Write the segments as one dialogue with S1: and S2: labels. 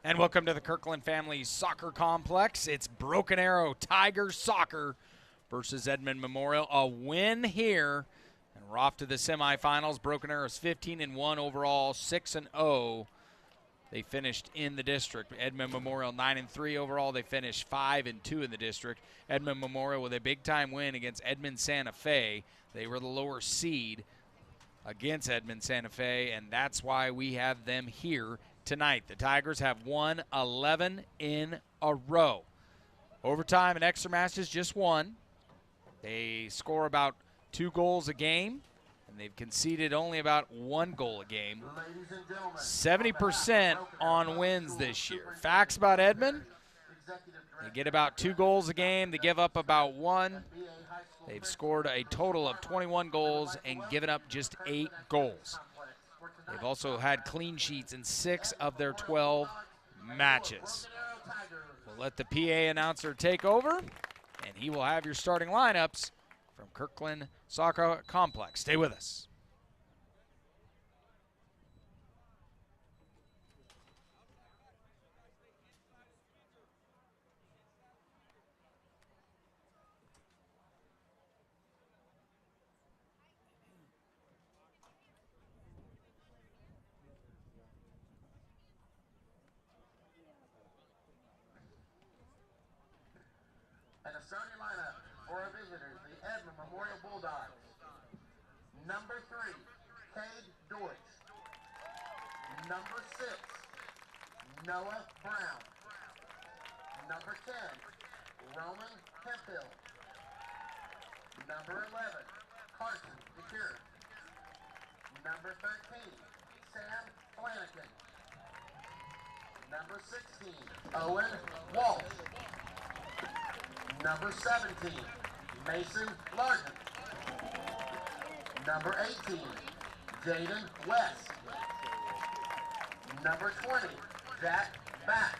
S1: And welcome to the Kirkland Family Soccer Complex. It's Broken Arrow Tigers Soccer versus Edmond Memorial. A win here, and we're off to the semifinals. Broken Arrow's 15-1 overall, 6-0. They finished in the district. Edmond Memorial 9-3 overall. They finished 5-2 in the district. Edmond Memorial with a big-time win against Edmond Santa Fe. They were the lower seed against Edmond Santa Fe, and that's why we have them here tonight. The Tigers have won 11 in a row. Overtime and extra matches, just one. They score about 2 goals a game, and they've conceded only about 1 goal a game. 70% on wins this year. Facts about Edmond: they get about 2 goals a game. They give up about 1. They've scored a total of 21 goals and given up just 8 goals. They've also had clean sheets in 6 of their 12 matches. We'll let the PA announcer take over, and he will have your starting lineups from Kirkland Soccer Complex. Stay with us.
S2: And the starting lineup for our visitors, the Edmond Memorial Bulldogs. Number 3, Cade Deutsch. Number 6, Noah Brown. Number 10, Roman Hemphill. Number 11, Carson DeCure. Number 13, Sam Flanagan. Number 16, Owen Walsh. Number 17, Mason Larkin. Number 18, Jaden West. Number 20, Jack Bax.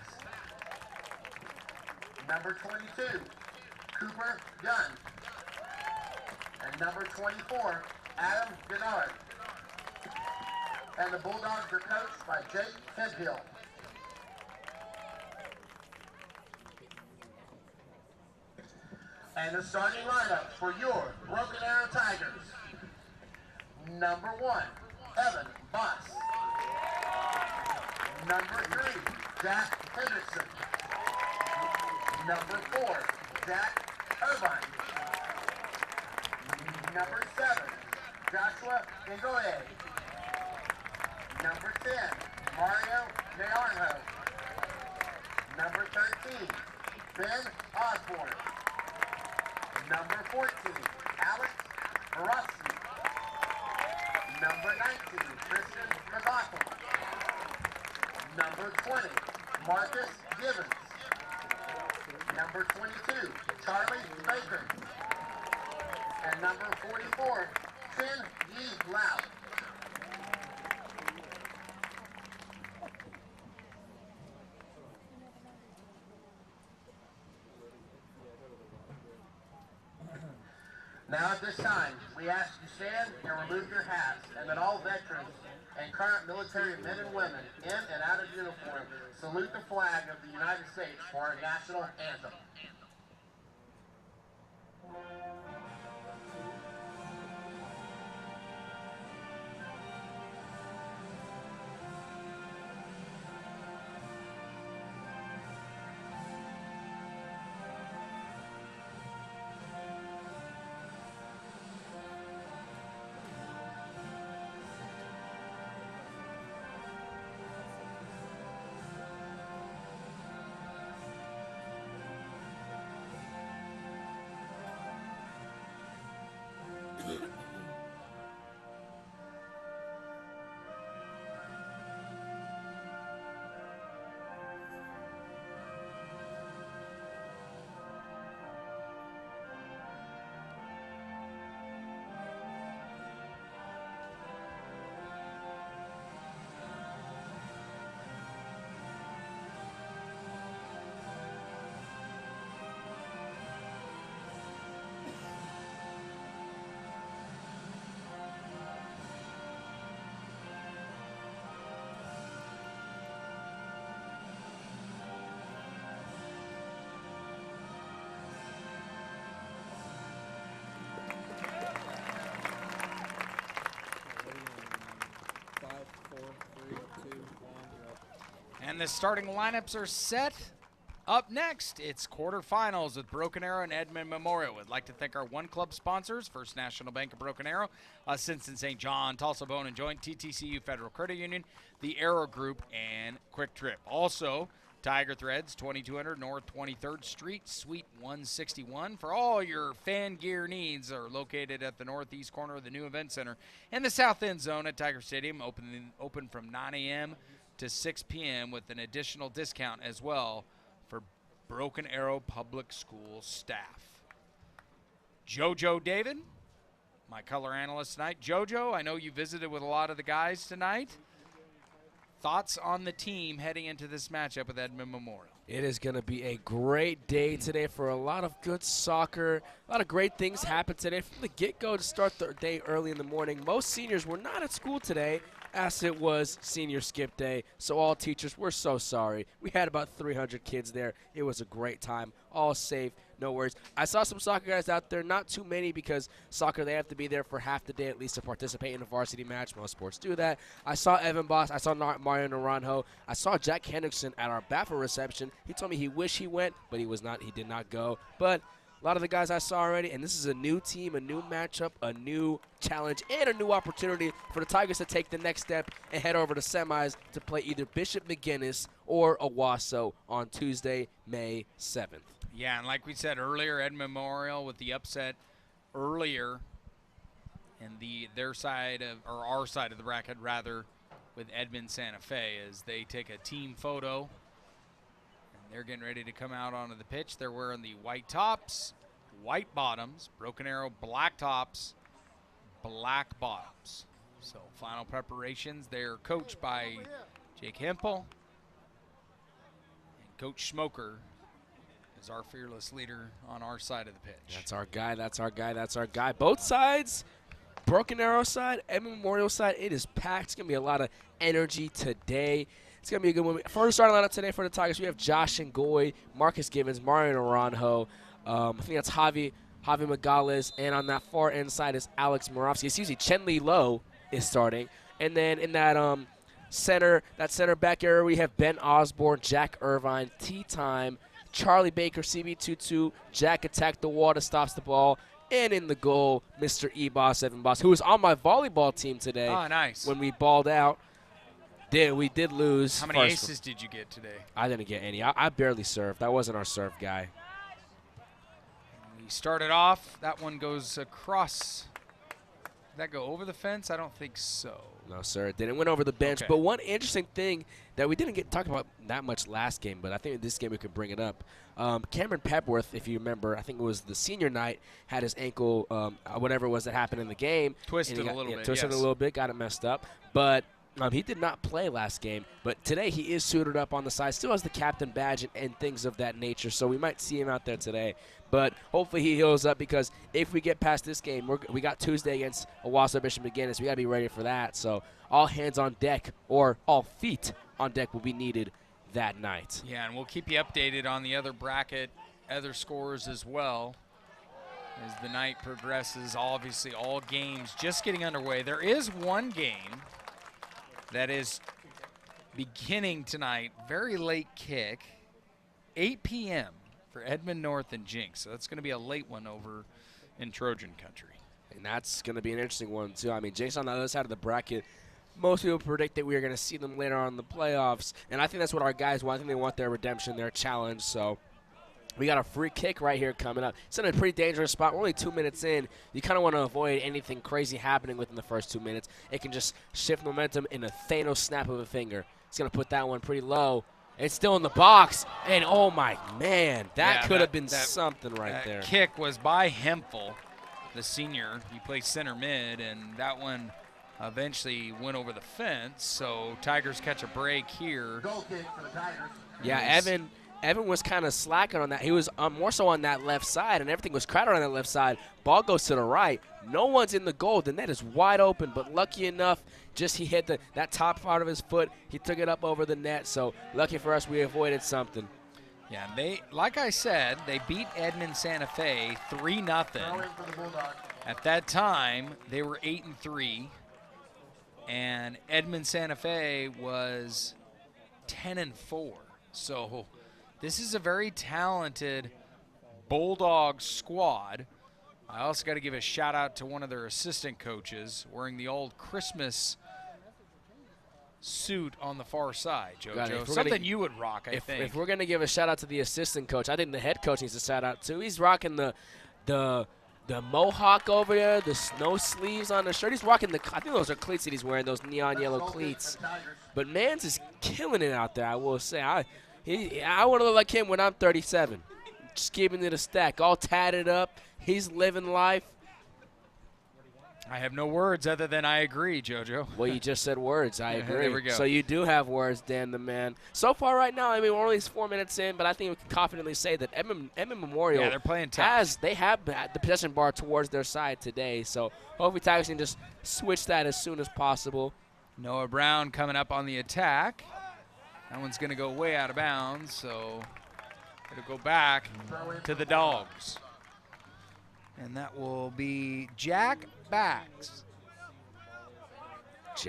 S2: Number 22, Cooper Gunn. And number 24, Adam Gennard. And the Bulldogs are coached by Jake Kenthill. And the starting lineup for your Broken Arrow Tigers. Number 1, Evan Boss. Number 3, Jack Hendrickson. Number 4, Jack Irvine. Number 7, Joshua Ngoye. Number 10, Mario Nearnho. Number 13, Ben Osborne. Number 14, Alex Barofsky. Number 19, Christian McLaughlin. Number 20, Marcus Gibbons. Number 22, Charlie Baker. And number 44, Chen Yi Lau. Now at this time, we ask you stand and remove your hats, and that all veterans and current military men and women in and out of uniform salute the flag of the United States for our national anthem.
S1: And the starting lineups are set. Up next, it's quarterfinals with Broken Arrow and Edmond Memorial. We'd like to thank our one club sponsors, First National Bank of Broken Arrow, Simpson St. John, Tulsa Bone and Joint, TTCU Federal Credit Union, the Arrow Group, and Quick Trip. Also, Tiger Threads, 2200 North 23rd Street, Suite 161. For all your fan gear needs are located at the northeast corner of the new event center and the south end zone at Tiger Stadium, open from 9 a.m. to 6 p.m. with an additional discount as well for Broken Arrow Public School staff. JoJo David, my color analyst tonight. JoJo, I know you visited with a lot of the guys tonight. Thoughts on the team heading into this matchup with Edmond Memorial?
S3: It is going to be a great day today for a lot of good soccer. A lot of great things happened today from the get-go to start the day early in the morning. Most seniors were not at school today, as it was senior skip day. So all teachers, we're so sorry. We had about 300 kids there. It was a great time. All safe, no worries. I saw some soccer guys out there, not too many because soccer, they have to be there for half the day at least to participate in a varsity match. Most sports do that. I saw Evan Boss. I saw Mario Naranjo. I saw Jack Hendrickson at our BAFA reception. He told me he wished he went, but he did not go. But a lot of the guys I saw already, and this is a new team, a new matchup, a new challenge, and a new opportunity for the Tigers to take the next step and head over to semis to play either Bishop McGuinness or OSSAA on Tuesday, May 7th.
S1: Yeah, and like we said earlier, Edmond Memorial with the upset earlier, and their side of, or our side of the bracket rather, with Edmond Santa Fe as they take a team photo. They're getting ready to come out onto the pitch. They're wearing the white tops, white bottoms, Broken Arrow black tops, black bottoms. So final preparations. They're coached by Jake Hempel. And Coach Smoker is our fearless leader on our side of the pitch.
S3: That's our guy, that's our guy, that's our guy. Both sides, Broken Arrow side, Edmond Memorial side, it is packed. It's going to be a lot of energy today. It's going to be a good one. For the starting lineup today for the Tigers, we have Josh Ngoy, Marcus Givens, Mario Naranjo. I think that's Javi Megales. And on that far end side is Alex Moravsky. It's usually Chenli Lowe is starting. And then in that center back area, we have Ben Osborne, Jack Irvine, T-Time, Charlie Baker, CB22, Jack Attack the Water, stops the ball. And in the goal, Mr. E-Boss, Evan Boss, who was on my volleyball team today.
S1: Oh, nice.
S3: When we balled out. We did lose.
S1: How many aces did you get today?
S3: I didn't get any. I barely served. I wasn't our serve guy.
S1: We started off. That one goes across. Did that go over the fence? I don't think so.
S3: No, sir. It didn't. Went over the bench.
S1: Okay.
S3: But one interesting thing that we didn't get talked about that much last game, but I think in this game we could bring it up. Cameron Pepworth, if you remember, I think it was the senior night, had his ankle, whatever it was that happened in the game.
S1: Twisted a little bit.
S3: Twisted a little bit, got it messed up. But he did not play last game, but today he is suited up on the side, still has the captain badge and things of that nature, so we might see him out there today. But hopefully he heals up because if we get past this game, we got Tuesday against OSSAA Bishop McGuinness. We got to be ready for that. So all hands on deck, or all feet on deck, will be needed that night.
S1: Yeah, and we'll keep you updated on the other bracket, other scores as well as the night progresses. Obviously, all games just getting underway. There is one game that is beginning tonight, very late kick, 8 p.m. for Edmond North and Jinx. So that's going to be a late one over in Trojan country.
S3: And that's going to be an interesting one, too. I mean, Jinx on the other side of the bracket, most people predict that we are going to see them later on in the playoffs. And I think that's what our guys want. I think they want their redemption, their challenge. So we got a free kick right here coming up. It's in a pretty dangerous spot. We're only 2 minutes in. You kind of want to avoid anything crazy happening within the first 2 minutes. It can just shift momentum in a Thanos snap of a finger. It's going to put that one pretty low. It's still in the box. And, oh, my man, that could have been something right there.
S1: That kick was by Hempel, the senior. He plays center mid, and that one eventually went over the fence. So Tigers catch a break here.
S2: Goal kick for the Tigers.
S3: Yeah, Evan was kind of slacking on that. He was more so on that left side, and everything was crowded on that left side. Ball goes to the right. No one's in the goal. The net is wide open, but lucky enough, just he hit that top part of his foot. He took it up over the net, so lucky for us, we avoided something.
S1: Yeah, they, like I said, they beat Edmond Santa Fe 3-0. At that time, they were 8-3, and Edmond Santa Fe was 10-4. So this is a very talented Bulldog squad. I also got to give a shout out to one of their assistant coaches wearing the old Christmas suit on the far side, JoJo. Something you would rock, I think.
S3: If we're going to give a shout out to the assistant coach, I think the head coach needs a shout out too. He's rocking the mohawk over there, the snow sleeves on the shirt. He's rocking I think those are cleats that he's wearing, those neon yellow cleats. But Mans is killing it out there, I will say. I want to look like him when I'm 37. Just keeping it a stack, all tatted up. He's living life.
S1: I have no words other than I agree, JoJo.
S3: Well, you just said words. I agree.
S1: There we go.
S3: So you do have words, Dan the man. So far right now, I mean, we're only 4 minutes in, but I think we can confidently say that Edmond Memorial
S1: they're playing tough.
S3: they have the possession bar towards their side today. So hopefully Tigers can just switch that as soon as possible.
S1: Noah Brown coming up on the attack. That one's going to go way out of bounds, so it'll go back to the Dogs. And that will be Jack Bax.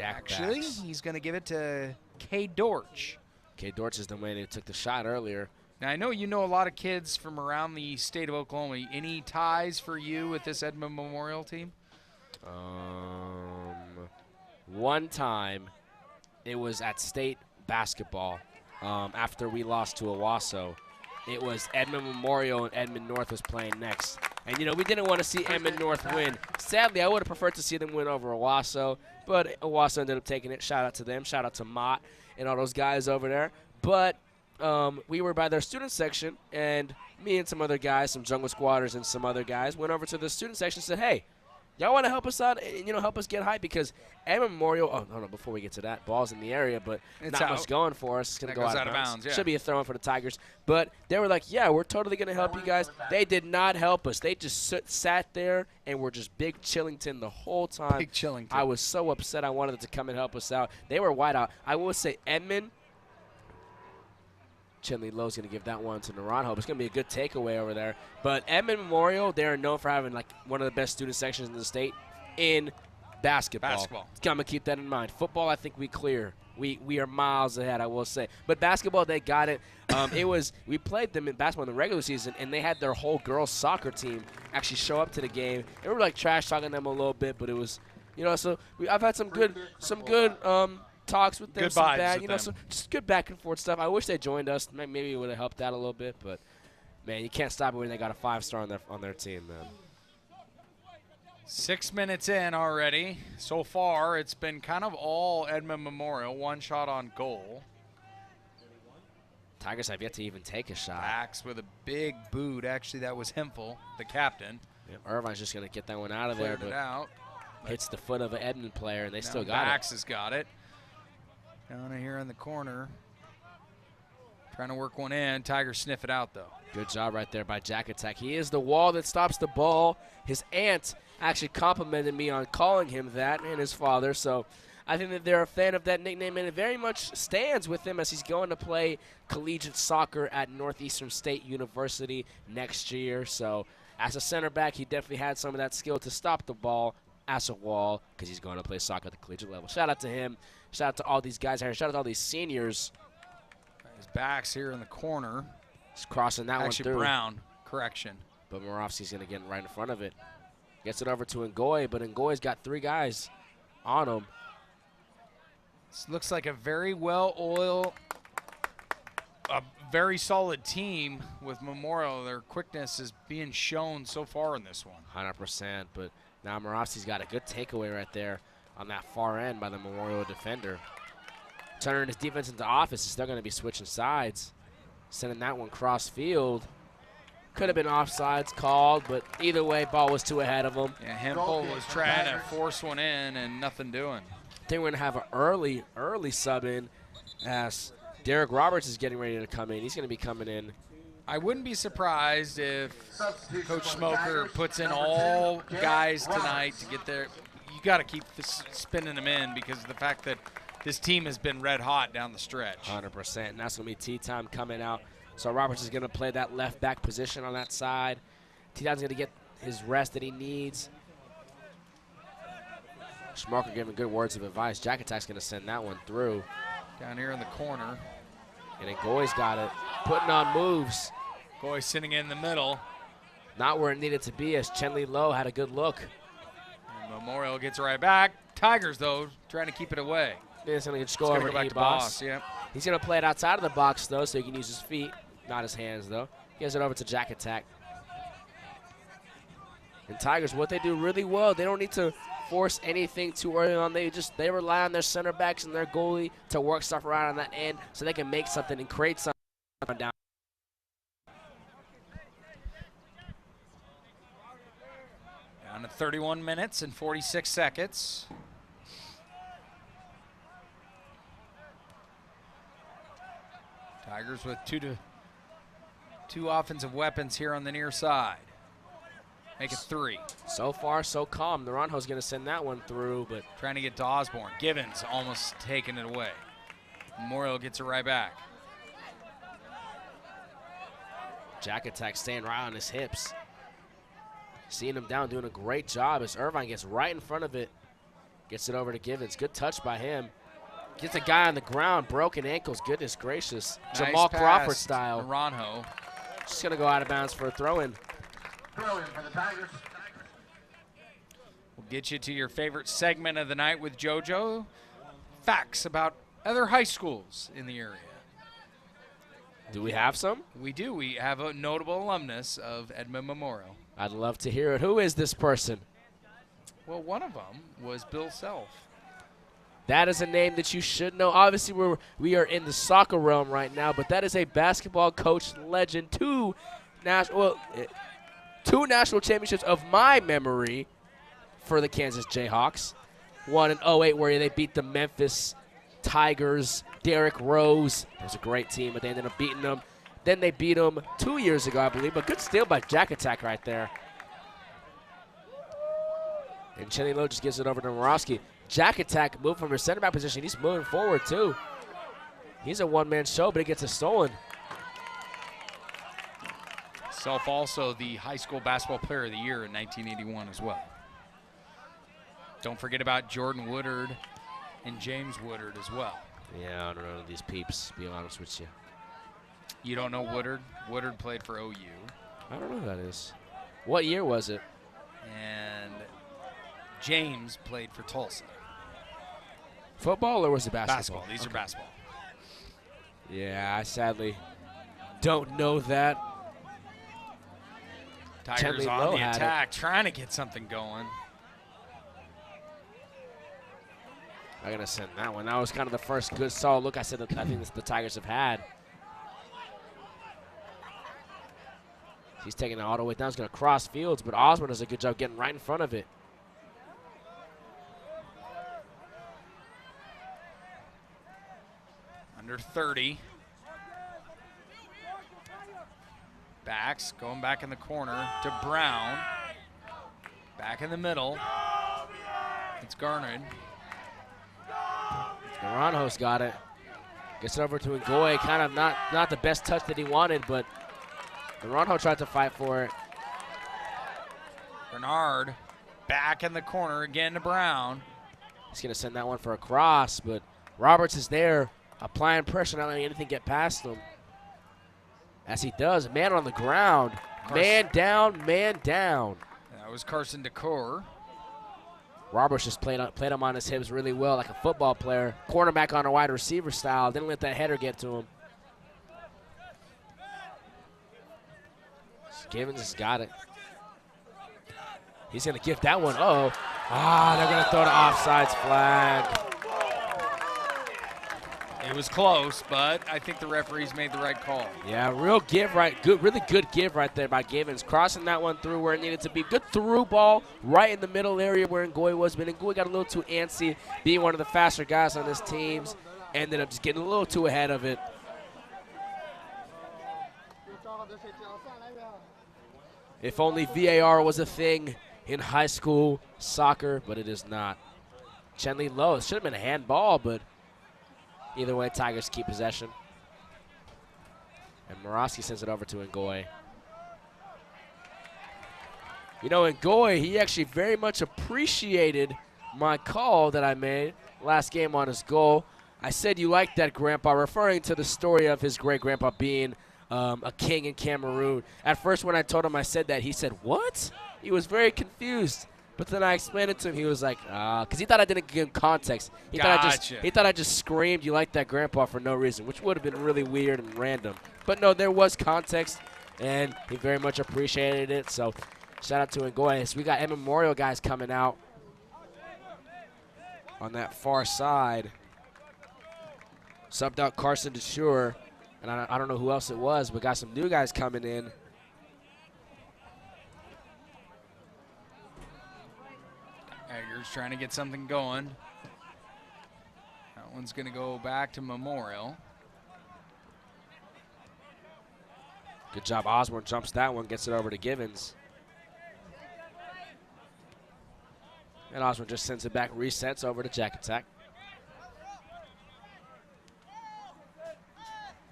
S1: Actually, he's going to give it to Kay Dortch.
S3: Kay Dortch is the man who took the shot earlier.
S1: Now, I know you know a lot of kids from around the state of Oklahoma. Any ties for you with this Edmond Memorial team?
S3: One time, it was at state basketball after we lost to OSSAA. It was Edmond Memorial and Edmond North was playing next. And, you know, we didn't want to see Edmond North win. Sadly, I would have preferred to see them win over OSSAA, but OSSAA ended up taking it. Shout out to them. Shout out to Mott and all those guys over there. But we were by their student section, and me and some other guys, some jungle squatters and some other guys, went over to the student section and said, hey, y'all want to help us out and, you know, help us get hyped? Because Edmond Memorial, oh, no, before we get to that, ball's in the area, but
S1: it's
S3: not
S1: out.
S3: much going for us. It's going to go out of bounds.
S1: Yeah.
S3: Should be a throw-in for the Tigers. But they were like, yeah, we're totally going to help you guys. They did not help us. They just sat there and were just Big Chillington the whole time.
S1: Big Chillington.
S3: I was so upset. I wanted them to come and help us out. They were wide out. I will say Edmond, Chinley Lowe's going to give that one to Naranjo. It's going to be a good takeaway over there. But Edmond Memorial, they're known for having like one of the best student sections in the state in basketball. I'm going to keep that in mind. Football, I think we clear. We are miles ahead, I will say. But basketball, they got it. We played them in basketball in the regular season, and they had their whole girls soccer team actually show up to the game. And we were like trash talking them a little bit, but it was, you know, so I've had some good talks with them,
S1: good
S3: some
S1: vibes
S3: bad,
S1: with
S3: you know,
S1: them.
S3: so just good back and forth stuff. I wish they joined us. Maybe it would have helped out a little bit, but man, you can't stop it when they got a 5-star on their team, man.
S1: 6 minutes in already. So far, it's been kind of all Edmond Memorial. One shot on goal.
S3: Tigers have yet to even take a shot.
S1: Bax with a big boot. Actually, that was Hempel, the captain.
S3: Yep, Irvine's just going to get that one out of there, but hits the foot of an Edmond player, and they still got it.
S1: Bax has got it. Down here in the corner. Trying to work one in. Tigers sniff it out, though.
S3: Good job right there by Jack Attack. He is the wall that stops the ball. His aunt actually complimented me on calling him that, and his father. So I think that they're a fan of that nickname, and it very much stands with him as he's going to play collegiate soccer at Northeastern State University next year. So as a center back, he definitely had some of that skill to stop the ball as a wall because he's going to play soccer at the collegiate level. Shout out to him. Shout out to all these guys here. Shout out to all these seniors.
S1: His back's here in the corner.
S3: He's crossing that one through.
S1: Actually, Brown. Correction.
S3: But Morovsky's going to get right in front of it. Gets it over to Ngoy, but Ngoy's got 3 guys on him.
S1: This looks like a very well-oiled, a very solid team with Memorial. Their quickness is being shown so far in this one.
S3: 100%, but now Morovsky's got a good takeaway right there on that far end by the Memorial defender. Turning his defense into offense, they're going to be switching sides. Sending that one cross field. Could have been offsides called, but either way, ball was too ahead of him.
S1: Yeah, Hempel was trying to force one in and nothing doing.
S3: I think we're going to have an early sub in as Derek Roberts is getting ready to come in. He's going to be coming in.
S1: I wouldn't be surprised if Coach Smoker puts in all guys tonight to get there. You got to keep spinning them in because of the fact that this team has been red hot down the stretch.
S3: 100%, and that's going to be T-Time coming out. So Roberts is going to play that left back position on that side. T-Time's going to get his rest that he needs. Smoker giving good words of advice. Jack Attack's going to send that one through.
S1: Down here in the corner.
S3: And Ngoi's got it, putting on moves.
S1: Ngoi sitting in the middle.
S3: Not where it needed to be, as Chenli Low had a good look.
S1: And Memorial gets right back. Tigers, though, trying to keep it away.
S3: He's going to just go over
S1: go back
S3: to
S1: to
S3: Boss.
S1: Boss. Yep.
S3: He's going to play it outside of the box, though, so he can use his feet, not his hands, though. Gives it over to Jack Attack. And Tigers, what they do really well, they don't need to force anything too early on. They rely on their center backs and their goalie to work stuff around on that end so they can make something and create something down.
S1: Down to 31 minutes and 46 seconds. Tigers with two offensive weapons here on the near side. Make it 3.
S3: So far, so calm. Naranjo's going to send that one through, but
S1: trying to get to Osborne. Givens almost taking it away. Memorial gets it right back.
S3: Jack Attack staying right on his hips. Seeing him down, doing a great job as Irvine gets right in front of it. Gets it over to Givens. Good touch by him. Gets a guy on the ground, broken ankles. Goodness gracious.
S1: Nice
S3: Jamal
S1: pass,
S3: Crawford style.
S1: Naranjo.
S3: Just going to go out of bounds for a throw-in.
S2: Throw-in for the Tigers.
S1: We'll get you to your favorite segment of the night with JoJo. Facts about other high schools in the area.
S3: Do we have some?
S1: We do. We have a notable alumnus of Edmond Memorial.
S3: I'd love to hear it. Who is this person?
S1: Well, one of them was Bill Self.
S3: That is a name that you should know. Obviously, we are in the soccer realm right now, but that is a basketball coach legend. Two national championships of my memory for the Kansas Jayhawks. One in 08 where they beat the Memphis Tigers. Derrick Rose. It was a great team, but they ended up beating them. Then they beat them 2 years ago, I believe. But good steal by Jack Attack right there. And Chenli Low just gives it over to Morosky. Jack Attack moved from his center back position. He's moving forward, too. He's a one-man show, but he gets it stolen.
S1: Self also the high school basketball player of the year in 1981 as well. Don't forget about Jordan Woodard and James Woodard as well.
S3: Yeah, I don't know these peeps, to be honest with you.
S1: You don't know Woodard? Woodard played for OU.
S3: I don't know who that is. What year was it?
S1: And James played for Tulsa.
S3: Football or was it basketball?
S1: Basketball. These are basketball.
S3: Yeah, I sadly don't know that.
S1: Tigers
S3: Chenli
S1: on
S3: Low
S1: the
S3: had
S1: attack, trying to get something going.
S3: I'm going to send that one. That was kind of the first good solid look I think the Tigers have had. He's taking it all the way down. He's going to cross fields, but Osborne does a good job getting right in front of it.
S1: Under 30. Backs, going back in the corner to Brown. Back in the middle. It's Garnered.
S3: Naranjo's got it. Gets it over to Ngoi. Kind of not the best touch that he wanted, but Naranjo tried to fight for it.
S1: Bernard back in the corner again to Brown.
S3: He's going to send that one for a cross, but Roberts is there applying pressure, not letting anything get past him. As he does, man on the ground. Man down, man down.
S1: That was Carson Decor.
S3: Roberts just played him on his hips really well, like a football player. Cornerback on a wide receiver style. Didn't let that header get to him. Givens has got it. He's going to give that one. Uh-oh. They're going to throw the offsides flag.
S1: It was close, but I think the referees made the right call.
S3: Yeah, really good give right there by Givens. Crossing that one through where it needed to be. Good through ball right in the middle area where Ngoi was. But Ngoi got a little too antsy, being one of the faster guys on his teams. Ended up just getting a little too ahead of it. If only VAR was a thing in high school soccer, but it is not. Chenli Low, it should have been a handball, but either way, Tigers keep possession. And Morosky sends it over to Ngoi. You know, Ngoi, he actually very much appreciated my call that I made last game on his goal. I said you like that, Grandpa, referring to the story of his great-grandpa being a king in Cameroon. At first when I told him I said that, he said, what? He was very confused. But then I explained it to him. He was like, because he thought I didn't give him context. He thought I just screamed, you like that, Grandpa, for no reason, which would have been really weird and random. But no, there was context, and he very much appreciated it. So shout out to Ngoy. So we got Edmond Memorial guys coming out on that far side. Subbed out Carson DeSure, and I don't know who else it was, but got some new guys coming in.
S1: Tigers trying to get something going. That one's going to go back to Memorial.
S3: Good job. Osborne jumps that one, gets it over to Givens. And Osborne just sends it back, resets over to Jack Attack.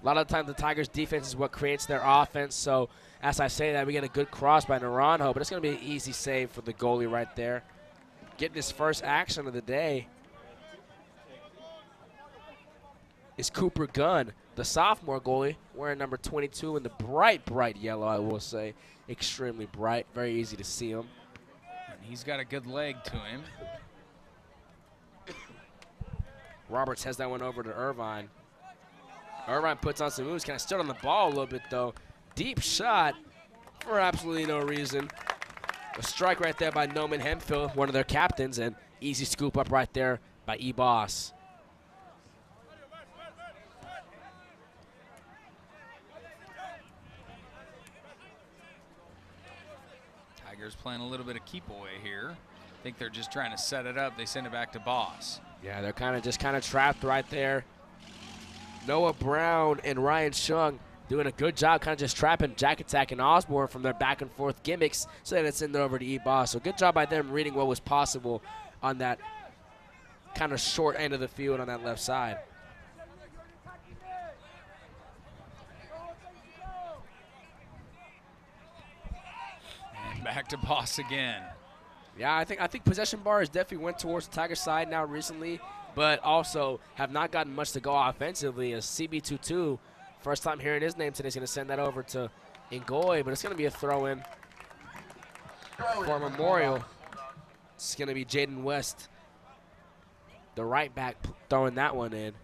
S3: A lot of the time the Tigers' defense is what creates their offense. So as I say that, we get a good cross by Naranjo, but it's going to be an easy save for the goalie right there. Getting his first action of the day is Cooper Gunn, the sophomore goalie, wearing number 22 in the bright, bright yellow, I will say. Extremely bright, very easy to see him.
S1: And he's got a good leg to him.
S3: Roberts has that one over to Irvine. Irvine puts on some moves, kind of stood on the ball a little bit, though. Deep shot for absolutely no reason. A strike right there by Noman Hemphill, one of their captains, and easy scoop up right there by E-Boss.
S1: Tigers playing a little bit of keep away here. I think they're just trying to set it up. They send it back to Boss.
S3: Yeah, they're kind of trapped right there. Noah Brown and Ryan Chung doing a good job kind of just trapping Jack Attack and Osborne from their back and forth gimmicks so that it's in there over to E-Boss. So good job by them reading what was possible on that kind of short end of the field on that left side.
S1: And back to Boss again.
S3: Yeah, I think possession bars definitely went towards the Tiger side now recently, but also have not gotten much to go offensively as CB22, first time hearing his name today, is going to send that over to Ngoy, but it's going to be a throw-in for Memorial. It's going to be Jaden West, the right back, throwing that one in.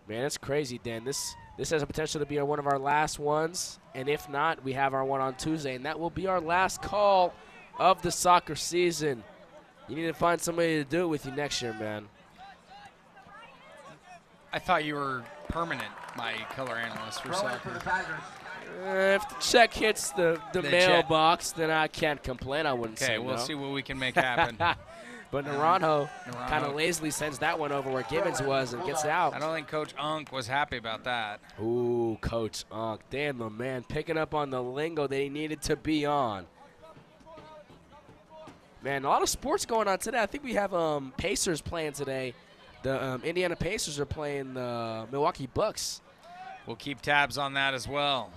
S3: Man, it's crazy, Dan. This has a potential to be one of our last ones, and if not, we have our one on Tuesday, and that will be our last call of the soccer season. You need to find somebody to do it with you next year, man.
S1: I thought you were permanent, my color analyst for soccer.
S3: If the check hits the mailbox, then I can't complain. I wouldn't say
S1: Okay, we'll
S3: no.
S1: see what we can make happen.
S3: But Naranjo kind of lazily sends that one over where Gibbons was and gets it out.
S1: I don't think Coach Unk was happy about that.
S3: Ooh, Coach Unk. Damn, the man picking up on the lingo that he needed to be on. Man, a lot of sports going on today. I think we have Pacers playing today. The Indiana Pacers are playing the Milwaukee Bucks.
S1: We'll keep tabs on that as well.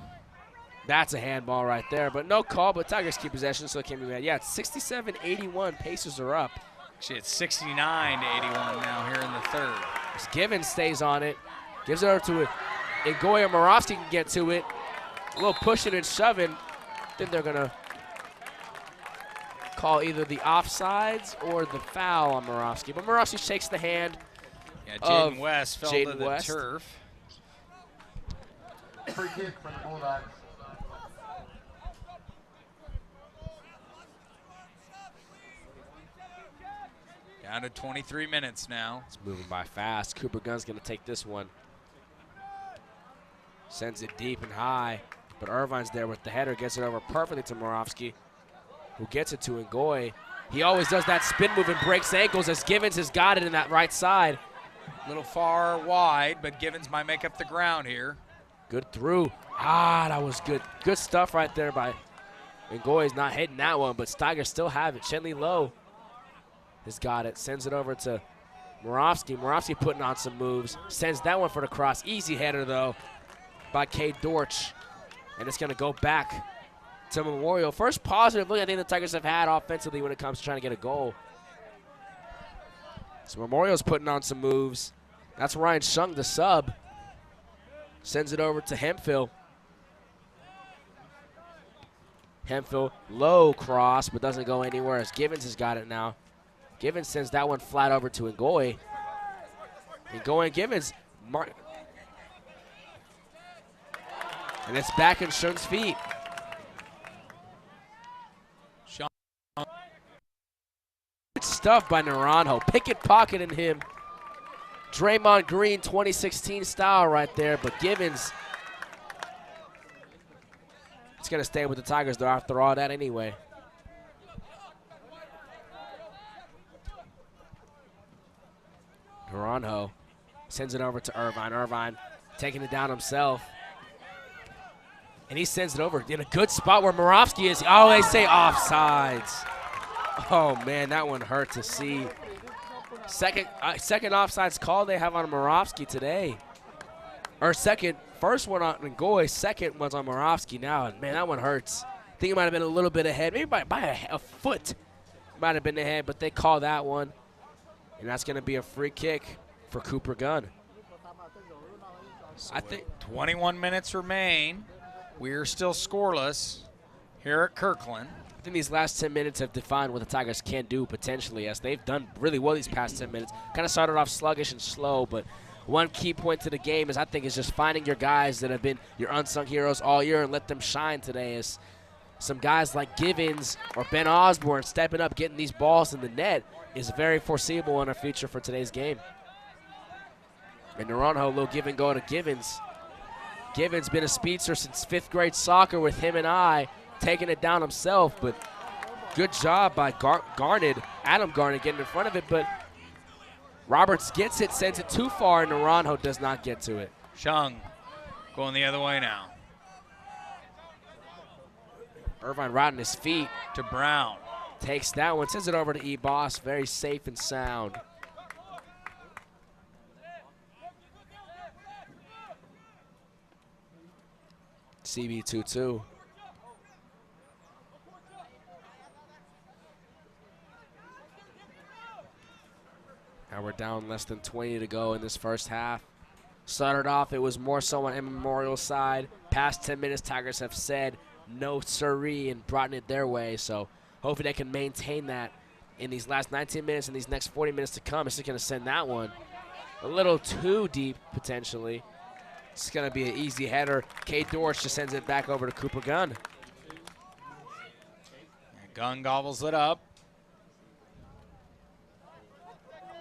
S3: That's a handball right there, but no call, but Tigers keep possession, so it can't be bad. Yeah, it's 67-81. Pacers are up.
S1: Actually, it's 69-81 now here in the third.
S3: As Givens stays on it, gives it over to it. Ngoy and Morovsky can get to it. A little pushing and shoving. Then they're going to call either the offsides or the foul on Morovsky. But Morovsky shakes the hand.
S1: Yeah, Jaden West fell to the
S3: West.
S1: turf.
S2: Free kick for the Bulldogs.
S1: Down to 23 minutes now.
S3: It's moving by fast. Cooper Gunn's going to take this one. Sends it deep and high. But Irvine's there with the header. Gets it over perfectly to Morovsky, who gets it to Ngoy. He always does that spin move and breaks ankles as Givens has got it in that right side.
S1: A little far wide, but Givens might make up the ground here.
S3: Good through. Ah, that was good. Good stuff right there by Ngoy's not hitting that one, but Tigers still have it. Chenley Lowe has got it. Sends it over to Morovsky. Morovsky putting on some moves. Sends that one for the cross. Easy header, though, by Cade Dortch. And it's going to go back to Memorial. First positive look I think the Tigers have had offensively when it comes to trying to get a goal. So Memorial's putting on some moves. That's Ryan Shung, the sub. Sends it over to Hemphill. Hemphill, low cross, but doesn't go anywhere as Givens has got it now. Givens sends that one flat over to Ngoy. Ngoy and Givens. And it's back in Shung's feet. Good stuff by Naranjo. Picket pocketing him. Draymond Green 2016 style right there, but Givens, it's going to stay with the Tigers though after all that anyway. Naranjo sends it over to Irvine. Irvine taking it down himself. And he sends it over in a good spot where Moravsky is. Oh, they say offsides. Oh, man, that one hurt to see. Second offsides call they have on Moravsky today. Or first one on Ngoy, second one's on Moravsky now. And, man, that one hurts. I think it might have been a little bit ahead. Maybe by a foot might have been ahead, but they call that one. And that's going to be a free kick for Cooper Gunn.
S1: So I think 21 minutes remain. We're still scoreless here at Kirkland.
S3: I think these last 10 minutes have defined what the Tigers can do potentially, as they've done really well these past 10 minutes. Kind of started off sluggish and slow, but one key point to the game is just finding your guys that have been your unsung heroes all year and let them shine today. As some guys like Givens or Ben Osborne stepping up, getting these balls in the net is very foreseeable in our future for today's game. And Naranjo, little give and go to Givens. Givens been a speedster since 5th grade soccer with him and I, taking it down himself, but good job by Adam Garnett getting in front of it, but Roberts gets it, sends it too far, and Naranjo does not get to it.
S1: Shung going the other way now.
S3: Irvine right on his feet.
S1: To Brown.
S3: Takes that one, sends it over to E-Boss, very safe and sound. CB 2-2. Now we're down less than 20 to go in this first half. Started off, it was more so on Edmond Memorial's side. Past 10 minutes, Tigers have said no siree and brought it their way. So hopefully they can maintain that in these last 19 minutes and these next 40 minutes to come. It's just going to send that one a little too deep potentially. It's going to be an easy header. Kate Dorsch just sends it back over to Cooper Gunn.
S1: Gunn gobbles it up.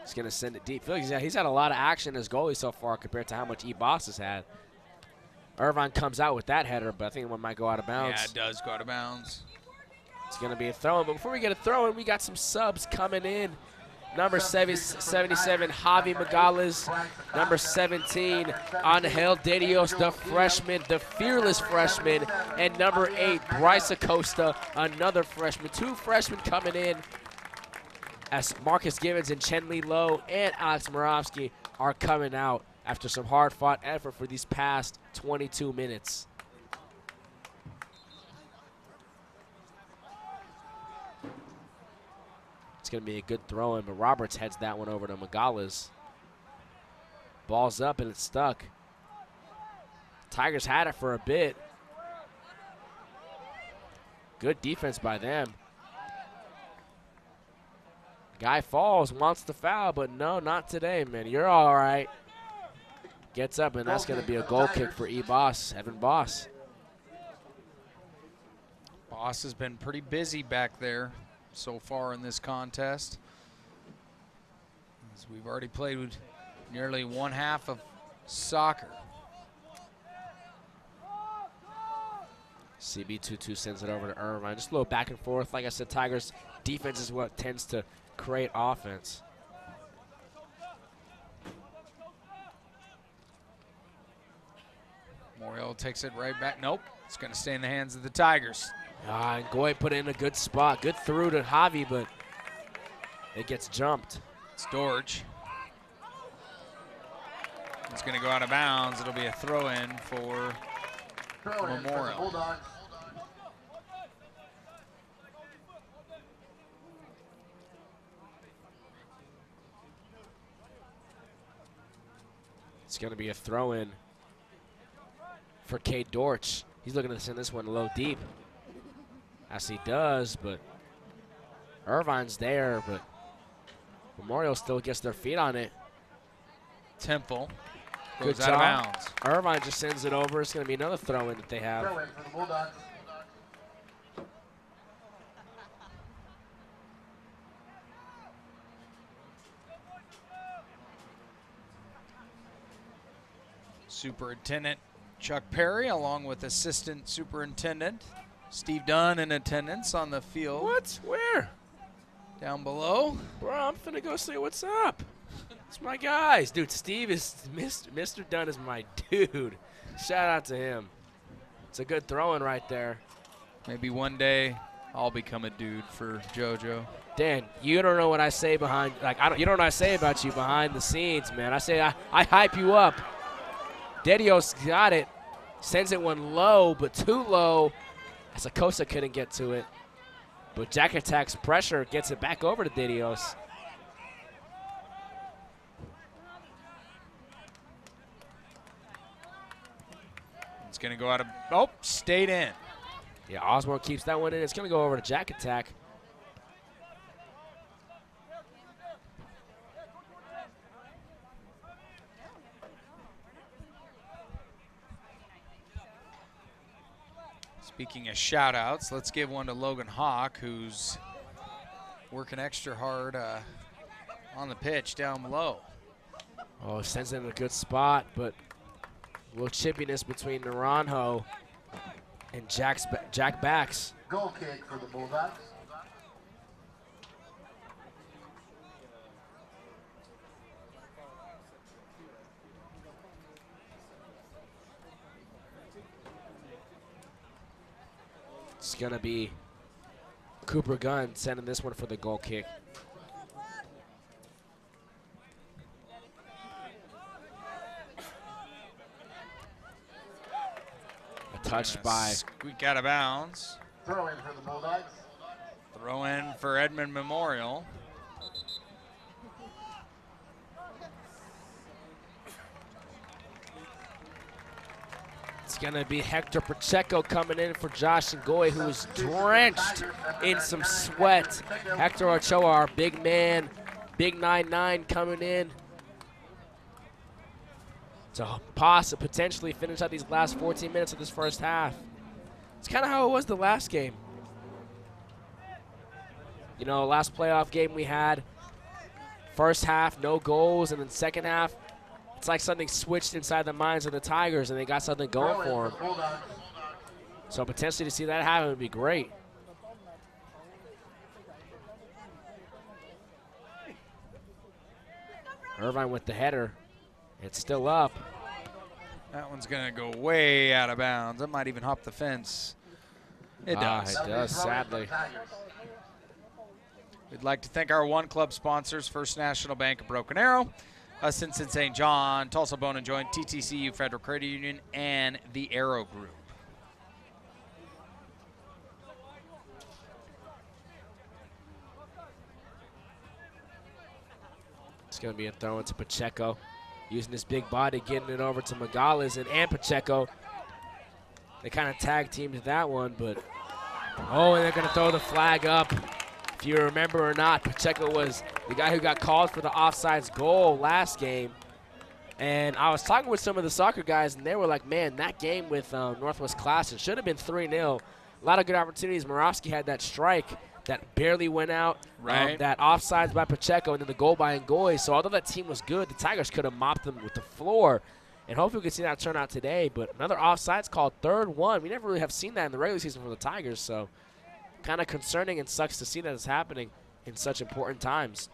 S3: He's going to send it deep. He's had a lot of action as goalie so far compared to how much E-Boss has had. Irvine comes out with that header, but I think one might go out of bounds.
S1: Yeah, it does go out of bounds.
S3: It's going to be a throw-in, but before we get a throw-in, we got some subs coming in. Number 77, Javi Magales. Number 17, Angel De Dios, the freshman, the fearless freshman. And number 8, Bryce Acosta, another freshman. 2 freshmen coming in as Marcus Givens and Chen-Li Lowe and Alex Moravsky are coming out after some hard-fought effort for these past 22 minutes. It's going to be a good throw-in, but Roberts heads that one over to Magales. Ball's up, and it's stuck. Tigers had it for a bit. Good defense by them. Guy falls, wants to foul, but no, not today, man. You're all right. Gets up, and that's going to be a goal kick for E-Boss, Evan Boss.
S1: Boss has been pretty busy back there so far in this contest, as we've already played with nearly one half of soccer.
S3: CB22 sends it over to Irvine. Just a little back and forth. Like I said, Tigers' defense is what tends to create offense.
S1: Memorial takes it right back. Nope, it's going to stay in the hands of the Tigers.
S3: And Goy put it in a good spot. Good through to Javi, but it gets jumped.
S1: It's Dorch. It's going to go out of bounds. It'll be a throw-in for Memorial.
S2: Bulldogs.
S3: It's going to be a throw-in for Cade Dortch. He's looking to send this one low deep, as he does, but Irvine's there, but Memorial still gets their feet on it.
S1: Temple
S3: Good
S1: goes out of
S3: job.
S1: bounds.
S3: Irvine just sends it over. It's going to be another throw-in that they have.
S2: Throw in for the Bulldogs.
S1: Superintendent Chuck Perry, along with Assistant Superintendent Steve Dunn, in attendance on the field.
S3: What? Where?
S1: Down below.
S3: Bro, I'm finna go say what's up. It's my guys. Dude, Steve is, Mr. Dunn is my dude. Shout out to him. It's a good throw-in right there.
S1: Maybe one day I'll become a dude for JoJo.
S3: Dan, you don't know what I say behind, like, you don't know what I say about you behind the scenes, man. I say I hype you up. Dedios got it. Sends it one low, but too low. Asakosa couldn't get to it. But Jack Attack's pressure gets it back over to Dedios.
S1: It's going to go out of, oh, stayed in.
S3: Yeah, Osborne keeps that one in. It's going to go over to Jack Attack.
S1: Speaking of shout-outs, let's give one to Logan Hawk, who's working extra hard on the pitch down below.
S3: Oh, sends it in a good spot, but a little chippiness between Naranjo and Jack Backs.
S2: Goal kick for the Bulldogs.
S3: It's going to be Cooper Gunn sending this one for the goal kick. A touch by.
S1: Squeak out of bounds.
S2: Throw in for the Bulldogs.
S1: Throw in for Edmond Memorial.
S3: It's going to be Hector Pacheco coming in for Josh Ngoy, who is drenched in some sweat. Hector Ochoa, our big man, big 9'9", coming in to potentially finish out these last 14 minutes of this first half. It's kind of how it was the last game. You know, last playoff game we had, first half, no goals, and then second half, it's like something switched inside the minds of the Tigers and they got something going for them. So potentially to see that happen would be great. Irvine with the header. It's still up.
S1: That one's going to go way out of bounds. That might even hop the fence. It does.
S3: It does, sadly.
S1: We'd like to thank our One Club sponsors, First National Bank of Broken Arrow, Simpson St. John, Tulsa Bone and Joint, TTCU Federal Credit Union, and the Arrow Group.
S3: It's going to be a throw into Pacheco. Using his big body, getting it over to Megales and Pacheco. They kind of tag teamed that one, but oh, and they're going to throw the flag up. If you remember or not, Pacheco was the guy who got called for the offsides goal last game. And I was talking with some of the soccer guys, and they were like, man, that game with Northwest Classic should have been 3-0. A lot of good opportunities. Moravsky had that strike that barely went out.
S1: Right.
S3: That offsides by Pacheco and then the goal by Ngoy. So although that team was good, the Tigers could have mopped them with the floor. And hopefully we can see that turn out today. But another offsides called, third one. We never really have seen that in the regular season for the Tigers. So kind of concerning and sucks to see that it's happening in such important times.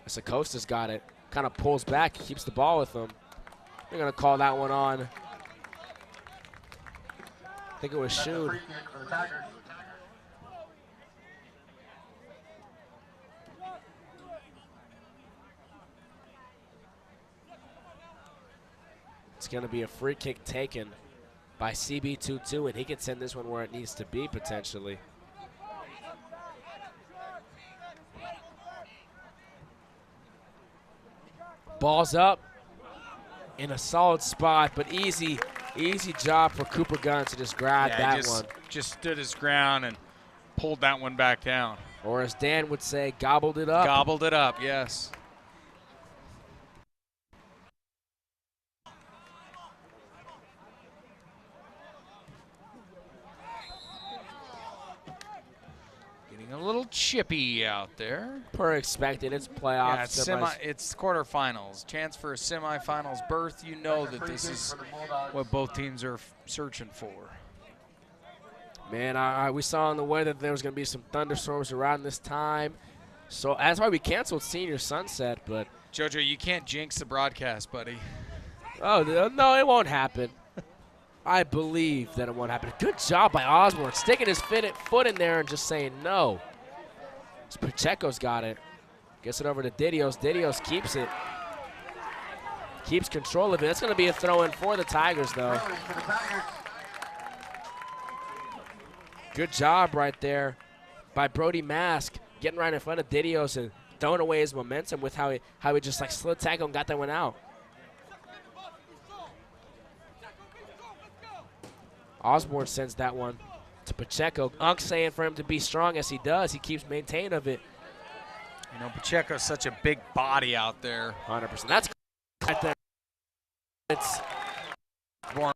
S3: Asacosta's got it. Kind of pulls back, keeps the ball with him. They're going to call that one on. I think it was Shoon. It's going to be a free kick taken by CB22, and he can send this one where it needs to be potentially. Ball's up in a solid spot, but easy job for Cooper Gunn to just grab that one.
S1: Just stood his ground and pulled that one back down.
S3: Or as Dan would say, gobbled it up.
S1: Gobbled it up, yes. Getting a little chippy out there.
S3: Per expected, it's playoffs.
S1: Yeah, it's quarterfinals. Chance for a semifinals berth. You know that this is what both teams are searching for.
S3: Man, we saw in the weather that there was going to be some thunderstorms around this time. So that's why we canceled Senior Sunset. But
S1: JoJo, you can't jinx the broadcast, buddy.
S3: Oh, no, it won't happen. I believe that it won't happen. Good job by Osborne, sticking his foot in there and just saying no. Pacheco's got it. Gets it over to Didios. Didios keeps it. Keeps control of it. That's going to be a throw-in for the Tigers, though. Good job right there by Brody Mask, getting right in front of Didios and throwing away his momentum with how he just like slid tackle and got that one out. Osborne sends that one to Pacheco. Unk saying for him to be strong as he does. He keeps maintaining of it.
S1: You know, Pacheco's such a big body out there.
S3: 100%. That's right there. It's
S1: born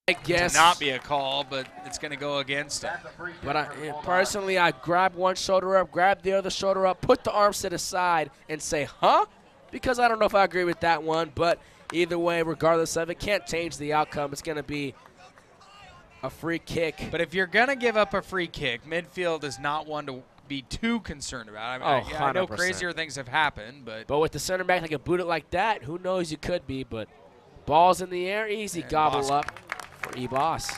S3: I guess
S1: to not be a call, but it's going to go against him.
S3: But personally, I grab one shoulder up, grab the other shoulder up, put the arm to the side, and say, huh? Because I don't know if I agree with that one. But either way, regardless of it, can't change the outcome. It's going to be a free kick.
S1: But if you're going to give up a free kick, midfield is not one to be too concerned about. I mean, I know crazier things have happened, but
S3: with the center back that can boot it like that, who knows, you could be. But ball's in the air, easy gobble up for E-Boss.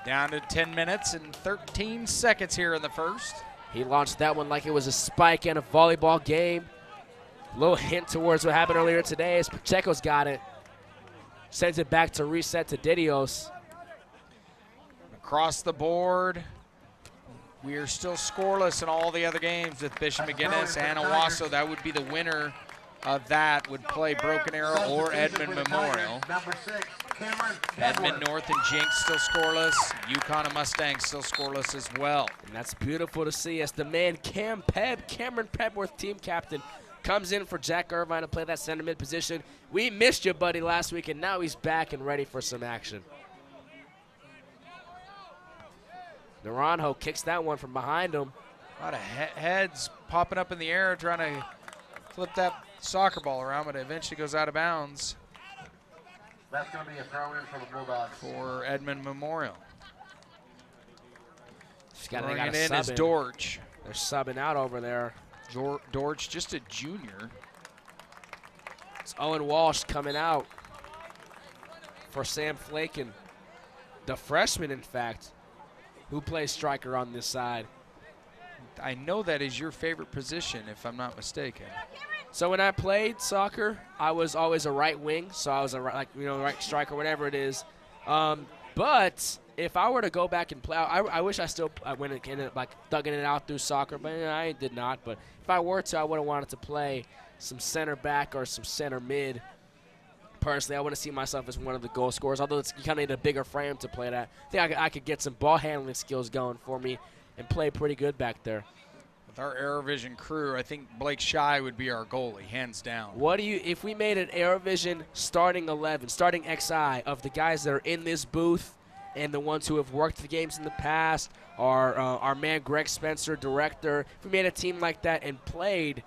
S1: Down to 10 minutes and 13 seconds here in the first.
S3: He launched that one like it was a spike in a volleyball game. A little hint towards what happened earlier today as Pacheco's got it. Sends it back to reset to Didios.
S1: Across the board, we are still scoreless in all the other games with Bishop McGuinness and Owasso. That would be the winner of that, would play Broken Arrow or Edmond Memorial. Edmond North and Jinx still scoreless. Yukon and Mustang still scoreless as well.
S3: And that's beautiful to see as the man Cameron Pebworth, team captain, comes in for Jack Irvine to play that center mid position. We missed you, buddy, last week, and now he's back and ready for some action. Naranjo kicks that one from behind him.
S1: A lot of heads popping up in the air trying to flip that soccer ball around, but it eventually goes out of bounds.
S2: That's going to be a throw-in for the Bulldogs.
S1: For Edmond Memorial.
S3: Throwing
S1: it in is Dortch.
S3: They're subbing out over there.
S1: Dortch, just a junior.
S3: It's Owen Walsh coming out for Sam Flaken, the freshman, in fact, who plays striker on this side.
S1: I know that is your favorite position, if I'm not mistaken.
S3: So when I played soccer, I was always a right wing, so I was a right striker, whatever it is. But if I were to go back and play, I wish I went in like thugging it out through soccer, but I did not. But if I were to, I would have wanted to play some center back or some center mid. Personally, I want to see myself as one of the goal scorers, although you kind of need a bigger frame to play that. I think I could get some ball handling skills going for me and play pretty good back there.
S1: With our ArrowVision crew, I think Blake Shy would be our goalie, hands down.
S3: If we made an ArrowVision starting 11, starting XI of the guys that are in this booth and the ones who have worked the games in the past, our man Greg Spencer, director, if we made a team like that and played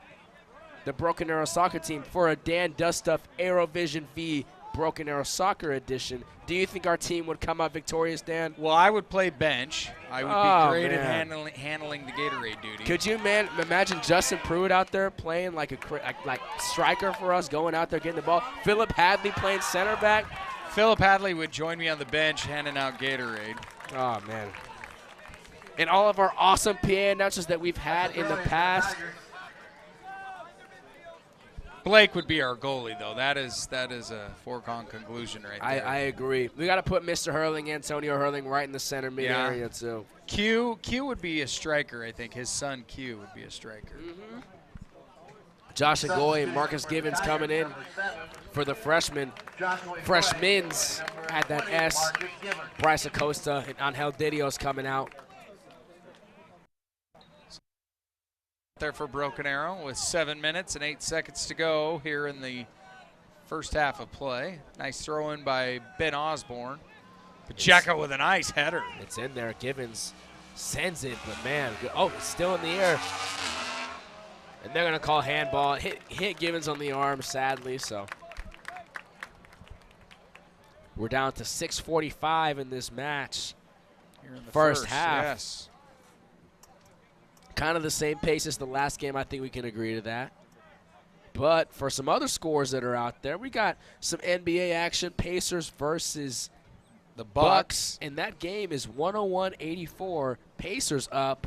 S3: the Broken Arrow soccer team for a Dan Dustuff ArrowVision v Broken Arrow Soccer Edition, do you think our team would come out victorious, Dan?
S1: Well, I would play bench. I would be great at handling the Gatorade duty.
S3: Could you, imagine Justin Pruitt out there playing like striker for us, going out there getting the ball? Philip Hadley playing center back?
S1: Philip Hadley would join me on the bench handing out Gatorade.
S3: Oh, man. And all of our awesome PA announcers that we've had in the past.
S1: Blake would be our goalie, though. That is a foregone conclusion right there.
S3: I agree. We got to put Mr. Hurling, Antonio Hurling, right in the center mid area, too.
S1: Q would be a striker, I think. His son, Q, would be a striker.
S3: Josh Agoy and Marcus Givens coming in for the freshmen. Freshmen's had that S. Bryce Acosta and Angel Didio's coming out.
S1: There for Broken Arrow with 7 minutes and 8 seconds to go here in the first half of play. Nice throw in by Ben Osborne. Pacheco with a nice header.
S3: It's in there. Givens sends it, but man, oh, it's still in the air. And they're going to call handball. Hit Givens on the arm, sadly, so. We're down to 6:45 in this match.
S1: Here in the
S3: first half.
S1: Yes.
S3: Kind of the same pace as the last game. I think we can agree to that. But for some other scores that are out there, we got some NBA action. Pacers versus
S1: the Bucks.
S3: And that game is 101-84. Pacers up,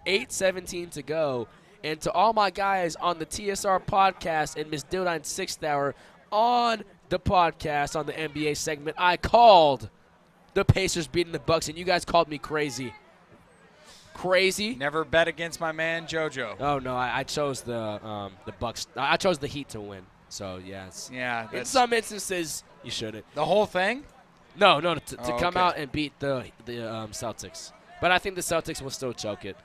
S3: 8:17 to go. And to all my guys on the TSR podcast and Miss Dildine's 6th Hour on the podcast on the NBA segment, I called the Pacers beating the Bucks, and you guys called me crazy. Crazy.
S1: Never bet against my man JoJo.
S3: Oh no, I chose the Bucks. I chose the Heat to win. So yes.
S1: Yeah.
S3: In some instances, you shouldn't.
S1: The whole thing?
S3: No, to come
S1: okay.
S3: out and beat the Celtics. But I think the Celtics will still choke it.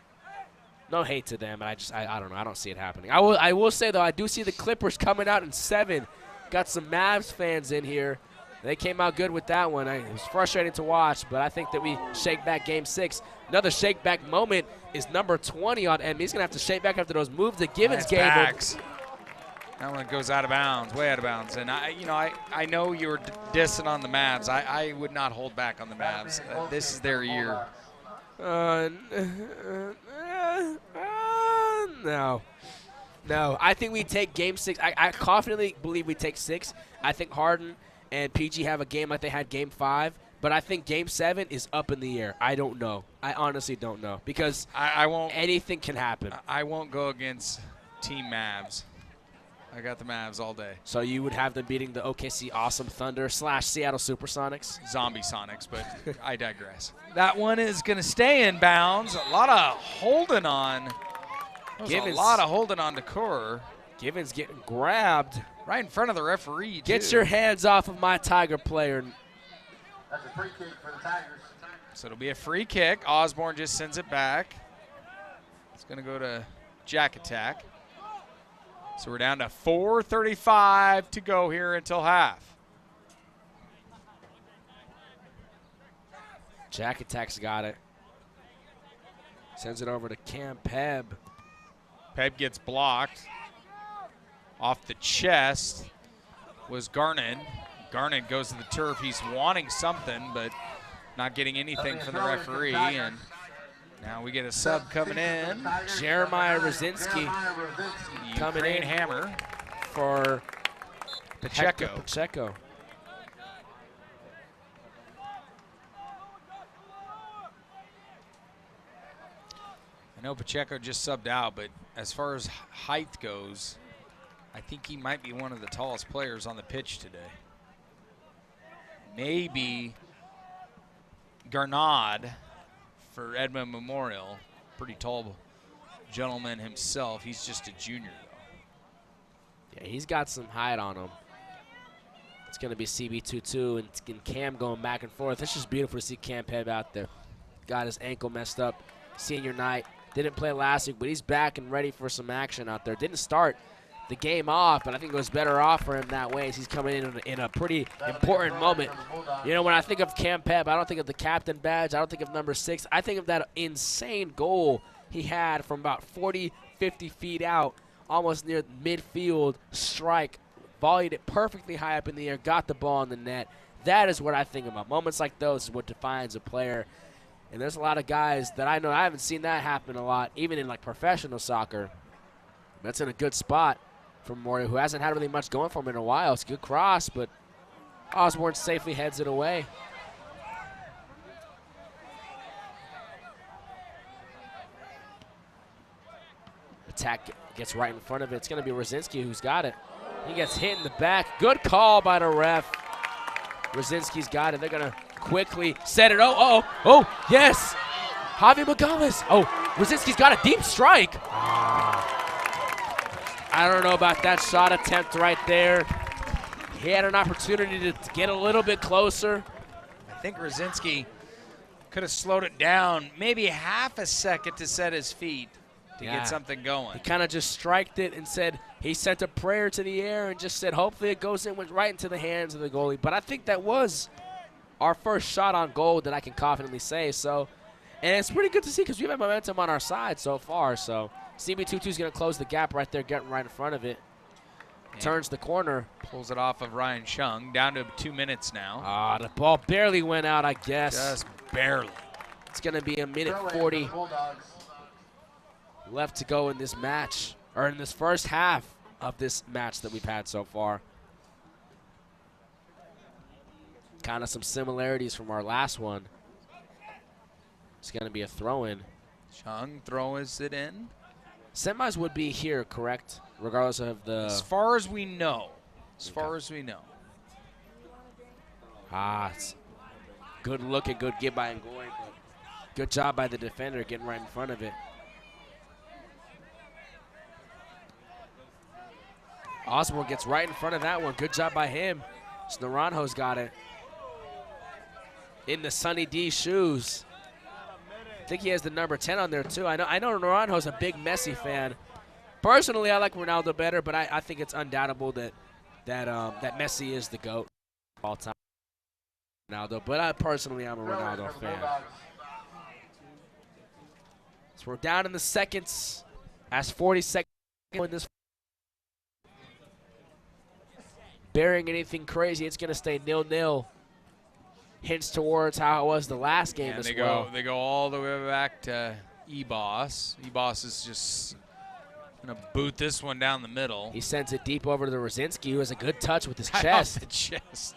S3: No hate to them. I don't know. I don't see it happening. I will say though, I do see the Clippers coming out in 7. Got some Mavs fans in here. They came out good with that one. It was frustrating to watch, but I think that we shake back Game 6. Another shake back moment is number 20 on Edmond. He's going to have to shake back after those moves that Givens gave him.
S1: That one goes out of bounds, way out of bounds. And I know you were dissing on the Mavs. I would not hold back on the Mavs. This is their year. No. I think we take Game 6. I confidently believe we take 6. I think Harden and PG have a game like they had Game 5. But I think Game 7 is up in the air. I don't know. I honestly don't know. Because anything can happen. I won't go against Team Mavs. I got the Mavs all day.
S3: So you would have them beating the OKC Awesome Thunder / Seattle Supersonics?
S1: Zombie Sonics, but I digress. That one is going to stay in bounds. A lot of holding on.
S3: Givens,
S1: a lot of holding on to Kerr.
S3: Givens getting grabbed.
S1: Right in front of the referee, too.
S3: Get your hands off of my Tiger player.
S2: That's a free kick for the Tigers.
S1: So it'll be a free kick. Osborne just sends it back. It's going to go to Jack Attack. So we're down to 4:35 to go here until half.
S3: Jack Attack's got it. Sends it over to Cam Pebb.
S1: Pebb gets blocked. Off the chest was Garnon. Garnon goes to the turf. He's wanting something, but not getting anything from the referee. And now we get a sub coming in.
S3: Jeremiah Rosinski coming in.
S1: Hammer
S3: for
S1: Pacheco.
S3: Pacheco.
S1: I know Pacheco just subbed out, but as far as height goes, I think he might be one of the tallest players on the pitch today. Maybe Garnod for Edmond Memorial. Pretty tall gentleman himself. He's just a junior, though.
S3: Yeah, he's got some height on him. It's going to be CB22 and Cam going back and forth. It's just beautiful to see Cam Pebb out there. Got his ankle messed up senior night. Didn't play last week, but he's back and ready for some action out there. Didn't start the game off, but I think it was better off for him that way as he's coming in a pretty important moment. You know, when I think of Cam Pebb, I don't think of the captain badge. I don't think of number 6. I think of that insane goal he had from about 40, 50 feet out, almost near midfield strike, volleyed it perfectly high up in the air, got the ball in the net. That is what I think about. Moments like those is what defines a player. And there's a lot of guys that I know, I haven't seen that happen a lot, even in like professional soccer. That's in a good spot for Memorial, who hasn't had really much going for him in a while. It's a good cross, but Osborne safely heads it away. Attack gets right in front of it. It's going to be Rosinski who's got it. He gets hit in the back. Good call by the ref. Rosinski's got it. They're going to quickly set it. Oh, yes. Javi McGomez. Oh, Rosinski's got a deep strike. I I don't know about that shot attempt right there. He had an opportunity to get a little bit closer.
S1: I think Rosinski could have slowed it down maybe half a second to set his feet to get something going.
S3: He kind of just striked it and said, he sent a prayer to the air and just said, hopefully it goes in, went right into the hands of the goalie. But I think that was our first shot on goal that I can confidently say. So, and it's pretty good to see because we've had momentum on our side so far. So CB22 is going to close the gap right there, getting right in front of it. Turns the corner.
S1: Pulls it off of Ryan Chung. Down to 2 minutes now.
S3: The ball barely went out, I guess.
S1: Just barely.
S3: It's going to be a minute 40 left to go in this match, or in this first half of this match that we've had so far. Kind of some similarities from our last one. It's going to be a throw-in.
S1: Chung throws it in.
S3: Semis would be here, correct? Regardless of the...
S1: As far as we know. As far as we know.
S3: It's good look and good get by and going. Good job by the defender getting right in front of it. Osborne gets right in front of that one. Good job by him. Naranjo's got it. In the Sonny D shoes. I think he has the number 10 on there too. I know Naranjo's a big Messi fan. Personally, I like Ronaldo better, but I think it's undoubtable that Messi is the GOAT all time. Ronaldo, but I'm a Ronaldo fan. So we're down in the seconds. As 40 seconds in this. Bearing anything crazy, it's going to stay 0-0. Hints towards how it was the last game as well.
S1: They go all the way back to E-Boss. E-Boss is just going to boot this one down the middle.
S3: He sends it deep over to the Rosinski, who has a good touch with his chest.
S1: Off the chest.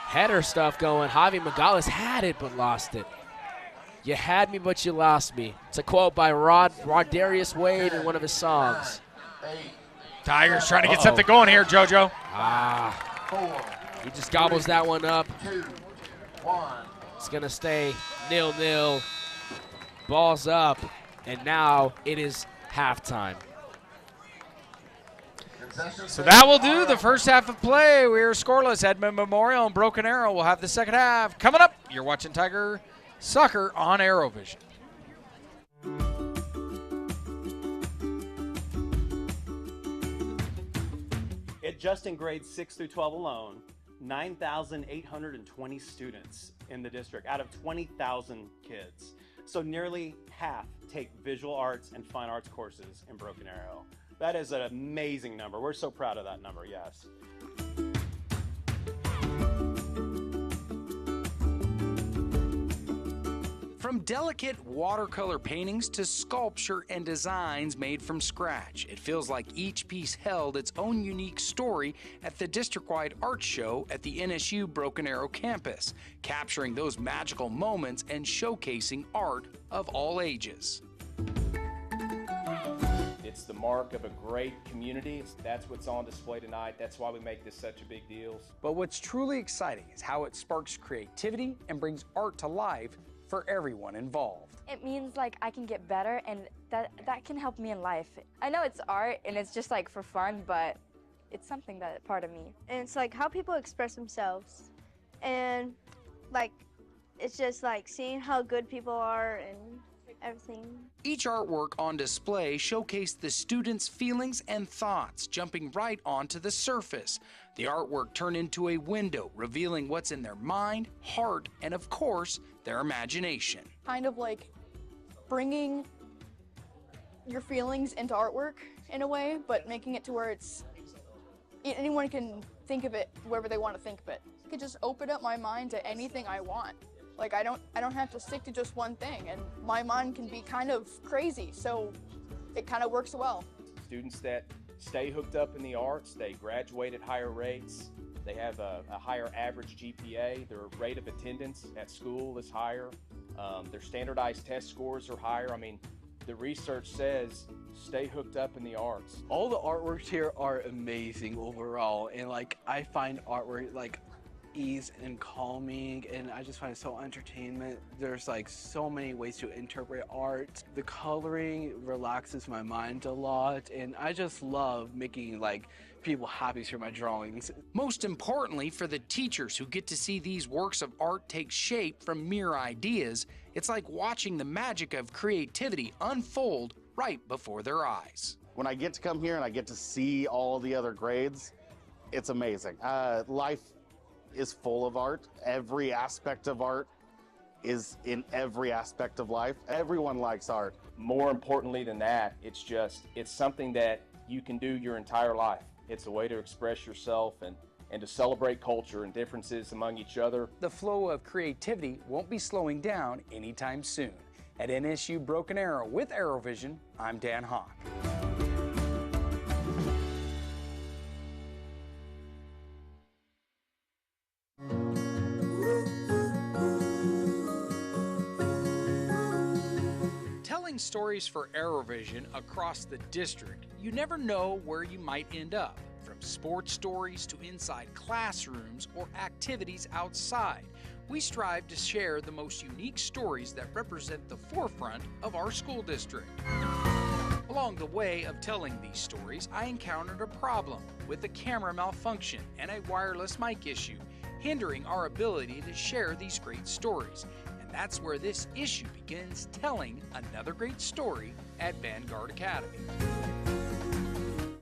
S3: Header stuff going. Javi Magales had it but lost it. You had me, but you lost me. It's a quote by Rodarius Wade in one of his songs.
S1: Tigers trying to get something going here, JoJo.
S3: He just gobbles that one up. It's going to stay 0-0. Ball's up, and now it is halftime.
S1: So that will do the first half of play. We are scoreless. Edmond Memorial and Broken Arrow will have the second half. Coming up, you're watching Tiger Soccer on ArrowVision.
S4: Just in grades 6 through 12 alone, 9,820 students in the district out of 20,000 kids. So nearly half take visual arts and fine arts courses in Broken Arrow. That is an amazing number. We're so proud of that number, yes.
S5: From delicate watercolor paintings to sculpture and designs made from scratch, it feels like each piece held its own unique story at the district-wide art show at the NSU Broken Arrow campus, capturing those magical moments and showcasing art of all ages.
S4: It's the mark of a great community. That's what's on display tonight. That's why we make this such a big deal.
S5: But what's truly exciting is how it sparks creativity and brings art to life for everyone involved.
S6: It means like I can get better, and that can help me in life. I know it's art and it's just like for fun, but it's something that part of me.
S7: And it's like how people express themselves, and like it's just like seeing how good people are and everything.
S5: Each artwork on display showcased the students' feelings and thoughts, jumping right onto the surface. The artwork turned into a window, revealing what's in their mind, heart, and of course, their imagination.
S8: Kind of like bringing your feelings into artwork in a way, but making it to where it's anyone can think of it wherever they want to think of it. I could just open up my mind to anything I want. Like I don't have to stick to just one thing, and my mind can be kind of crazy, so it kind of works well.
S4: Students that stay hooked up in the arts, they graduate at higher rates, they have a higher average GPA, their rate of attendance at school is higher, their standardized test scores are higher. I mean, the research says stay hooked up in the arts.
S9: All the artworks here are amazing overall, and like I find artwork like ease and calming, and I just find it so entertainment. There's like so many ways to interpret art. The coloring relaxes my mind a lot, and I just love making like people happy through my drawings.
S5: Most importantly, for the teachers who get to see these works of art take shape from mere ideas, it's like watching the magic of creativity unfold right before their eyes.
S10: When I get to come here and I get to see all the other grades, it's amazing. Life is full of art. Every aspect of art is in every aspect of life. Everyone likes art.
S4: More importantly than that, it's something that you can do your entire life. It's a way to express yourself and to celebrate culture and differences among each other.
S5: The flow of creativity won't be slowing down anytime soon. At NSU Broken Arrow with ArrowVision, I'm Dan Hawk. Telling stories for ArrowVision across the district, you never know where you might end up. From sports stories to inside classrooms or activities outside, we strive to share the most unique stories that represent the forefront of our school district. Along the way of telling these stories, I encountered a problem with a camera malfunction and a wireless mic issue, hindering our ability to share these great stories. And that's where this issue begins telling another great story at Vanguard Academy.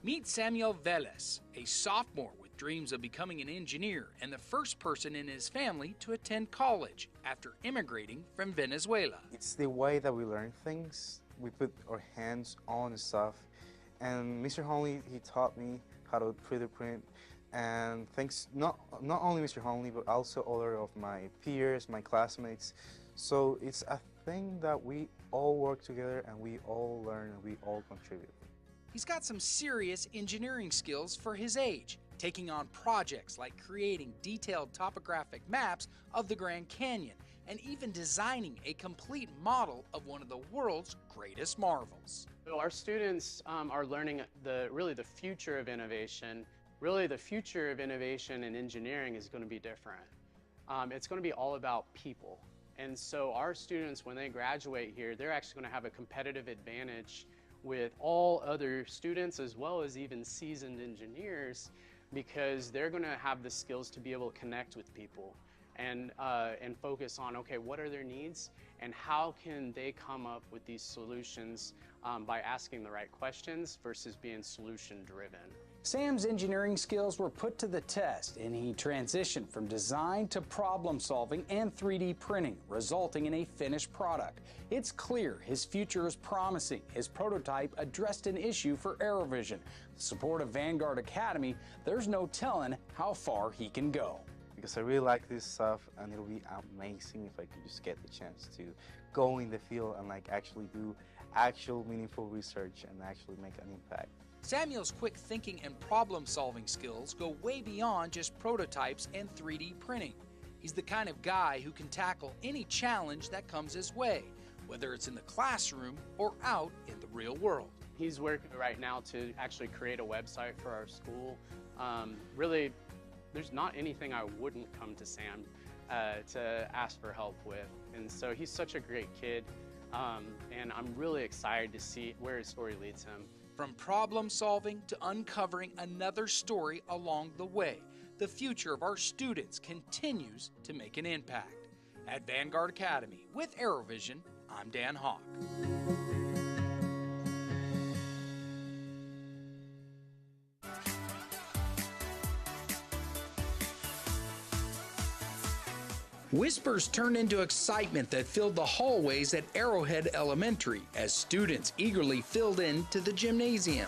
S5: Meet Samuel Velez, a sophomore with dreams of becoming an engineer and the first person in his family to attend college after immigrating from Venezuela.
S11: It's the way that we learn things. We put our hands on stuff. And Mr. Honley, he taught me how to 3D print. And thanks, not only Mr. Honley, but also other of my peers, my classmates. So it's a thing that we all work together and we all learn and we all contribute.
S5: He's got some serious engineering skills for his age, taking on projects like creating detailed topographic maps of the Grand Canyon and even designing a complete model of one of the world's greatest marvels.
S12: Our students are learning really the future of innovation. Really, the future of innovation in engineering is going to be different. It's going to be all about people. And so our students, when they graduate here, they're actually going to have a competitive advantage with all other students as well as even seasoned engineers, because they're going to have the skills to be able to connect with people and focus on, okay, what are their needs and how can they come up with these solutions by asking the right questions versus being solution driven.
S5: Sam's engineering skills were put to the test, and he transitioned from design to problem solving and 3D printing, resulting in a finished product. It's clear his future is promising. His prototype addressed an issue for ArrowVision. With the support of Vanguard Academy, there's no telling how far he can go.
S11: Because I really like this stuff, and it'll be amazing if I could just get the chance to go in the field and like actually do actual meaningful research and actually make an impact.
S5: Samuel's quick thinking and problem-solving skills go way beyond just prototypes and 3D printing. He's the kind of guy who can tackle any challenge that comes his way, whether it's in the classroom or out in the real world.
S12: He's working right now to actually create a website for our school. Really, there's not anything I wouldn't come to Sam to ask for help with. And so he's such a great kid, and I'm really excited to see where his story leads him.
S5: From problem solving to uncovering another story along the way, the future of our students continues to make an impact. At Vanguard Academy with ArrowVision, I'm Dan Hawk. Whispers turned into excitement that filled the hallways at Arrowhead Elementary as students eagerly filled into the gymnasium.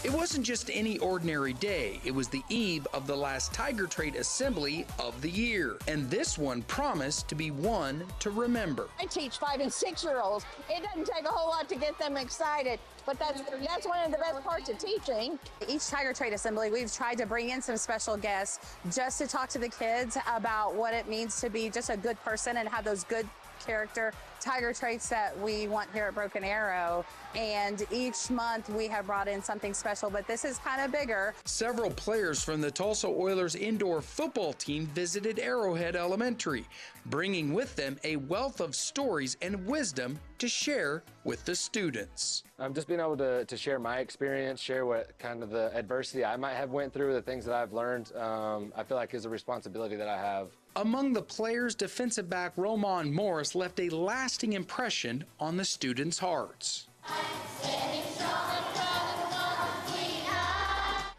S5: It wasn't just any ordinary day, it was the eve of the last Tiger Trait Assembly of the year, and this one promised to be one to remember.
S13: I teach 5- and 6-year-olds. It doesn't take a whole lot to get them excited, but that's one of the best parts of teaching.
S14: Each Tiger Trait Assembly, we've tried to bring in some special guests just to talk to the kids about what it means to be just a good person and have those good character Tiger traits that we want here at Broken Arrow, and each month we have brought in something special, but this is kind of bigger.
S5: Several players from the Tulsa Oilers indoor football team visited Arrowhead Elementary, bringing with them a wealth of stories and wisdom to share with the students.
S15: Just being able to share my experience, share what kind of the adversity I might have went through, the things that I've learned, I feel like is a responsibility that I have.
S5: Among the players, defensive back Roman Morris left a lasting impression on the students' hearts.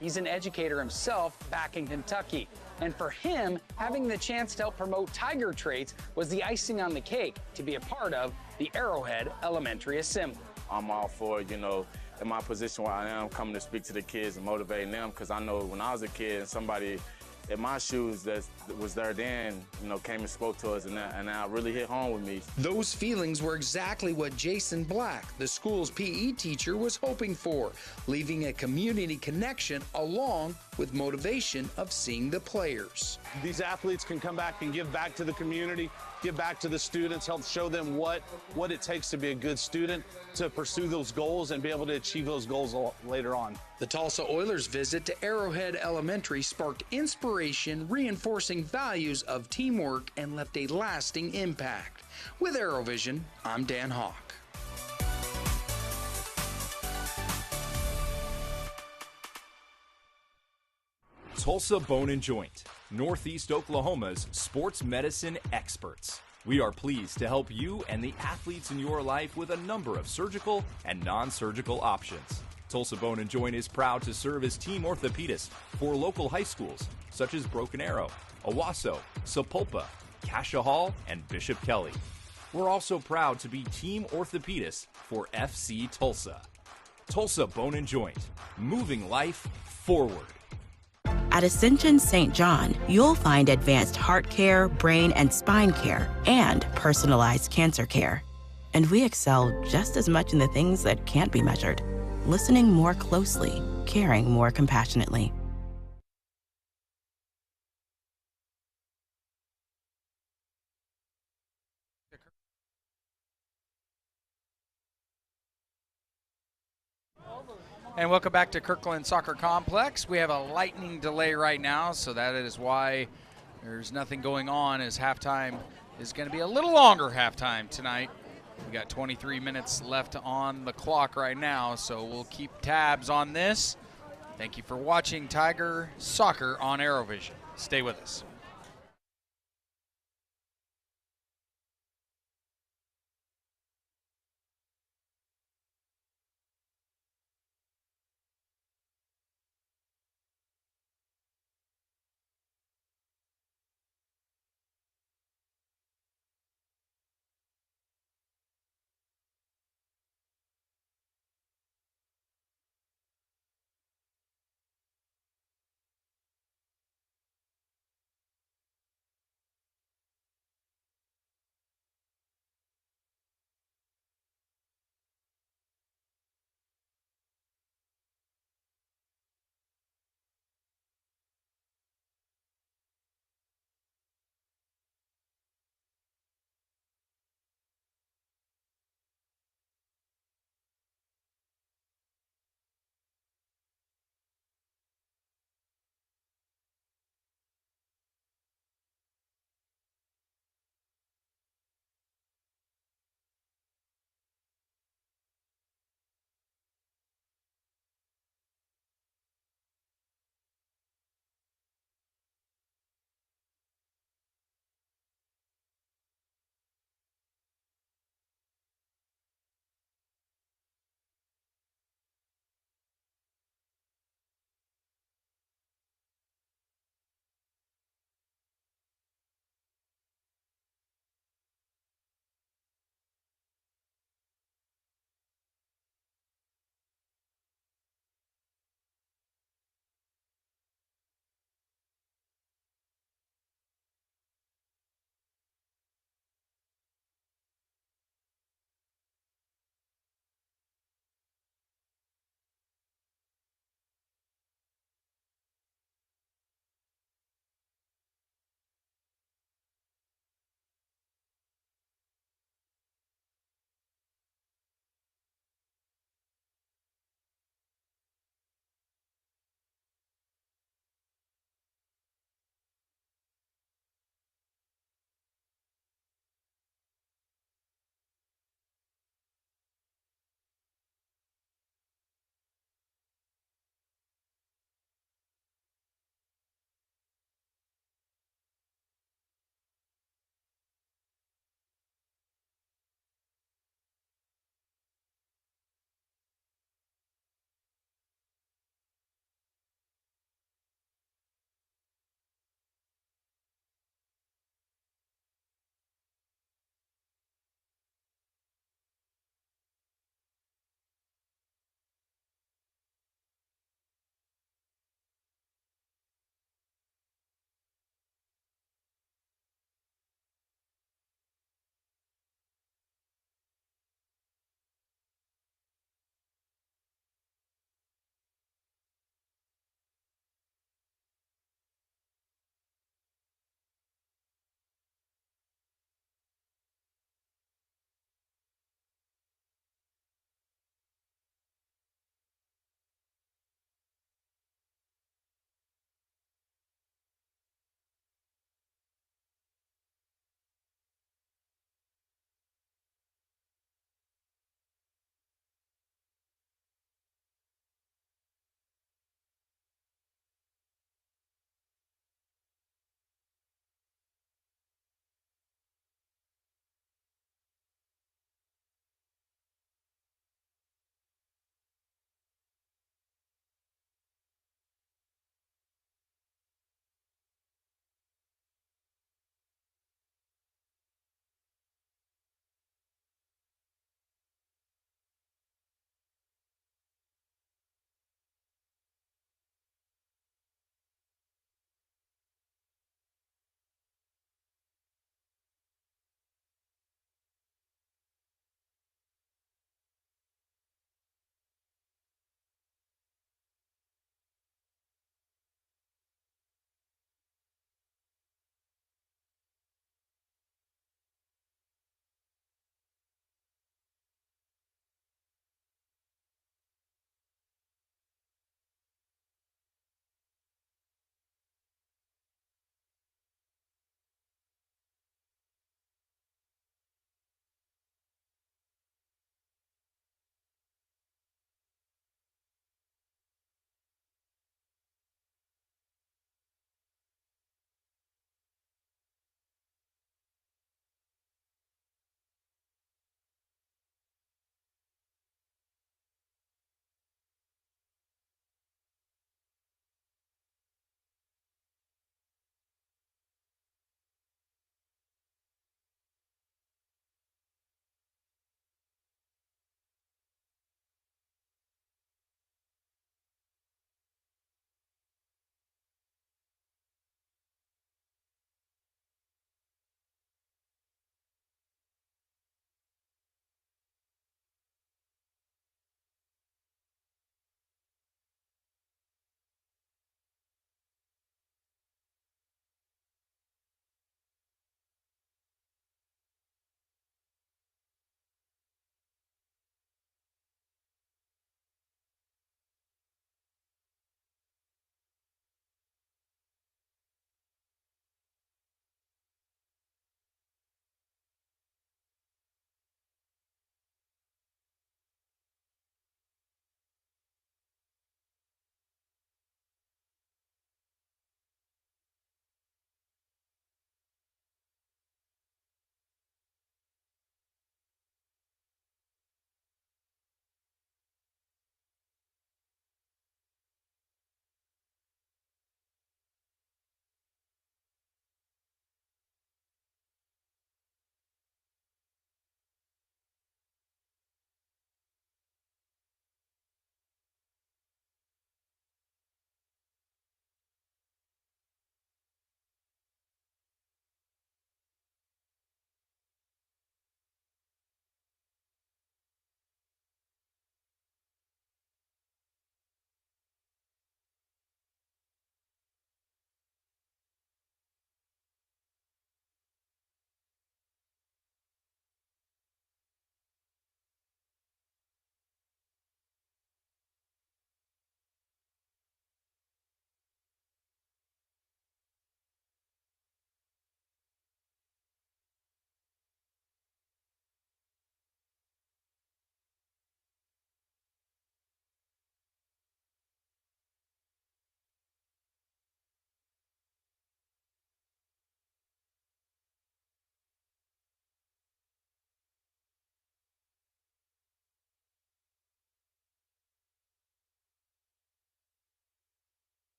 S16: He's an educator himself back in Kentucky. And for him, having the chance to help promote Tiger traits was the icing on the cake to be a part of the Arrowhead Elementary Assembly.
S17: I'm all for, you know, in my position where I am, coming to speak to the kids and motivating them, because I know when I was a kid and somebody in my shoes that was there then, you know, came and spoke to us, and that really hit home with me.
S5: Those feelings were exactly what Jason Black, the school's PE teacher, was hoping for, leaving a community connection along with motivation of seeing the players.
S18: These athletes can come back and give back to the community, give back to the students, help show them what it takes to be a good student, to pursue those goals and be able to achieve those goals later on.
S5: The Tulsa Oilers' visit to Arrowhead Elementary sparked inspiration, reinforcing values of teamwork, and left a lasting impact. With ArrowVision, I'm Dan Hawk.
S19: Tulsa Bone and Joint, Northeast Oklahoma's sports medicine experts. We are pleased to help you and the athletes in your life with a number of surgical and non-surgical options. Tulsa Bone and Joint is proud to serve as team orthopedist for local high schools such as Broken Arrow, Owasso, Sapulpa, Cascia Hall, and Bishop Kelly. We're also proud to be team orthopedist for FC Tulsa. Tulsa Bone and Joint, moving life forward.
S20: At Ascension St. John, you'll find advanced heart care, brain and spine care, and personalized cancer care. And we excel just as much in the things that can't be measured. Listening more closely, caring more compassionately.
S1: And welcome back to Kirkland Soccer Complex. We have a lightning delay right now, so that is why there's nothing going on, as halftime is going to be a little longer halftime tonight. We got 23 minutes left on the clock right now, so we'll keep tabs on this. Thank you for watching Tiger Soccer on ArrowVision. Stay with us.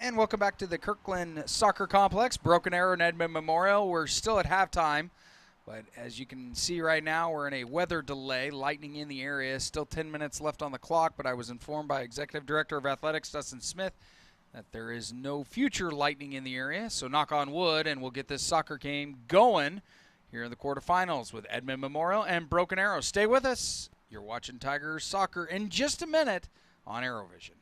S1: And welcome back to the Kirkland Soccer Complex, Broken Arrow and Edmond Memorial. We're still at halftime, but as you can see right now, we're in a weather delay, lightning in the area. Still 10 minutes left on the clock, but I was informed by Executive Director of Athletics, Dustin Smith, that there is no future lightning in the area, so knock on wood, and we'll get this soccer game going here in the quarterfinals with Edmond Memorial and Broken Arrow. Stay with us. You're watching Tigers Soccer in just a minute on ArrowVision.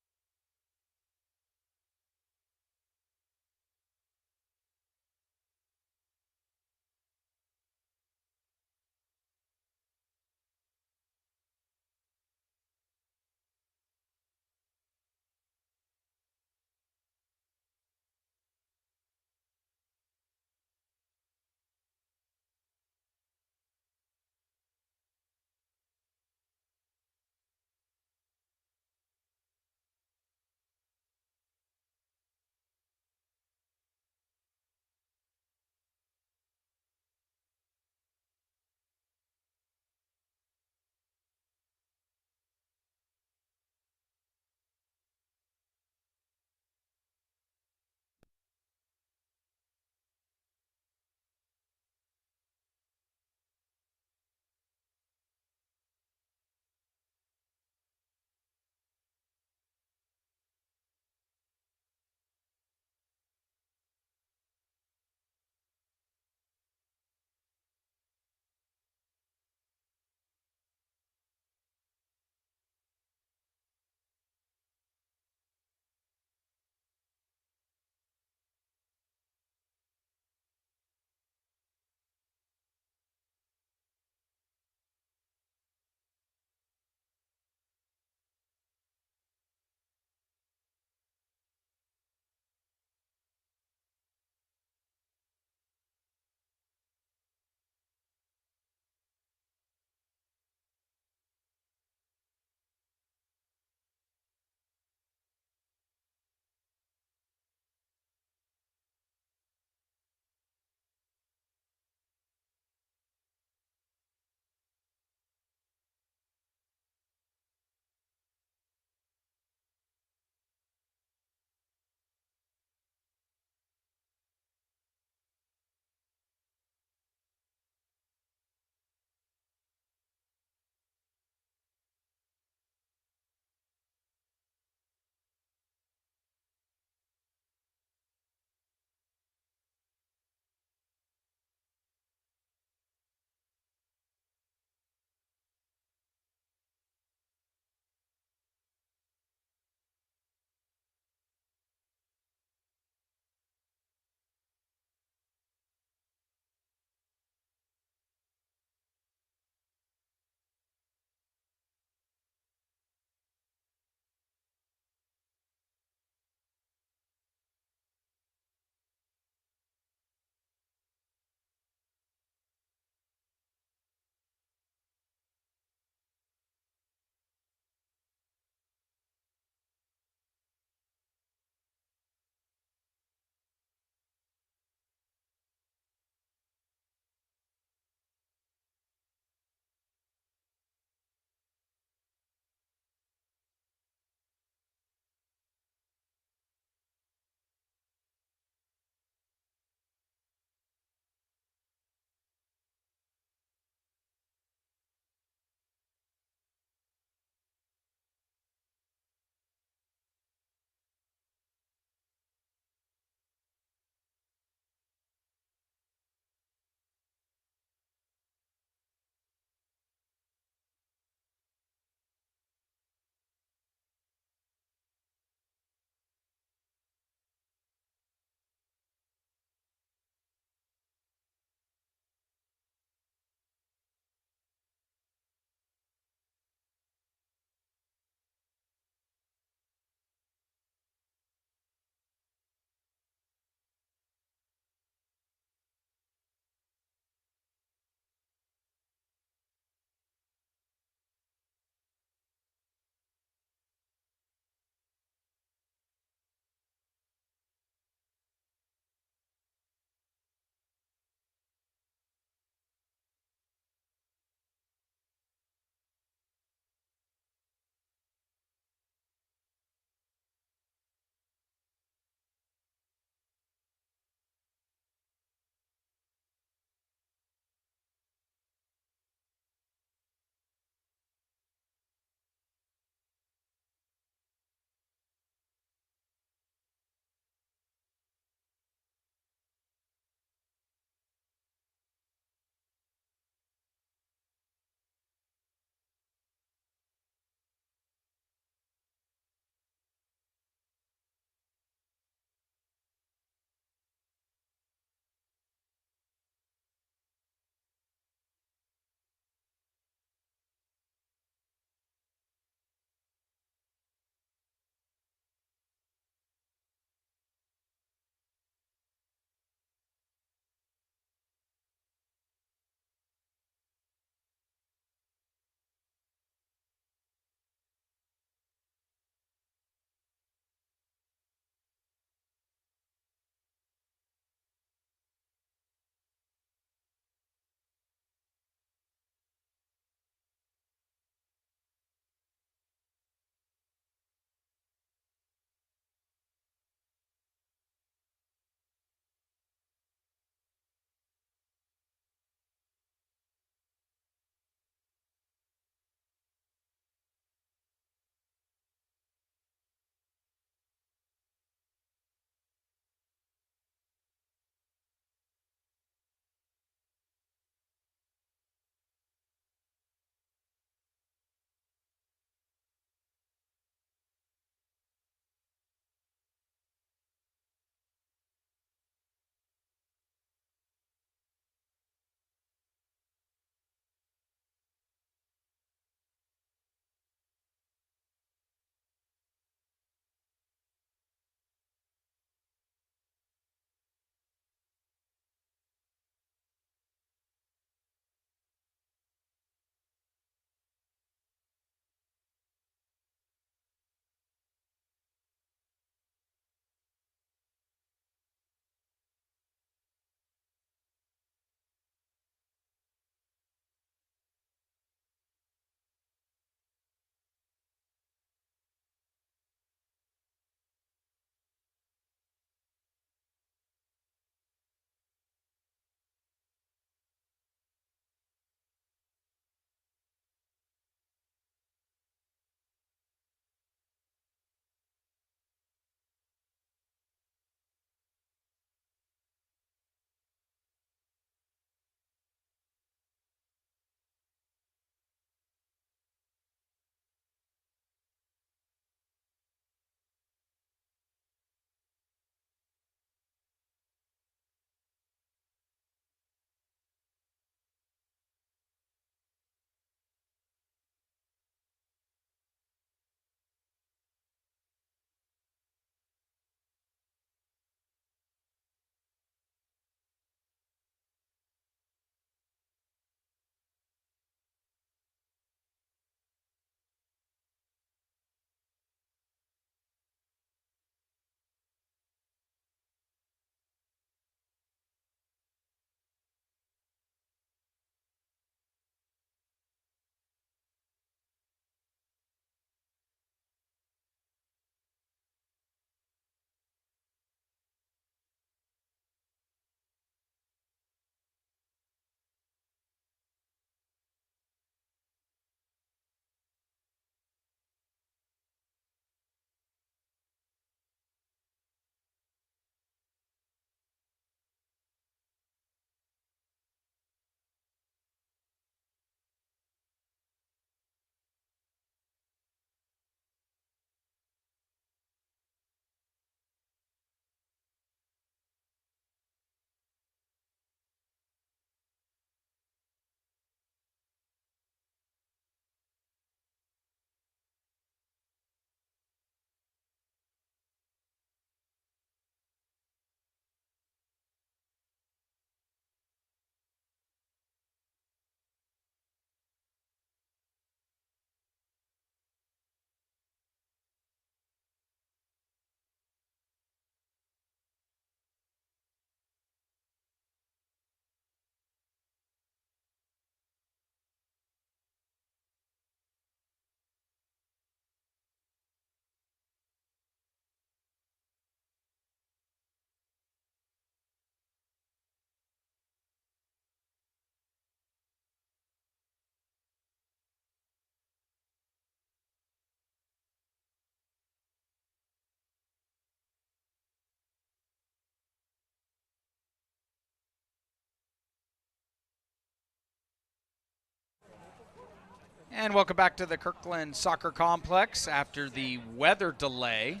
S1: And welcome back to the Kirkland Soccer Complex after the weather delay.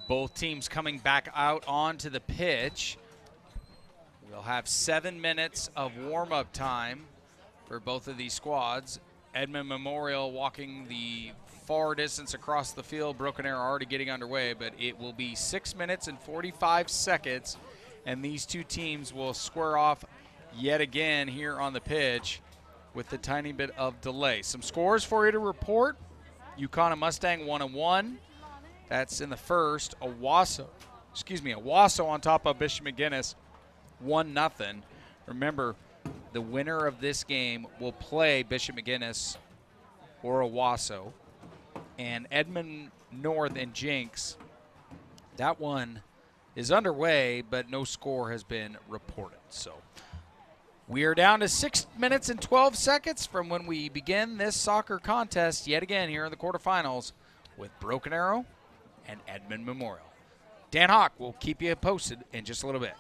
S1: Both teams coming back out onto the pitch. We'll have 7 minutes of warm-up time for both of these squads. Edmond Memorial walking the far distance across the field. Broken Arrow already getting underway, but it will be 6 minutes and 45 seconds, and these two teams will square off yet again here on the pitch with a tiny bit of delay. Some scores for you to report. UConn and Mustang 1-1. That's in the first. Owasso on top of Bishop McGuinness 1-0. Remember, the winner of this game will play Bishop McGuinness or Owasso. And Edmond North and Jinx, that one is underway, but no score has been reported. So we are down to 6 minutes and 12 seconds from when we begin this soccer contest yet again here in the quarterfinals with Broken Arrow and Edmond Memorial. Dan Hawk will keep you posted in just a little bit.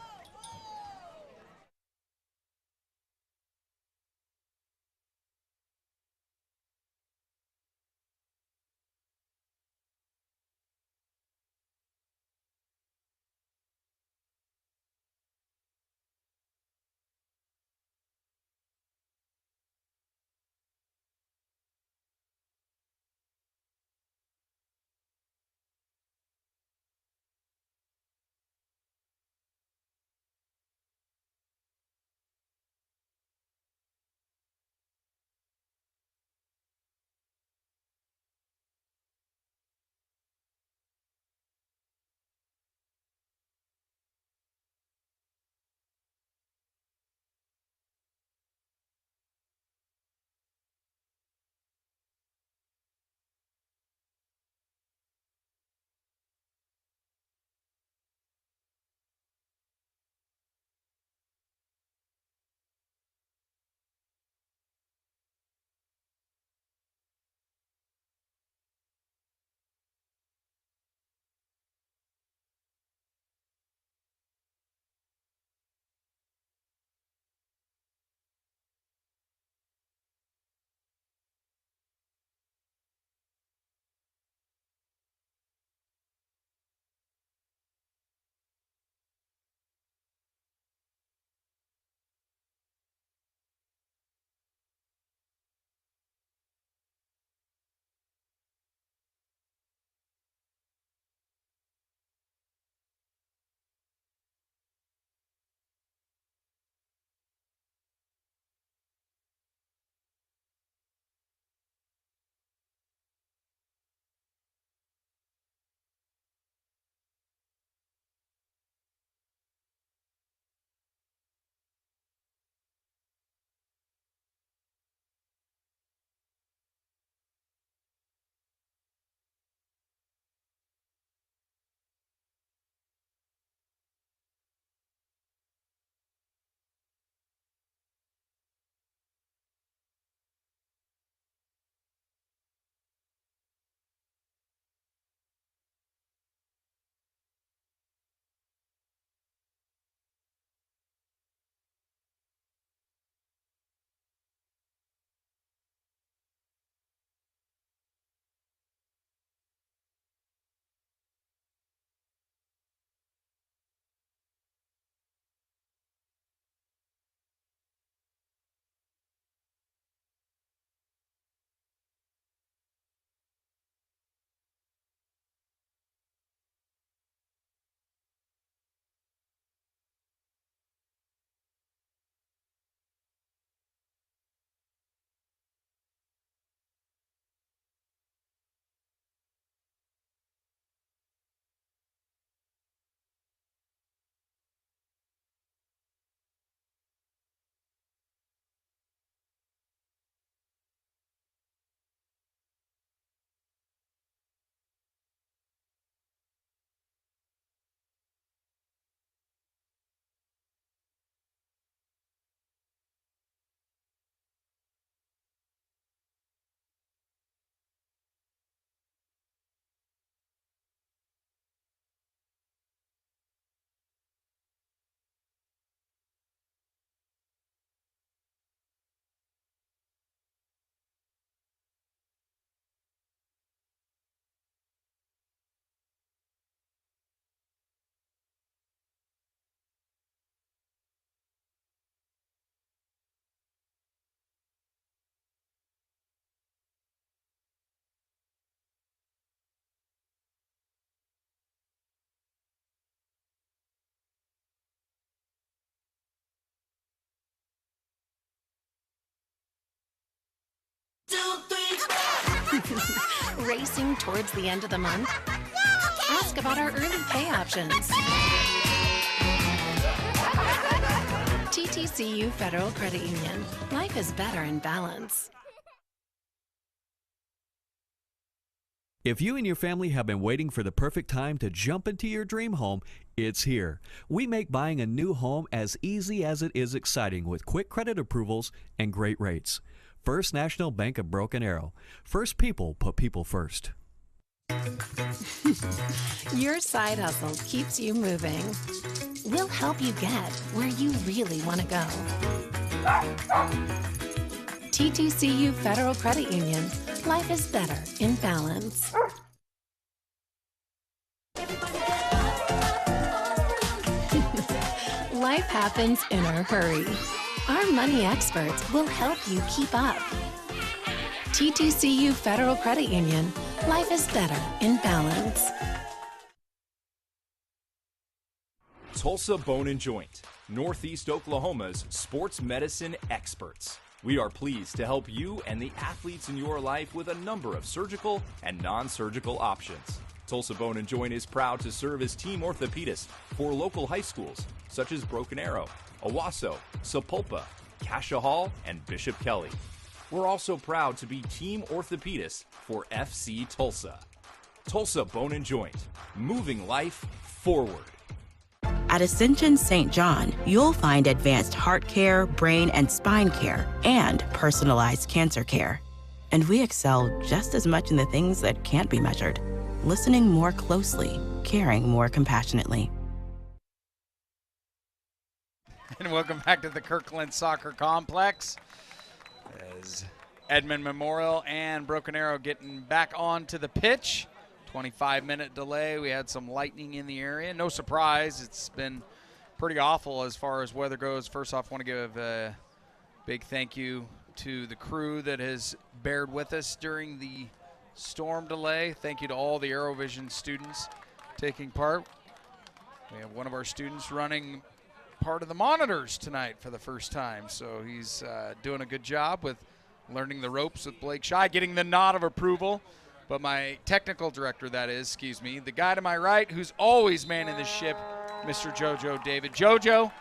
S21: Racing towards the end of the month? Ask about our early pay options. TTCU Federal Credit Union. Life is better in balance.
S22: If you and your family have been waiting for the perfect time to jump into your dream home, it's here. We make buying a new home as easy as it is exciting with quick credit approvals and great rates. First National Bank of Broken Arrow. First people put people first.
S21: Your side hustle keeps you moving. We'll help you get where you really want to go. TTCU Federal Credit Union. Life is better in balance. Life happens in a hurry. Our money experts will help you keep up. TTCU Federal Credit Union. Life is better in balance.
S19: Tulsa Bone and Joint, Northeast Oklahoma's sports medicine experts. We are pleased to help you and the athletes in your life with a number of surgical and non-surgical options. Tulsa Bone and Joint is proud to serve as team orthopedist for local high schools such as Broken Arrow, Owasso, Sapulpa, Cascia Hall, and Bishop Kelly. We're also proud to be team orthopedist for FC Tulsa. Tulsa Bone and Joint, moving life forward.
S20: At Ascension St. John, you'll find advanced heart care, brain and spine care, and personalized cancer care. And we excel just as much in the things that can't be measured, listening more closely, caring more compassionately.
S1: And welcome back to the Kirkland Soccer Complex. As Edmond Memorial and Broken Arrow getting back onto the pitch. 25-minute delay. We had some lightning in the area. No surprise. It's been pretty awful as far as weather goes. First off, I want to give a big thank you to the crew that has bared with us during the storm delay. Thank you to all the ArrowVision students taking part. We have one of our students running part of the monitors tonight for the first time, so he's doing a good job with learning the ropes with Blake Shy, getting the nod of approval. But my technical director, that is, excuse me, the guy to my right who's always manning the ship, Mr. JoJo David. JoJo,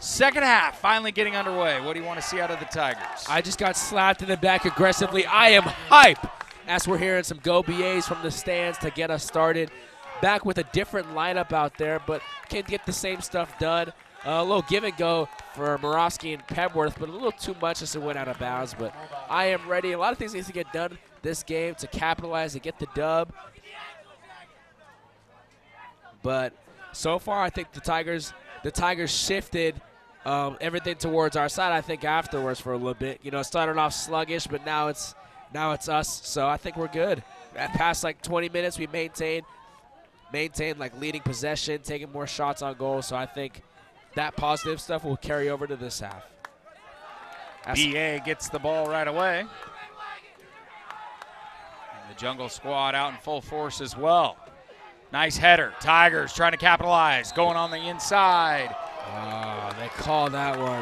S1: second half finally getting underway. What do you want to see out of the Tigers?
S3: I just got slapped in the back aggressively. I am hype as we're hearing some go BAs from the stands to get us started. Back with a different lineup out there, but can get the same stuff done. A little give and go for Moravsky and Pebworth, but a little too much as it went out of bounds. But I am ready. A lot of things need to get done this game to capitalize and get the dub. But so far, I think the Tigers shifted everything towards our side. I think afterwards for a little bit, you know, started off sluggish, but now it's us. So I think we're good. At past like 20 minutes, we maintained like leading possession, taking more shots on goal. So I think that positive stuff will carry over to this half.
S1: BA gets the ball right away. And the Jungle squad out in full force as well. Nice header. Tigers trying to capitalize. Going on the inside.
S3: Oh, they called that one.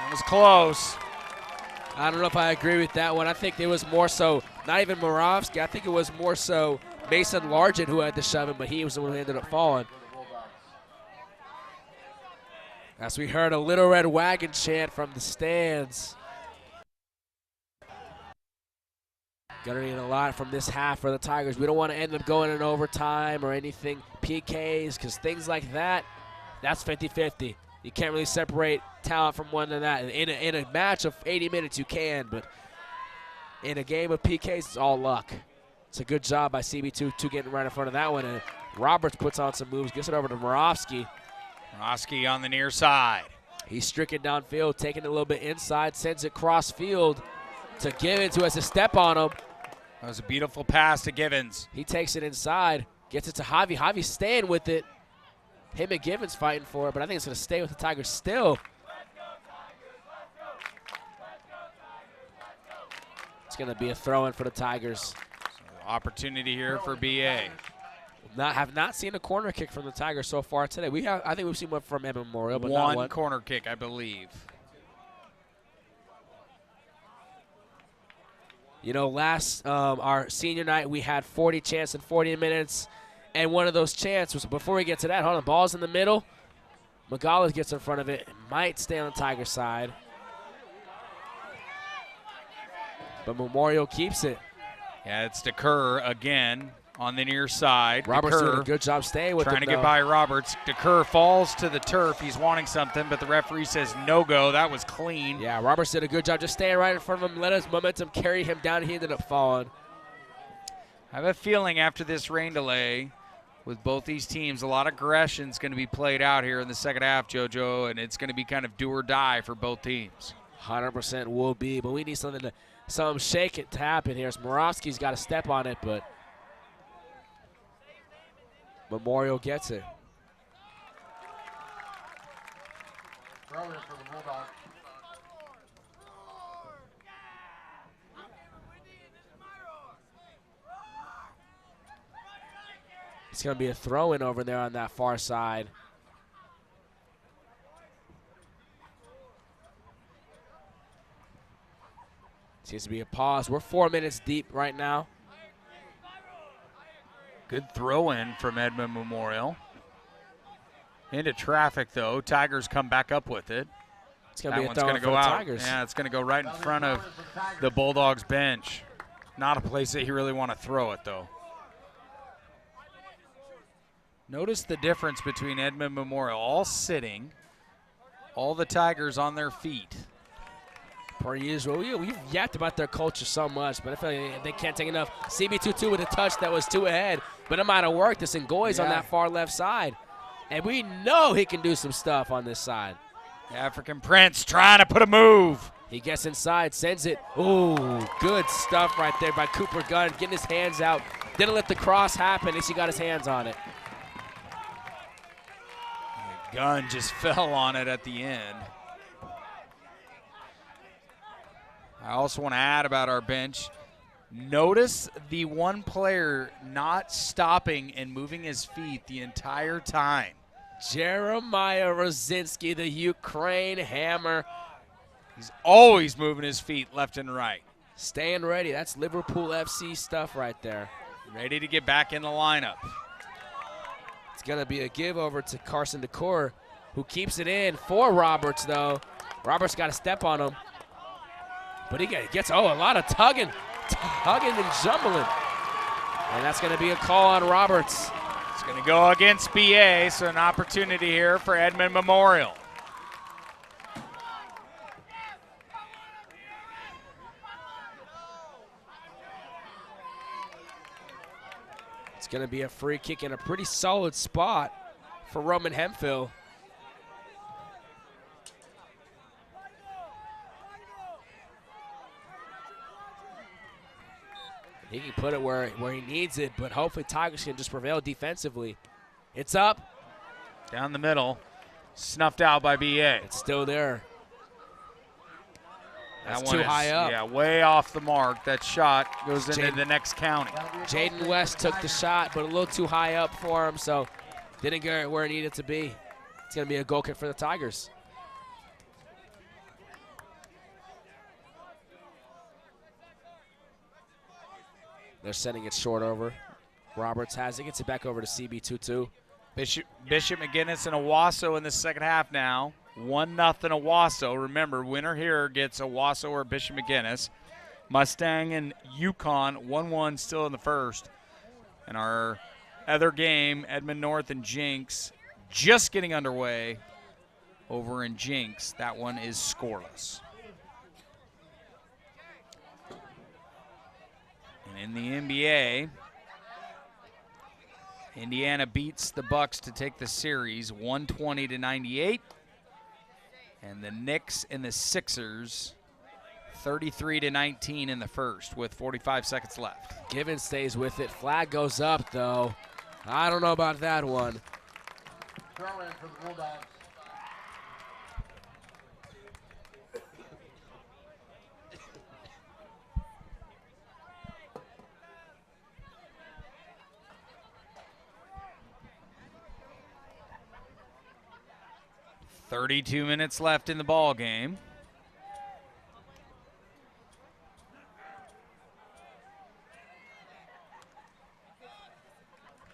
S1: It was close.
S3: I don't know if I agree with that one. I think it was more so, not even Moravsky. I think it was more so Mason Largent who had to shove him, but he was the one who ended up falling. As we heard a Little Red Wagon chant from the stands. Gonna need a lot from this half for the Tigers. We don't want to end up going in overtime or anything, PKs, because things like that, that's 50-50. You can't really separate talent from one to that. In a match of 80 minutes, you can, but in a game of PKs, it's all luck. It's a good job by CB2 getting right in front of that one, and Roberts puts on some moves, gets it over to Moravsky.
S1: Moravsky on the near side.
S3: He's stricken downfield, taking it a little bit inside, sends it cross field to Givens, who has a step on him.
S1: That was a beautiful pass to Givens.
S3: He takes it inside, gets it to Javi. Javi's staying with it. Him and Givens fighting for it, but I think it's going to stay with the Tigers still. It's going to be a throw-in for the Tigers.
S1: So opportunity here for BA.
S3: Have not seen a corner kick from the Tigers so far today. I think we've seen one from Edmond Memorial, but
S1: one
S3: not one
S1: corner kick, I believe.
S3: You know, last our senior night, we had 40 chants in 40 minutes, and one of those chants was, before we get to that, hold on, ball's in the middle. Magala gets in front of it. It might stay on the Tiger side. But Memorial keeps it.
S1: Yeah, it's DeCurr again on the near side.
S3: Roberts
S1: DeCurr
S3: doing a good job staying with
S1: trying
S3: him,
S1: to get
S3: though.
S1: by Roberts. DeCurr falls to the turf. He's wanting something, but the referee says no go. That was clean.
S3: Yeah, Roberts did a good job just staying right in front of him, let his momentum carry him down. He ended up falling.
S1: I have a feeling after this rain delay with both these teams, a lot of aggression is going to be played out here in the second half, JoJo, and it's going to be kind of do or die for both teams.
S3: 100% will be, but we need something to shake it to happen here. Moravsky's got to step on it, but Memorial gets it.
S2: Throw in for the Bulldogs.
S3: It's going to be a throw-in over there on that far side. Seems to be a pause. We're 4 minutes deep right now.
S1: Good throw-in from Edmond Memorial. Into traffic, though. Tigers come back up with it.
S3: It's going to be a
S1: throw
S3: throw-in for the Tigers.
S1: Yeah, it's going to go right in front of the Bulldogs bench. Not a place that you really want to throw it, though. Notice the difference between Edmond Memorial, all sitting, all the Tigers on their feet.
S3: Per usual, we've yapped about their culture so much, but I feel like they can't take enough. CB22 with a touch that was too ahead, but it might have worked. This Ngoy's on that far left side, and we know he can do some stuff on this side.
S1: African Prince trying to put a move.
S3: He gets inside, sends it. Ooh, good stuff right there by Cooper Gunn, getting his hands out. Didn't let the cross happen, at least he got his hands on it.
S1: Gunn just fell on it at the end. I also want to add about our bench. Notice the one player not stopping and moving his feet the entire time.
S3: Jeremiah Rosinski, the Ukraine hammer.
S1: He's always moving his feet left and right.
S3: Staying ready. That's Liverpool FC stuff right there.
S1: Ready to get back in the lineup.
S3: It's going to be a give over to Carson DeCore, who keeps it in for Roberts, though. Roberts got to step on him. But he gets, a lot of tugging and jumbling. And that's going to be a call on Roberts.
S1: It's going to go against BA, so an opportunity here for Edmond Memorial.
S3: It's going to be a free kick in a pretty solid spot for Roman Hemphill. He can put it where he needs it, but hopefully Tigers can just prevail defensively. It's up.
S1: Down the middle. Snuffed out by BA.
S3: It's still there. That's
S1: That one
S3: too high up.
S1: Yeah, way off the mark. That shot goes into the next county.
S3: Jaden West took the shot, but a little too high up for him, so didn't get where it needed to be. It's going to be a goal kick for the Tigers. They're sending it short over. Roberts has it, gets it back over to CB22.
S1: Bishop McGinnis and Owasso in the second half now. 1-0 Owasso. Remember, winner here gets Owasso or Bishop McGinnis. Mustang and Yukon 1-1 still in the first. And our other game, Edmond North and Jinx, just getting underway over in Jinx. That one is scoreless. And in the NBA, Indiana beats the Bucks to take the series 120-98. And the Knicks and the Sixers 33-19 in the first with 45 seconds left.
S3: Given stays with it. Flag goes up, though. I don't know about that one.
S2: Throw in for the Bulldogs.
S1: .32 minutes left in the ball game.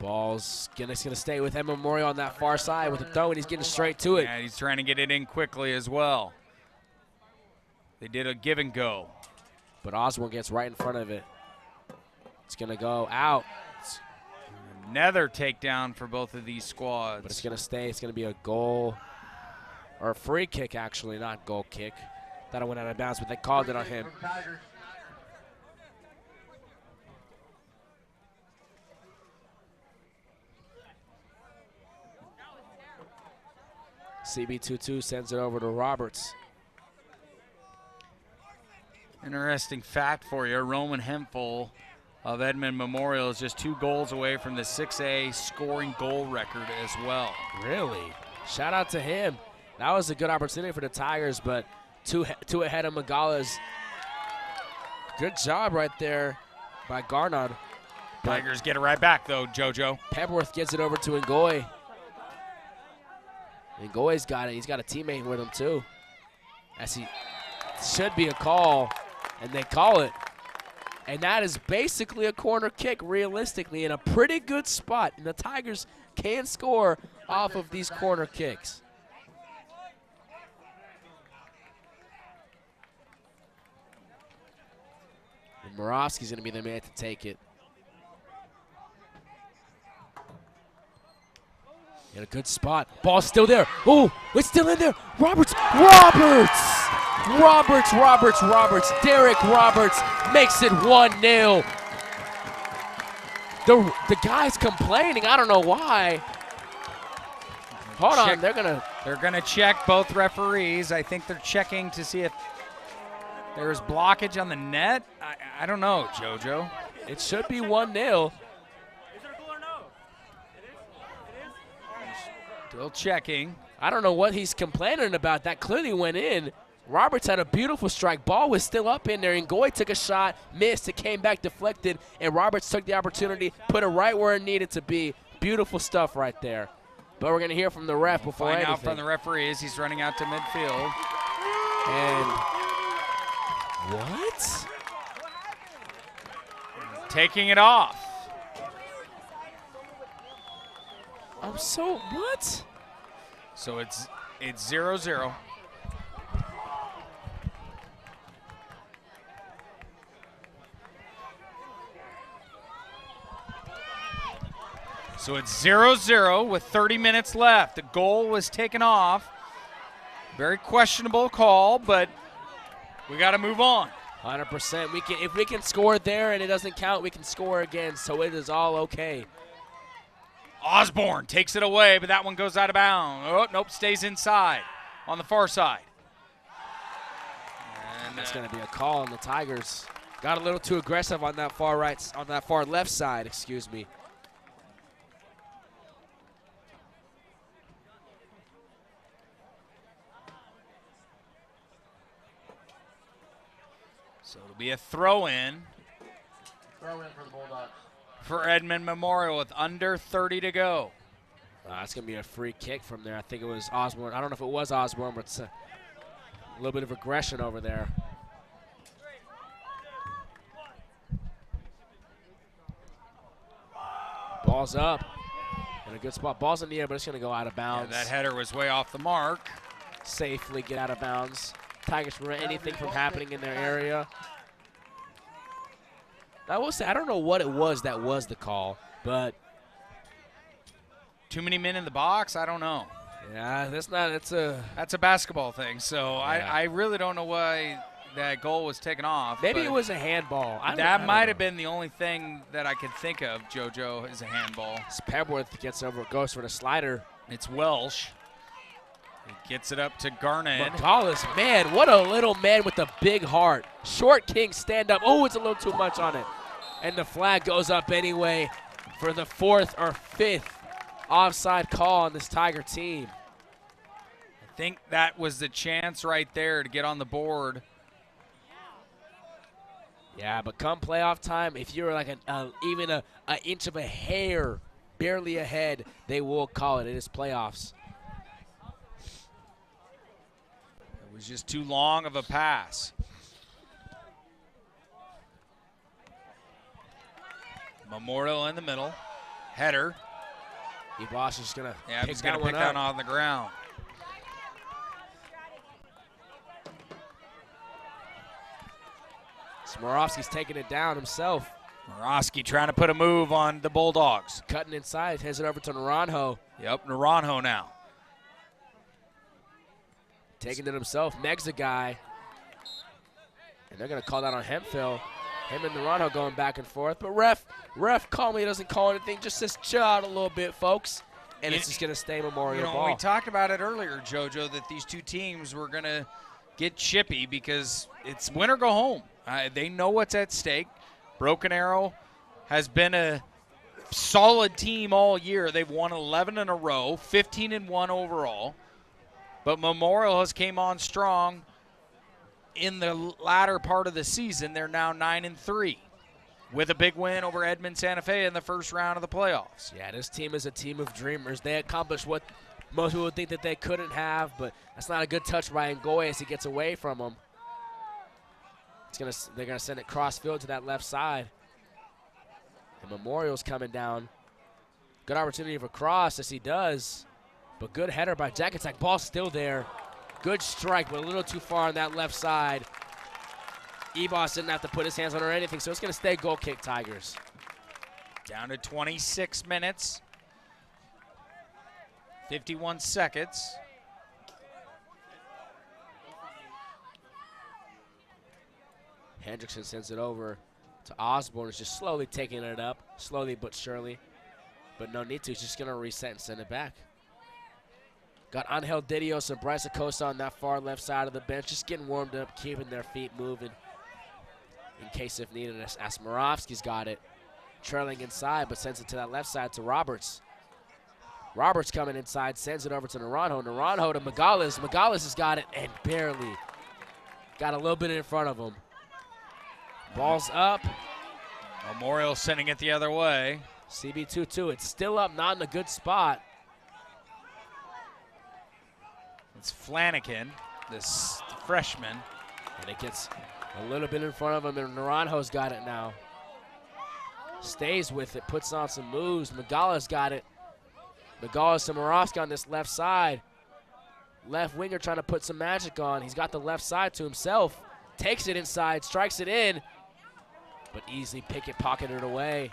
S3: Ball's gonna stay with Edmond Memorial on that far side with the throw, and he's getting straight to it.
S1: Yeah, he's trying to get it in quickly as well. They did a give and go.
S3: But Osborne gets right in front of it. It's gonna go out.
S1: Another takedown for both of these squads.
S3: But it's gonna stay. It's gonna be a goal, or a free kick actually, not goal kick. Thought it went out of bounds, but they called it on him. CB22 sends it over to Roberts.
S1: Interesting fact for you, Roman Hempel of Edmond Memorial is just 2 goals away from the 6A scoring goal record as well.
S3: Really? Shout out to him. That was a good opportunity for the Tigers, but two ahead of Magala's. Good job right there by Garnard.
S1: Tigers get it right back though, JoJo.
S3: Pepworth gets it over to Ngoy. Ngoy's got it. He's got a teammate with him too. As he should be a call, and they call it. And that is basically a corner kick, realistically, in a pretty good spot. And the Tigers can score off of these corner kicks. And Moravsky's going to be the man to take it. In a good spot. Ball's still there. Oh, it's still in there. Roberts. Derek Roberts makes it 1-0. The guy's complaining. I don't know why. Hold on.
S1: They're gonna check both referees. I think they're checking to see if there's blockage on the net. I don't know, JoJo.
S3: It should be 1-0.
S1: Still checking.
S3: I don't know what he's complaining about. That clearly went in. Roberts had a beautiful strike. Ball was still up in there. Ngoy took a shot, missed. It came back deflected, and Roberts took the opportunity, put it right where it needed to be. Beautiful stuff right there. But we're going to hear from the ref before anything.
S1: Find out from the referee as he's running out to midfield.
S3: And what?
S1: Taking it off.
S3: What?
S1: So it's 0-0. So it's 0-0 with 30 minutes left. The goal was taken off. Very questionable call, but we got to move on.
S3: 100%. If we can score there and it doesn't count, we can score again. So it is all okay.
S1: Osborne takes it away, but that one goes out of bounds. Oh, nope, stays inside on the far side.
S3: And that's going to be a call on the Tigers. Got a little too aggressive on that far left side, excuse me.
S1: So it'll be a throw-in.
S2: Throw-in for the Bulldogs.
S1: For Edmond Memorial with under 30 to go.
S3: It's going to be a free kick from there. I think it was Osborne. I don't know if it was Osborne, but it's a little bit of aggression over there. Ball's up. In a good spot. Ball's in the air, but it's going to go out of bounds.
S1: Yeah, that header was way off the mark.
S3: Safely get out of bounds. Tigers prevent anything from happening in their area. I will say, I don't know what it was that was the call, but
S1: too many men in the box? I don't know.
S3: Yeah, that's a
S1: basketball thing. So
S3: yeah.
S1: I really don't know why that goal was taken off.
S3: Maybe it was a handball.
S1: That might have been the only thing that I could think of, JoJo, is a handball.
S3: Pebworth gets over, goes for the slider.
S1: It's Welsh. He gets it up to Garnett.
S3: McCallus, man, what a little man with a big heart. Short king, stand up. Oh, it's a little too much on it. And the flag goes up anyway for the 4th or 5th offside call on this Tiger team.
S1: I think that was the chance right there to get on the board.
S3: Yeah, but come playoff time, if you're like even an inch of a hair barely ahead, they will call it. It is playoffs.
S1: It was just too long of a pass. Memorial in the middle. Header.
S3: Ebos is just going to
S1: Yeah,
S3: pick
S1: he's going
S3: that
S1: to
S3: one
S1: pick that
S3: up.
S1: on the ground.
S3: Smorovsky's taking it down himself.
S1: Morosky trying to put a move on the Bulldogs.
S3: Cutting inside, hands it over to Naranjo.
S1: Yep, Naranjo now.
S3: Taking it himself. Meg's a guy. And they're going to call that on Hemphill. Him and Naranjo going back and forth. But ref calmly doesn't call anything. Just says chill out a little bit, folks. And it's just going to stay Memorial ball.
S1: We talked about it earlier, JoJo, that these two teams were going to get chippy because it's win or go home. They know what's at stake. Broken Arrow has been a solid team all year. They've won 11 in a row, 15-1 overall. But Memorial has came on strong in the latter part of the season. They're now 9-3 with a big win over Edmond Santa Fe in the first round of the playoffs.
S3: Yeah, this team is a team of dreamers. They accomplished what most people would think that they couldn't have, but that's not a good touch by Ngoy as he gets away from them. They're gonna send it cross field to that left side. And Memorial's coming down. Good opportunity for cross as he does. But good header by Jack Attack. Ball's still there. Good strike, but a little too far on that left side. Ebos didn't have to put his hands on or anything, so it's gonna stay goal kick Tigers.
S1: Down to 26 minutes. 51 seconds.
S3: Hendrickson sends it over to Osborne. He's just slowly taking it up, slowly but surely. But no need to. He's just going to reset and send it back. Got Angel Didios and Bryce Acosta on that far left side of the bench, just getting warmed up, keeping their feet moving in case if needed. Asmarovsky's got it, trailing inside, but sends it to that left side to Roberts. Roberts coming inside, sends it over to Naranjo. Naranjo to Megales. Megales has got it and barely got a little bit in front of him. Ball's up.
S1: Memorial sending it the other way.
S3: CB2-2, it's still up, not in a good spot.
S1: It's Flanagan, this freshman.
S3: And it gets a little bit in front of him, and Naranjo's got it now. Stays with it, puts on some moves. Megales got it. Megales to Morosky on this left side. Left winger trying to put some magic on. He's got the left side to himself. Takes it inside, strikes it in, but easily pocketed away.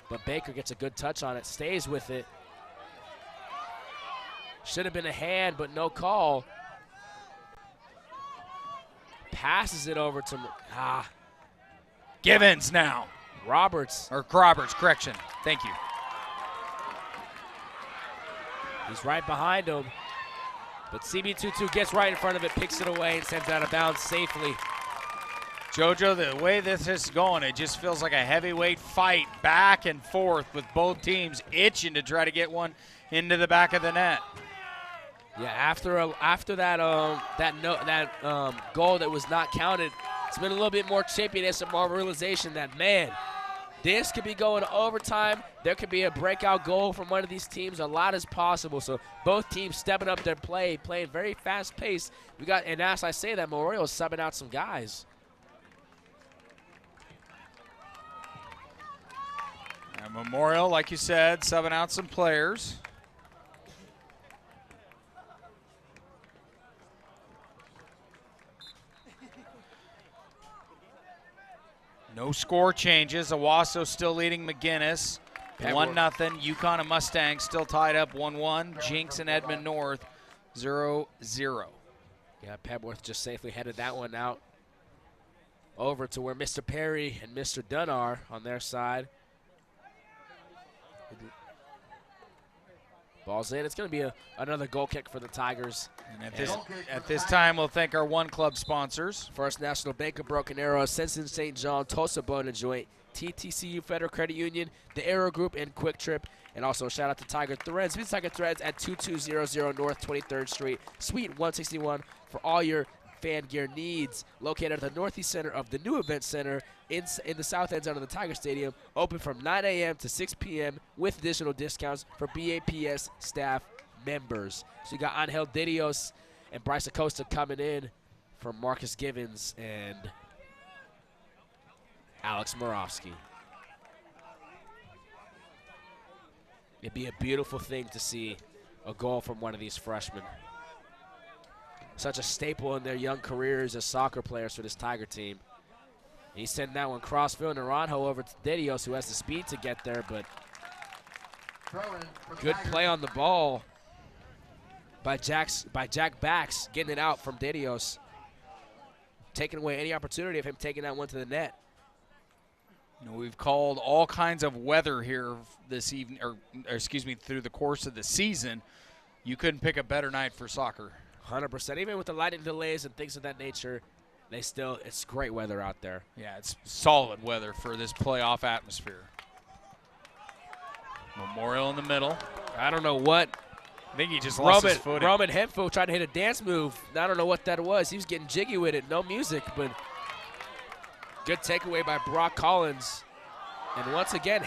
S3: But Baker gets a good touch on it, stays with it. Should have been a hand, but no call. Passes it over to
S1: Givens now.
S3: Roberts.
S1: Or Roberts, correction. Thank you.
S3: He's right behind him. But CB22 gets right in front of it, picks it away, and sends it out of bounds safely.
S1: JoJo, the way this is going, it just feels like a heavyweight fight back and forth with both teams itching to try to get one into the back of the net.
S3: Yeah, after that goal that was not counted, it's been a little bit more chippy. There's some more realization that, man, this could be going to overtime. There could be a breakout goal from one of these teams. A lot is possible. So both teams stepping up their play, playing very fast pace. And as I say that, Memorial is subbing out some guys.
S1: And Memorial, like you said, subbing out some players. No score changes. Owasso still leading McGinnis. 1-0. Yukon and Mustangs still tied up 1-1. Jinx and Edmond North 0-0.
S3: Yeah, Pebworth just safely headed that one out over to where Mr. Perry and Mr. Dunn are on their side. Ball's in. It's going to be another goal kick for the Tigers.
S1: And at this time, we'll thank our One Club sponsors.
S3: First National Bank of Broken Arrow, Ascension St. John, Tulsa Bone & Joint, TTCU Federal Credit Union, the Arrow Group, and Quick Trip. And also shout out to Tiger Threads. Visit Tiger Threads at 2200 North 23rd Street, Suite 161 for all your fan gear needs. Located at the northeast center of the new event center in the south end zone of the Tiger Stadium. Open from 9 a.m. to 6 p.m. with additional discounts for BAPS staff members. So you got Angel Didios and Bryce Acosta coming in for Marcus Givens and Alex Morovsky. It'd be a beautiful thing to see a goal from one of these freshmen. Such a staple in their young careers as soccer players for this Tiger team. He's sending that one crossfield, Naranjo over to Dedios, who has the speed to get there, but good play on the ball by Jack Bax, getting it out from Dedios, taking away any opportunity of him taking that one to the net.
S1: You know, we've called all kinds of weather here this evening, or excuse me, through the course of the season. You couldn't pick a better night for soccer.
S3: 100%. Even with the lightning delays and things of that nature, it's great weather out there.
S1: Yeah, it's solid weather for this playoff atmosphere. Memorial in the middle.
S3: I don't know what.
S1: I think he just lost his footing.
S3: Roman Hemphill tried to hit a dance move. I don't know what that was. He was getting jiggy with it. No music, but good takeaway by Brock Collins. And once again,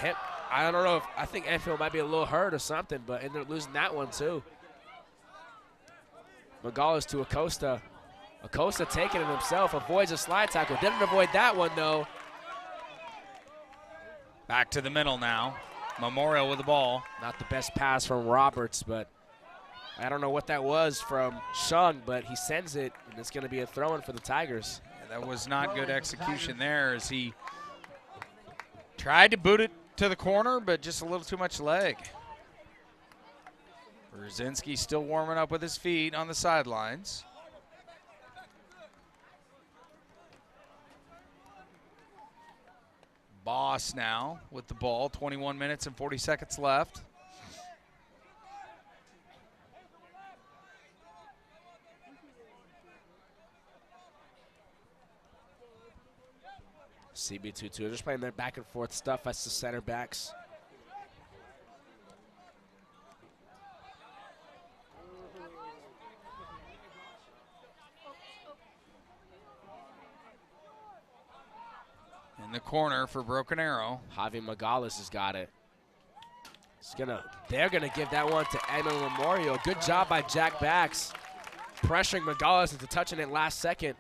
S3: I don't know I think Hemphill might be a little hurt or something, but ended up losing that one too. Magalas to Acosta. Acosta taking it himself, avoids a slide tackle. Didn't avoid that one, though.
S1: Back to the middle now. Memorial with the ball.
S3: Not the best pass from Roberts, but I don't know what that was from Shung, but he sends it, and it's going to be a throw-in for the Tigers.
S1: Yeah, that was not good execution there as he tried to boot it to the corner, but just a little too much leg. Brzezinski still warming up with his feet on the sidelines. Boss now with the ball, 21 minutes and 40 seconds left.
S3: CB22 just playing their back and forth stuff as the center backs.
S1: In the corner for Broken Arrow.
S3: Javi Magalas has got it. They're gonna give that one to Edmond Memorial. Good job by Jack Bax, pressuring Magalas into touching it last second.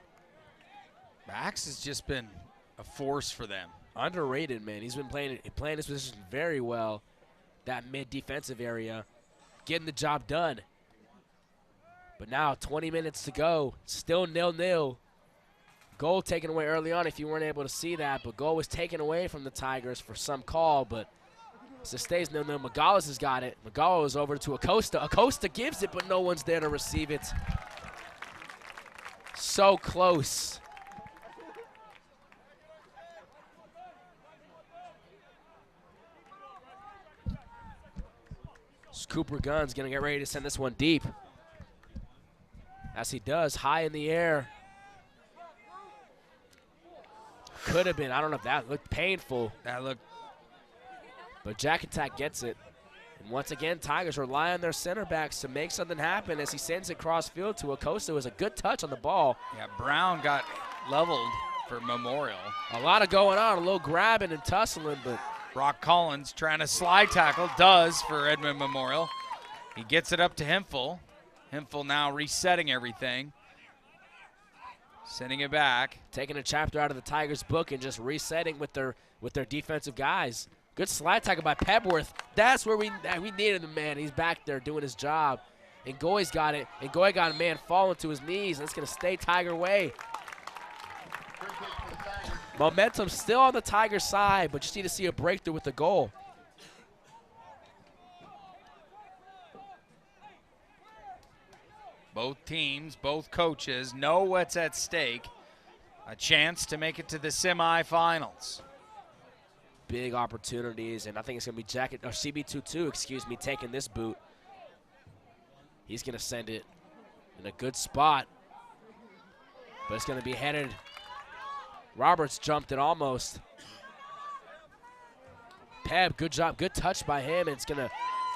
S1: Bax has just been a force for them.
S3: Underrated, man. He's been playing his position very well. That mid-defensive area, getting the job done. But now 20 minutes to go, still 0-0. Goal taken away early on if you weren't able to see that, but goal was taken away from the Tigers for some call, but so it stays 0-0. Magalas has got it. Magalas over to Acosta. Acosta gives it, but no one's there to receive it. So close. Cooper Gunn's going to get ready to send this one deep. As he does, high in the air. Could have been. I don't know if that looked painful.
S1: That looked.
S3: But Jack Attack gets it. And once again, Tigers rely on their center backs to make something happen as he sends it cross field to Acosta. It was a good touch on the ball.
S1: Yeah, Brown got leveled for Memorial.
S3: A lot of going on, a little grabbing and tussling, but
S1: Brock Collins trying to slide tackle, does for Edmond Memorial. He gets it up to Hemphill. Hemphill now resetting everything. Sending it back.
S3: Taking a chapter out of the Tigers' book and just resetting with their defensive guys. Good slide tackle by Pebworth. That's where we needed him, man. He's back there doing his job. And Goy's got it. And Goy got a man falling to his knees. And it's going to stay Tiger way. Momentum still on the Tigers' side, but just need to see a breakthrough with the goal.
S1: Both teams, both coaches know what's at stake. A chance to make it to the semifinals.
S3: Big opportunities, and I think it's going to be CB22, taking this boot. He's going to send it in a good spot, but it's going to be headed. Roberts jumped it almost. Peb, good job, good touch by him, and it's going to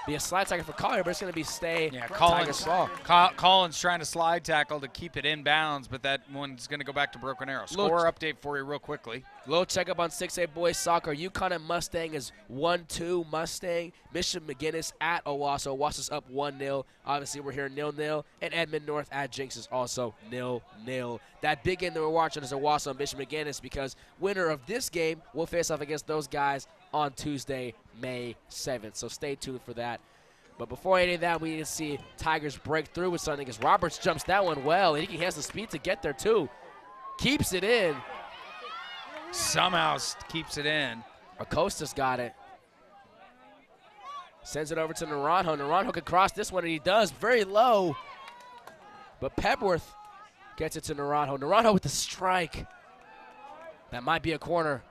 S3: be a slide tackle for Collier, but it's going to be stay.
S1: Yeah, Collins trying to slide tackle to keep it in bounds, but that one's going to go back to Broken Arrow. Score update for you real quickly.
S3: Little checkup on 6A boys soccer. UConn and Mustang is 1-2 Mustang. Mission McGinnis at Owasso. Owasso's up 1-0. Obviously, we're here 0-0. And Edmond North at Jinx is also 0-0. That big game that we're watching is Owasso and Mission McGinnis because winner of this game will face off against those guys on Tuesday, May 7th. So stay tuned for that. But before any of that, we need to see Tigers break through with something as Roberts jumps that one well. And he has the speed to get there, too. Keeps it in.
S1: Somehow keeps it in.
S3: Acosta's got it. Sends it over to Naranjo. Naranjo can cross this one, and he does. Very low. But Pebworth gets it to Naranjo. Naranjo with the strike. That might be a corner.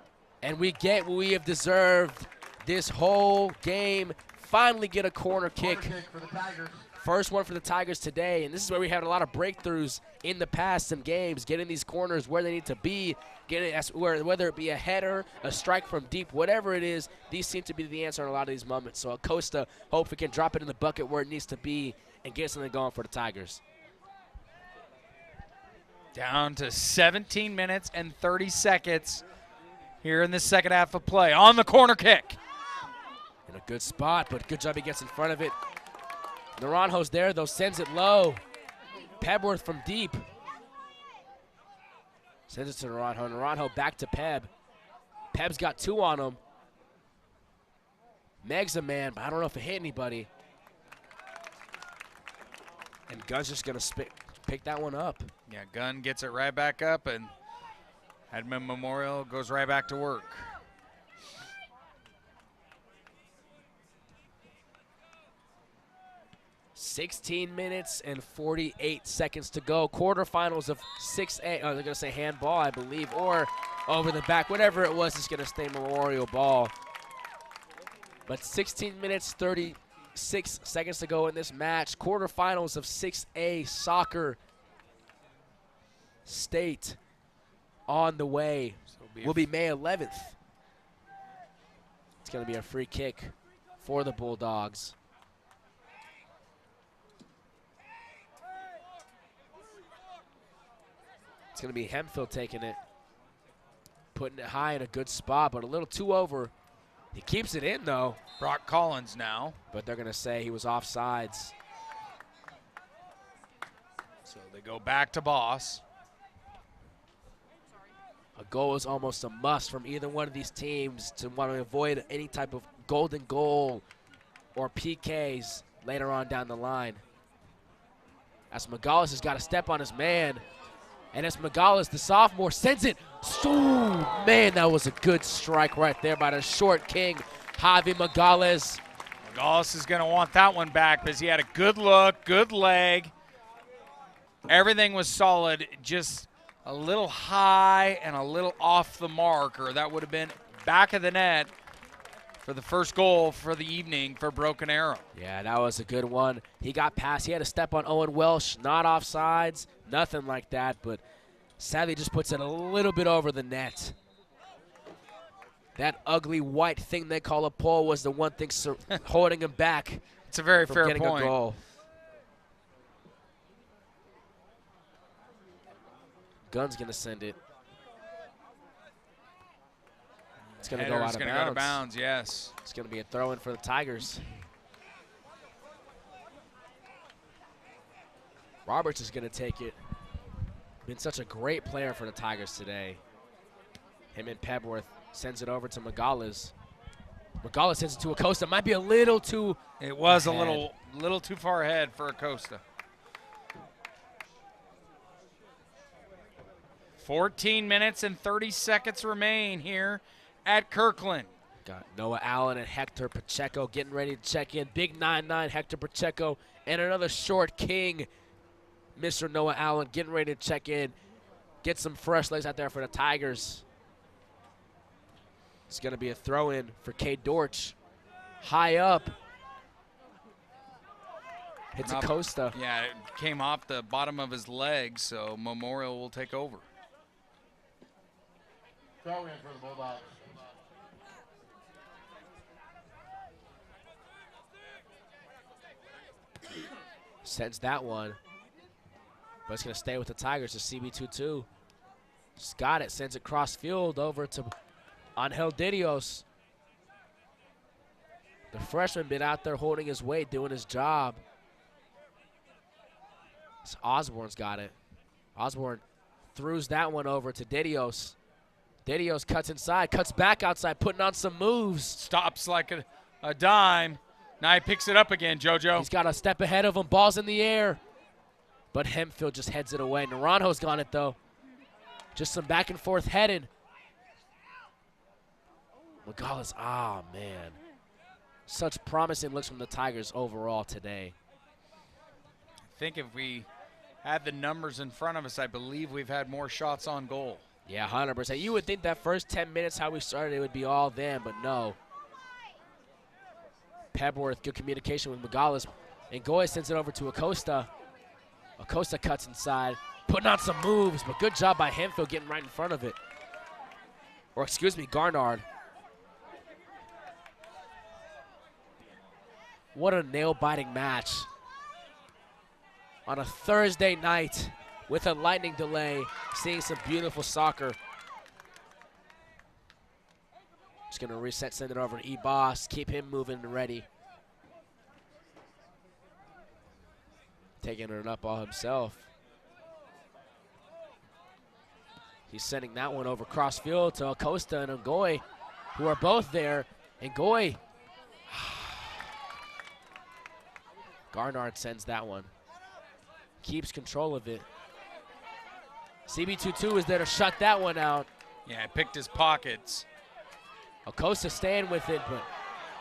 S3: And we get what we have deserved this whole game. Finally get a corner kick.
S2: For the Tigers.
S3: First one for the Tigers today, and this is where we had a lot of breakthroughs in the past in games, getting these corners where they need to be, whether it be a header, a strike from deep, whatever it is, these seem to be the answer in a lot of these moments. So Acosta hopefully can drop it in the bucket where it needs to be and get something going for the Tigers.
S1: Down to 17 minutes and 30 seconds here in the second half of play on the corner kick.
S3: In a good spot, but good job he gets in front of it. Naranjo's there, though, sends it low. Pebworth from deep. Sends it to Naranjo. Naranjo back to Peb. Peb's got 2 on him. Meg's a man, but I don't know if it hit anybody. And Gunn's just going to pick that one up.
S1: Yeah, Gunn gets it right back up, and Edmond Memorial goes right back to work.
S3: $16 minutes and 48 seconds to go. Quarterfinals of 6A. Oh, they're going to say handball, I believe, or over the back. Whatever it was, it's going to stay Memorial ball. But 16 minutes, 36 seconds to go in this match. Quarterfinals of 6A soccer. State on the way. Will be May 11th. It's going to be a free kick for the Bulldogs. It's going to be Hemphill taking it, putting it high in a good spot, but a little too over. He keeps it in, though.
S1: Brock Collins now.
S3: But they're going to say he was offsides.
S1: So they go back to Boss.
S3: A goal is almost a must from either one of these teams to want to avoid any type of golden goal or PKs later on down the line. As Magalis has got to step on his man. And as Magalis, the sophomore, sends it. Man, that was a good strike right there by the short king, Javi Magalis.
S1: Magalis is going to want that one back because he had a good look, good leg. Everything was solid, just a little high and a little off the mark, or that would have been back of the net for the first goal for the evening for Broken Arrow.
S3: Yeah, that was a good one. He got past. He had to step on Owen Welsh, not offsides, nothing like that, but sadly just puts it a little bit over the net. That ugly white thing they call a pole was the one thing holding him back.
S1: It's a very fair
S3: getting
S1: point.
S3: A goal. Gunn's going to send it. It's going to go out of bounds.
S1: Go to bounds, yes.
S3: It's going to be a throw-in for the Tigers. Roberts is going to take it. Been such a great player for the Tigers today. Him and Pebworth sends it over to Magalis. Magalis sends it to Acosta. Might be a little too
S1: It was
S3: ahead.
S1: a little too far ahead for Acosta. 14 minutes and 30 seconds remain here at Kirkland.
S3: Got Noah Allen and Hector Pacheco getting ready to check in. Big 9'9" Hector Pacheco and another short king, Mr. Noah Allen, getting ready to check in. Get some fresh legs out there for the Tigers. It's going to be a throw-in for Cade Dortch. High up. Hits Acosta.
S1: Yeah, it came off the bottom of his leg, so Memorial will take over.
S2: Throw in for the Bulldogs.
S3: Sends that one. But it's going to stay with the Tigers. The CB2-2. Just got it. Sends it cross field over to Angel Didios. The freshman been out there holding his weight, doing his job. So Osborne's got it. Osborne throws that one over to Didios. Dedios cuts inside, cuts back outside, putting on some moves.
S1: Stops like a dime. Now he picks it up again, JoJo.
S3: He's got a step ahead of him. Ball's in the air. But Hempfield just heads it away. Naranjo's got it, though. Just some back and forth heading. Magalas, man. Such promising looks from the Tigers overall today.
S1: I think if we had the numbers in front of us, I believe we've had more shots on goal.
S3: Yeah, 100%. You would think that first 10 minutes how we started, it would be all them, but no. Pebworth, good communication with Magalas. And Goy sends it over to Acosta. Acosta cuts inside, putting on some moves, but good job by Hempfield getting right in front of it. Or excuse me, Garnard. What a nail-biting match. On a Thursday night with a lightning delay, seeing some beautiful soccer. Just gonna reset, send it over to E-Boss, keep him moving and ready. Taking it up all himself. He's sending that one over cross field to Acosta and Ngoy, who are both there. And Ngoy, Garnard sends that one. Keeps control of it. CB22 is there to shut that one out.
S1: Yeah, picked his pockets.
S3: Acosta staying with it, but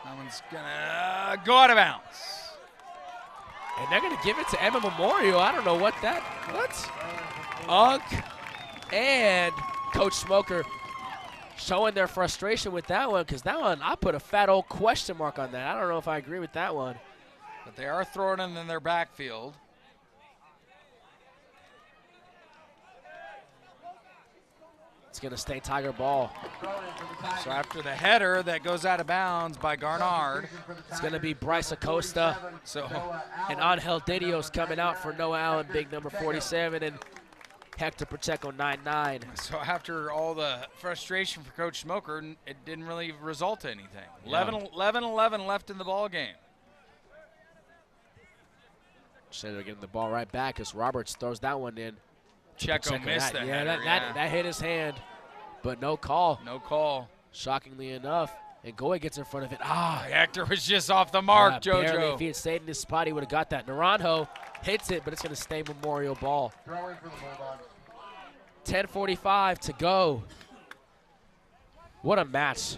S1: that one's gonna go out of bounds.
S3: And they're gonna give it to Edmond Memorial. I don't know what. Unk and Coach Smoker showing their frustration with that one, because that one, I put a fat old question mark on that. I don't know if I agree with that one.
S1: But they are throwing it in their backfield.
S3: It's going to stay Tiger ball.
S1: So after the header that goes out of bounds by Garnard,
S3: it's going to be Bryce Acosta. And Angel Dedios coming out for Noah Allen, big number 47, and Hector Pacheco, 9'9".
S1: So after all the frustration for Coach Smoker, it didn't really result in anything.
S3: Yeah.
S1: 11-11 left in the ball game.
S3: So they're getting the ball right back as Roberts throws that one in.
S1: Pacheco missed that.
S3: Yeah,
S1: header,
S3: that hit his hand, but no call.
S1: No call.
S3: Shockingly enough. And Goy gets in front of it.
S1: Hector was just off the mark,
S3: barely.
S1: JoJo.
S3: If he had stayed in his spot, he would have got that. Naranjo hits it, but it's going to stay Memorial ball. 10:45 to go. What a match.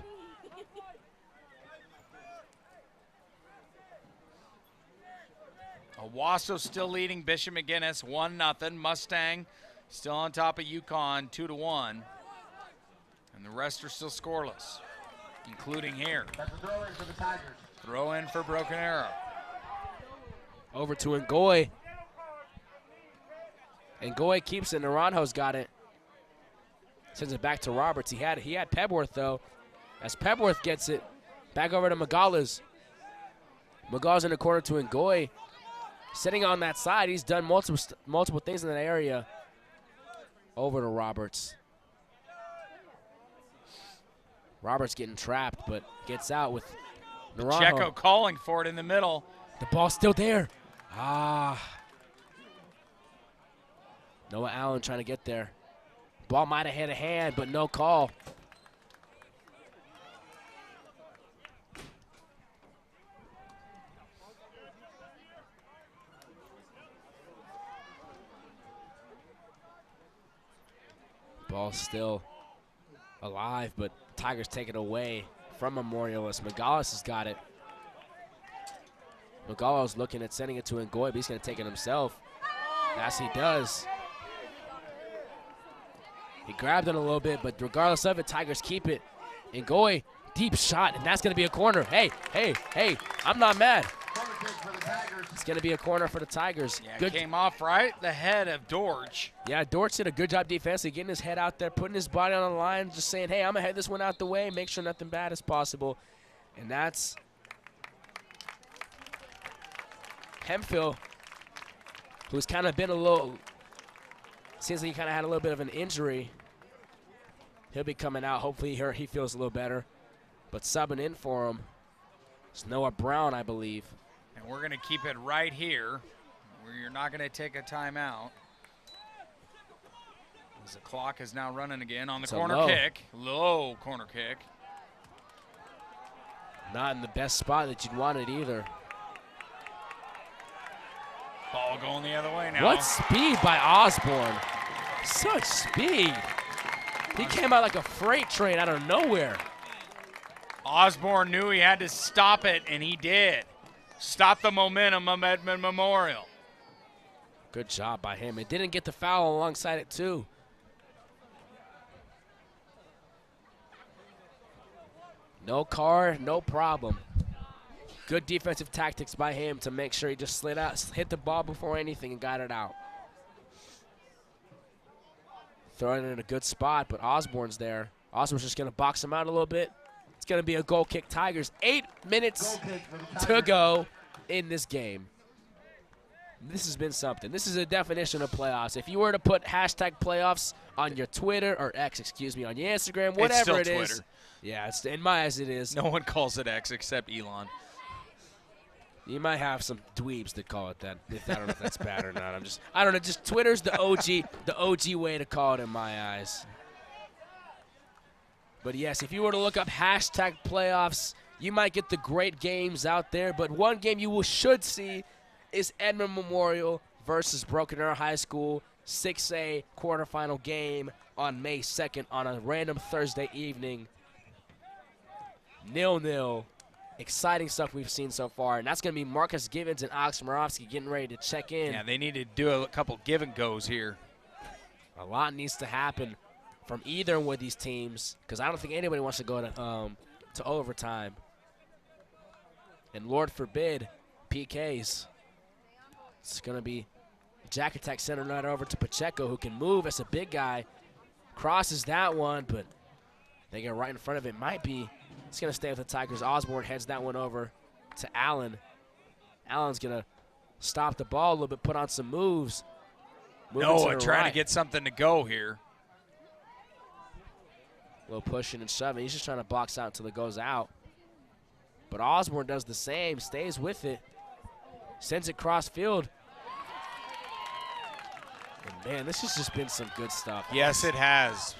S1: Owasso still leading Bishop McGuinness 1-0. Mustang still on top of UConn 2-1. And the rest are still scoreless, including here. Throw in for Broken Arrow.
S3: Over to Ngoy. Ngoy keeps it. Naranjo's got it. Sends it back to Roberts. He had Pebworth, though. As Pebworth gets it, back over to Magalas. Magalas in the corner to Ngoy. Sitting on that side, he's done multiple things in that area. Over to Roberts. Roberts getting trapped, but gets out with Naranjo.
S1: Pacheco calling for it in the middle.
S3: The ball's still there. Noah Allen trying to get there. Ball might have hit a hand, but no call. Ball's still alive, but Tigers take it away from Memorial as Magalas has got it. Magalas looking at sending it to Ngoy, but he's going to take it himself. As he does. He grabbed it a little bit, but regardless of it, Tigers keep it. Ngoy, deep shot, and that's going to be a corner. Hey, I'm not mad. It's going to be a corner for the Tigers.
S1: Yeah, good. Came off right the head of Dortch.
S3: Yeah, Dortch did a good job defensively, getting his head out there, putting his body on the line, just saying, hey, I'm going to head this one out the way, make sure nothing bad is possible. And that's Hemphill, who's kind of been a little, seems like he kind of had a little bit of an injury. He'll be coming out. Hopefully he feels a little better. But subbing in for him is Noah Brown, I believe.
S1: And we're going to keep it right here, where you're not going to take a timeout. As the clock is now running again on the
S3: It's a
S1: corner
S3: low.
S1: kick. Low corner kick.
S3: Not in the best spot that you'd want it either.
S1: Ball going the other way now.
S3: What speed by Osborne. Such speed. He came out like a freight train out of nowhere.
S1: Osborne knew he had to stop it, and he did. Stop the momentum of Edmond Memorial.
S3: Good job by him. It didn't get the foul alongside it, too. No card, no problem. Good defensive tactics by him to make sure he just slid out, hit the ball before anything and got it out. Throwing it in a good spot, but Osborne's there. Osborne's just going to box him out a little bit. It's going to be a goal kick, Tigers. 8 minutes to go in this game. This has been something. This is a definition of playoffs. If you were to put hashtag playoffs on your Twitter, or X, excuse me, on your Instagram, whatever
S1: it's still
S3: it is.
S1: Twitter.
S3: Yeah, it's, in my eyes it is.
S1: No one calls it X except Elon.
S3: You might have some dweebs that call it that. I don't know if that's bad or not. I don't know. Just Twitter's the OG way to call it in my eyes. But yes, if you were to look up hashtag playoffs, you might get the great games out there. But one game you should see is Edmond Memorial versus Broken Arrow High School 6A quarterfinal game on May 2nd on a random Thursday evening. 0-0. Exciting stuff we've seen so far, and that's going to be Marcus Givens and Alex Morovsky getting ready to check in.
S1: Yeah, they need to do a couple give and goes here.
S3: A lot needs to happen from either one of these teams because I don't think anybody wants to go to overtime. And Lord forbid, PKs. It's going to be Jack Attack center right over to Pacheco, who can move as a big guy. Crosses that one, but they get right in front of it. Might be. It's going to stay with the Tigers. Osborne heads that one over to Allen. Allen's going to stop the ball a little bit, put on some moves.
S1: Noah trying to get something to go here.
S3: A little pushing and shoving. He's just trying to box out until it goes out. But Osborne does the same, stays with it, sends it cross field. And man, this has just been some good stuff.
S1: Yes, it has.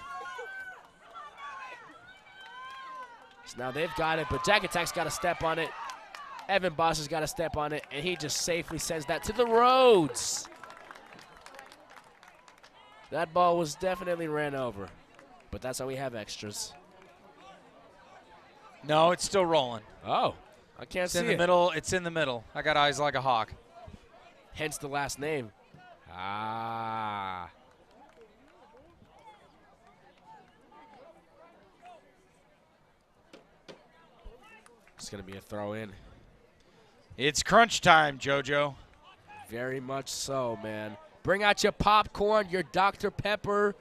S3: So now they've got it, but Jack Attack's got to step on it. Evan Boss has got to step on it, and he just safely sends that to the roads. That ball was definitely ran over, but that's how we have extras.
S1: No, it's still rolling.
S3: Oh, I can't see it.
S1: It's in the middle. It's in the middle. I got eyes like a hawk.
S3: Hence the last name. Ah. It's going to be a throw in.
S1: It's crunch time, JoJo.
S3: Very much so, man. Bring out your popcorn, your Dr. Pepper,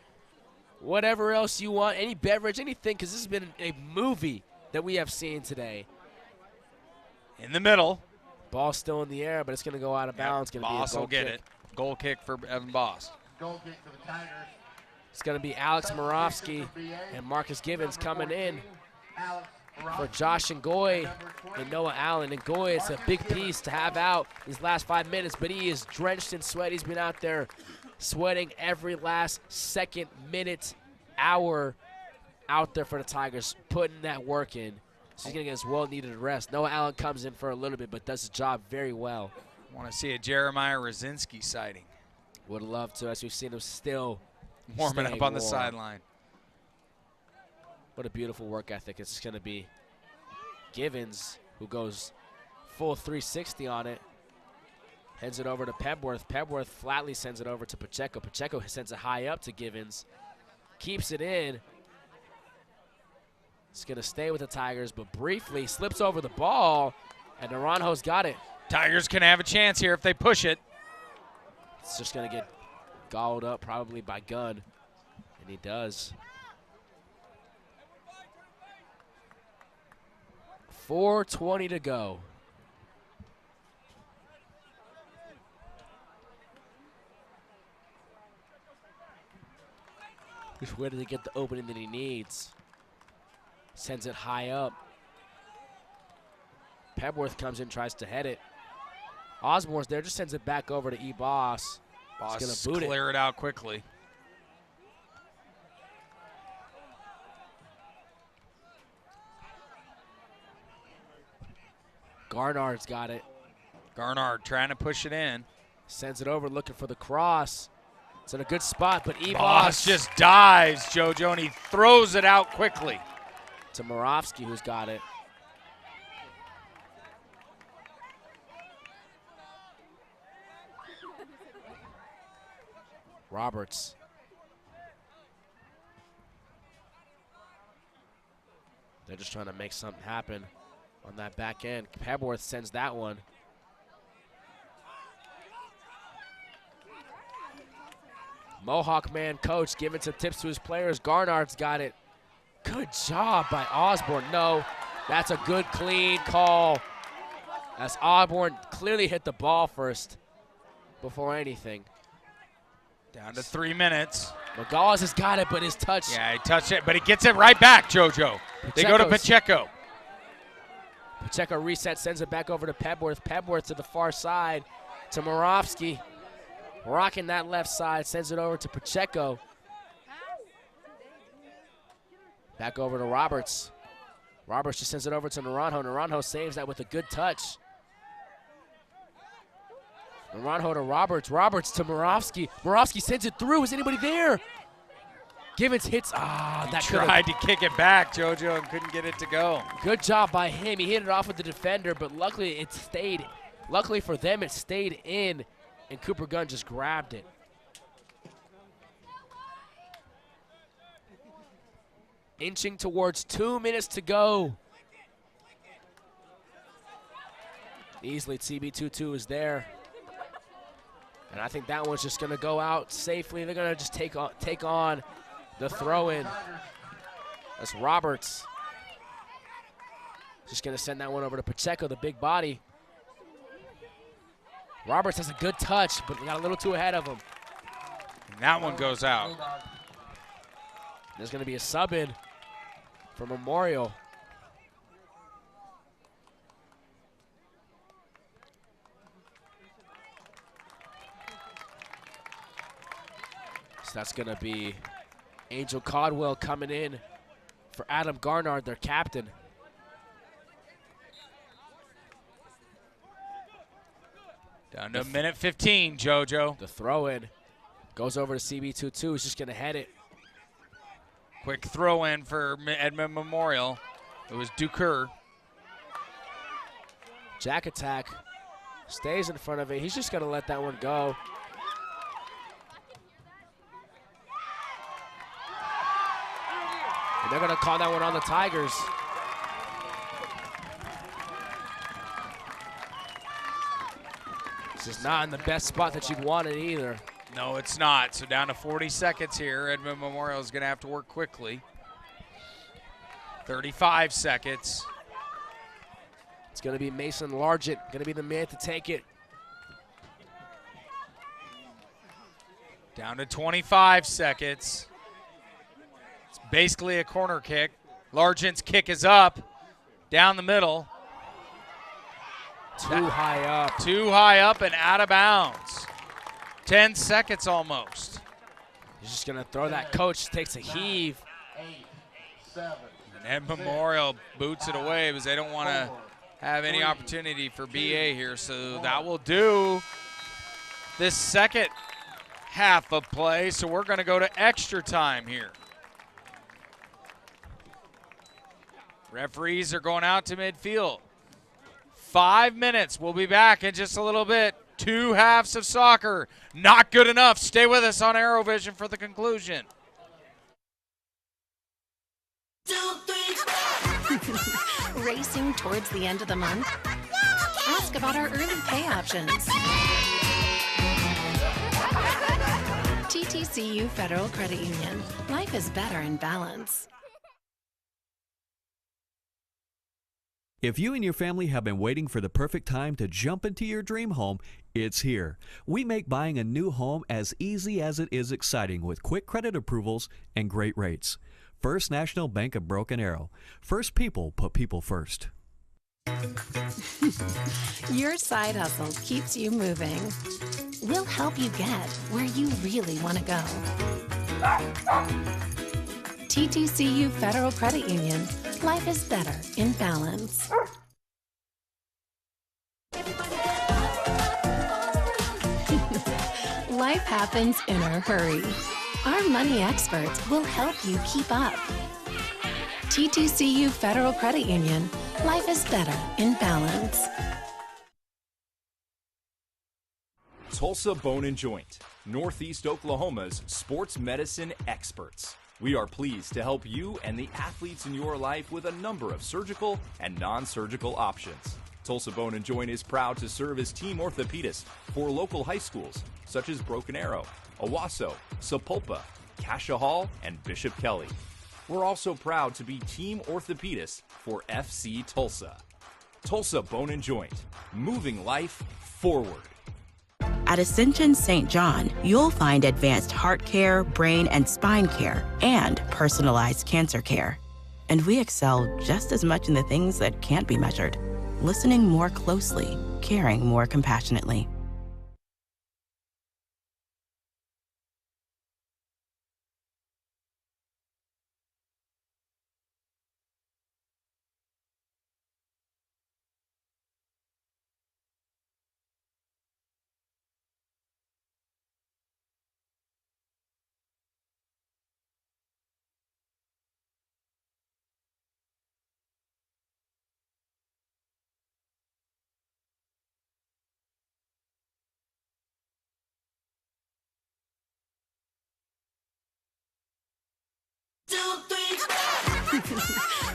S3: whatever else you want, any beverage, anything, because this has been a movie that we have seen today.
S1: In the middle.
S3: Ball still in the air, but it's going to go out of bounds. Going to be a
S1: Boss
S3: goal
S1: will get
S3: kick.
S1: it. Goal kick for Evan Boss.
S2: Goal kick for the Tigers.
S3: It's going to be Alex Morovsky and Marcus Givens coming in for Josh and Goy and Noah Allen. And Goy, it's a big piece to have out these last 5 minutes, but he is drenched in sweat. He's been out there sweating every last second, minute, hour out there for the Tigers, putting that work in. So he's going to get his well-needed rest. Noah Allen comes in for a little bit, but does his job very well.
S1: Want to see a Jeremiah Rosinski sighting.
S3: Would love to, as we've seen him still
S1: warming up on the
S3: warm.
S1: sideline.
S3: What a beautiful work ethic. It's going to be Givens, who goes full 360 on it. Heads it over to Pebworth. Pebworth flatly sends it over to Pacheco. Pacheco sends it high up to Givens. Keeps it in. It's going to stay with the Tigers, but briefly slips over the ball, and Naranjo's got it.
S1: Tigers can have a chance here if they push it.
S3: It's just going to get gobbled up probably by Gunn, and he does. 4:20 to go. Just waiting to get the opening that he needs. Sends it high up. Pebworth comes in, tries to head it. Osborne's there, just sends it back over to E-Boss.
S1: Boss
S3: He's going to boot
S1: clear it out quickly.
S3: Garnard's got it.
S1: Garnard trying to push it in.
S3: Sends it over, looking for the cross. It's in a good spot, but
S1: Boss just dives, JoJo, and he throws it out quickly.
S3: To Moravsky, who's got it. Roberts. They're just trying to make something happen on that back end. Pebworth sends that one. Mohawk man coach giving some tips to his players. Garnard's got it. Good job by Osborne. No, that's a good, clean call. As Osborne clearly hit the ball first before anything.
S1: Down to 3 minutes.
S3: Magales has got it, but his touch.
S1: Yeah, he touched it, but he gets it right back, JoJo. They go to Pacheco.
S3: Pacheco resets, sends it back over to Pebworth. Pebworth to the far side to Moravsky. Rocking that left side, sends it over to Pacheco. Back over to Roberts. Roberts just sends it over to Naranjo. Naranjo saves that with a good touch. Naranjo to Roberts. Roberts to Moravsky. Moravsky sends it through. Is anybody there? Givens hits. That
S1: tried to kick it back, JoJo, and couldn't get it to go.
S3: Good job by him. He hit it off with the defender, but luckily it stayed. Luckily for them, it stayed in, and Cooper Gunn just grabbed it. Inching towards 2 minutes to go. Easily, CB22 is there. And I think that one's just going to go out safely. They're going to just take on the throw-in. That's Roberts. Just going to send that one over to Pacheco, the big body. Roberts has a good touch, but got a little too ahead of him.
S1: And that one goes out.
S3: There's going to be a sub in for Memorial. So that's going to be Angel Caldwell coming in for Adam Garnard, their captain.
S1: Down to minute 15, JoJo.
S3: The throw in goes over to CB22. He's just going to head it.
S1: Quick throw in for Edmond Memorial. It was Ducour.
S3: Jack attack. Stays in front of it. He's just going to let that one go. And they're going to call that one on the Tigers. This is not in the best spot that you'd want it either.
S1: No, it's not. So down to 40 seconds here. Edmond Memorial is going to have to work quickly. 35 seconds.
S3: It's going to be Mason Largent, going to be the man to take it.
S1: Down to 25 seconds. It's basically a corner kick. Largent's kick is up, down the middle.
S3: Too high up.
S1: Too high up and out of bounds. 10 seconds almost.
S3: He's just going to throw that. Coach takes a heave.
S2: 8, 7.
S1: And Edmond Memorial boots it away because they don't want to have any opportunity for BA here. So that will do this second half of play. So we're going to go to extra time here. Referees are going out to midfield. 5 minutes. We'll be back in just a little bit. 2 halves of soccer. Not good enough. Stay with us on ArrowVision for the conclusion.
S21: Racing towards the end of the month? Ask about our early pay options. TTCU Federal Credit Union. Life is better in balance.
S22: If you and your family have been waiting for the perfect time to jump into your dream home, it's here. We make buying a new home as easy as it is exciting with quick credit approvals and great rates. First National Bank of Broken Arrow. First people put people first.
S21: Your side hustle keeps you moving. We'll help you get where you really want to go. TTCU Federal Credit Union. Life is better in balance. Life happens in a hurry. Our money experts will help you keep up. TTCU Federal Credit Union. Life is better in balance.
S19: Tulsa Bone and Joint, Northeast Oklahoma's sports medicine experts. We are pleased to help you and the athletes in your life with a number of surgical and non-surgical options. Tulsa Bone and Joint is proud to serve as team orthopedist for local high schools such as Broken Arrow, Owasso, Sapulpa, Cascia Hall, and Bishop Kelly. We're also proud to be team orthopedist for FC Tulsa. Tulsa Bone and Joint, moving life forward.
S20: At Ascension St. John, you'll find advanced heart care, brain and spine care, and personalized cancer care. And we excel just as much in the things that can't be measured. Listening more closely, caring more compassionately.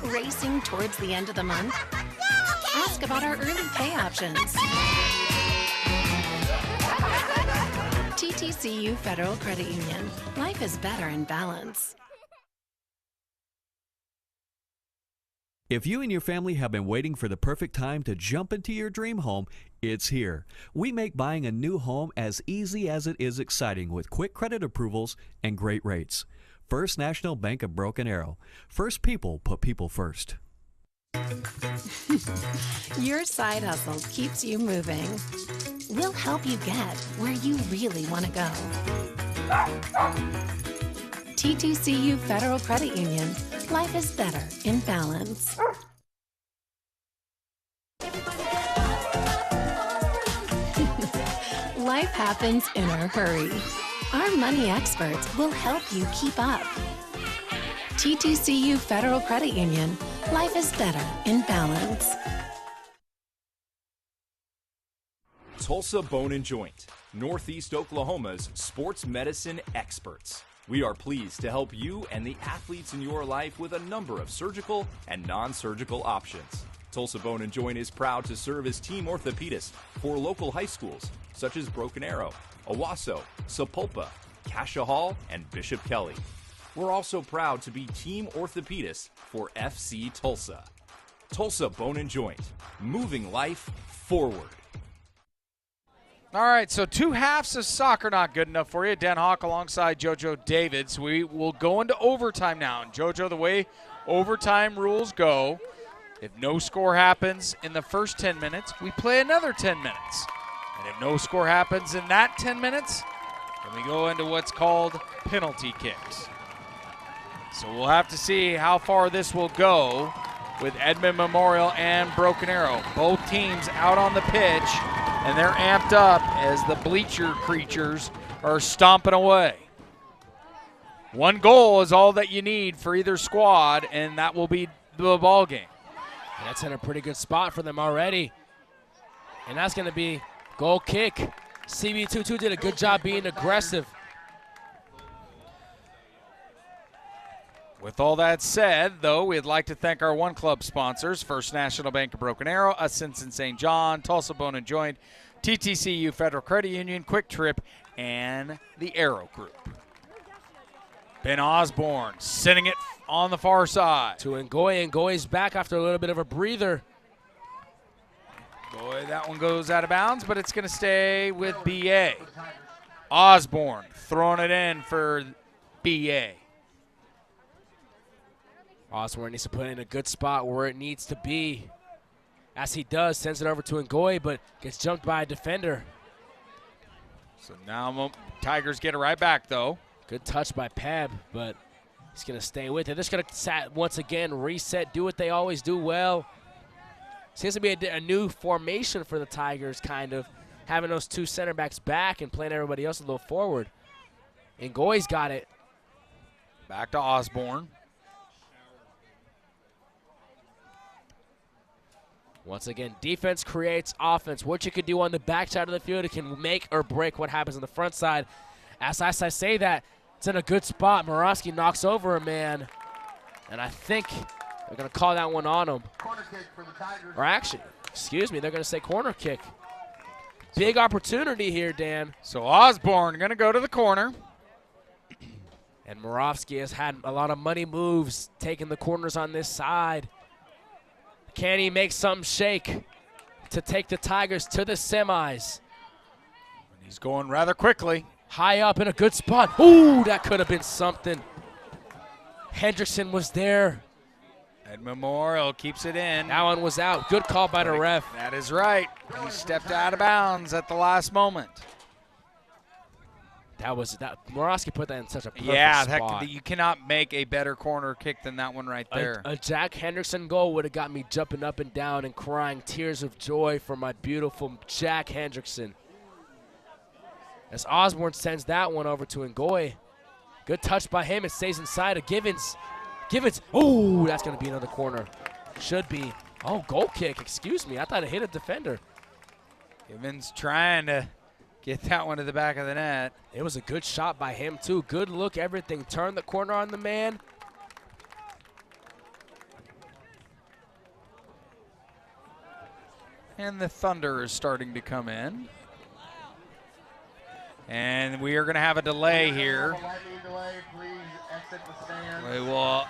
S21: Racing towards the end of the month? Ask about our early pay options. TTCU Federal Credit Union. Life is better in balance.
S22: If you and your family have been waiting for the perfect time to jump into your dream home, it's here. We make buying a new home as easy as it is exciting with quick credit approvals and great rates. First National Bank of Broken Arrow. First people put people first.
S21: Your side hustle keeps you moving. We'll help you get where you really want to go. TTCU Federal Credit Union. Life is better in balance. Life happens in a hurry. Our money experts will help you keep up. TTCU Federal Credit Union. Life is better in balance.
S19: Tulsa Bone and Joint, Northeast Oklahoma's sports medicine experts. We are pleased to help you and the athletes in your life with a number of surgical and non-surgical options. Tulsa Bone and Joint is proud to serve as team orthopedist for local high schools such as Broken Arrow, Owasso, Sapulpa, Cascia Hall, and Bishop Kelly. We're also proud to be team orthopedist for FC Tulsa. Tulsa Bone and Joint, moving life forward.
S1: All right, so two halves of soccer not good enough for you. Dan Hawk alongside JoJo Davids. We will go into overtime now. And JoJo, the way overtime rules go, if no score happens in the first 10 minutes, we play another 10 minutes. And if no score happens in that 10 minutes, then we go into what's called penalty kicks. So we'll have to see how far this will go with Edmond Memorial and Broken Arrow. Both teams out on the pitch, and they're amped up as the bleacher creatures are stomping away. One goal is all that you need for either squad, and that will be the ball game.
S3: That's in a pretty good spot for them already. And that's going to be goal kick. CB22 did a good job being aggressive.
S1: With all that said, though, we'd like to thank our one club sponsors, First National Bank of Broken Arrow, Ascension St. John, Tulsa Bone and Joint, TTCU Federal Credit Union, Quick Trip, and the Arrow Group. Ben Osborne sending it on the far side.
S3: To Ngoy. Ngoy's back after a little bit of a breather.
S1: Boy, that one goes out of bounds, but it's going to stay with BA. Osborne throwing it in for BA.
S3: Osborne needs to put it in a good spot where it needs to be. As he does, sends it over to Ngoy, but gets jumped by a defender.
S1: So now Tigers get it right back, though.
S3: Good touch by Peb, but he's going to stay with it. They're just going to once again reset, do what they always do well. Seems to be a new formation for the Tigers, kind of. having those two center backs back and playing everybody else a little forward. And Goy's got it.
S1: Back to Osborne.
S3: Once again, defense creates offense. What you can do on the backside of the field, it can make or break what happens on the front side. As I say that, it's in a good spot. Moravsky knocks over a man, and I think they're going to call that one on him.
S2: Corner kick for the Tigers.
S3: Or actually, excuse me, they're going to say corner kick. Big opportunity here, Dan.
S1: So Osborne going to go to the corner.
S3: And Moravsky has had a lot of money moves, taking the corners on this side. Can he make something shake to take the Tigers to the semis?
S1: He's going rather quickly.
S3: High up in a good spot. Ooh, that could have been something. Hendrickson was there.
S1: Edmond Memorial keeps it in.
S3: That one was out. Good call by the ref.
S1: That is right. He stepped out of bounds at the last moment.
S3: Moravsky put that in such a perfect spot.
S1: You cannot make a better corner kick than that one right there.
S3: A Jack Hendrickson goal would have got me jumping up and down and crying tears of joy for my beautiful Jack Hendrickson. As Osborne sends that one over to Ngoy. Good touch by him. It stays inside of Givens. Oh, that's going to be another corner. Should be. Oh, goal kick. Excuse me. I thought it hit a defender.
S1: Givens trying to get that one to the back of the net.
S3: It was a good shot by him, too. Good look, everything. Turn the corner on the man.
S1: And the thunder is starting to come in. And we are going to have a delay here. We will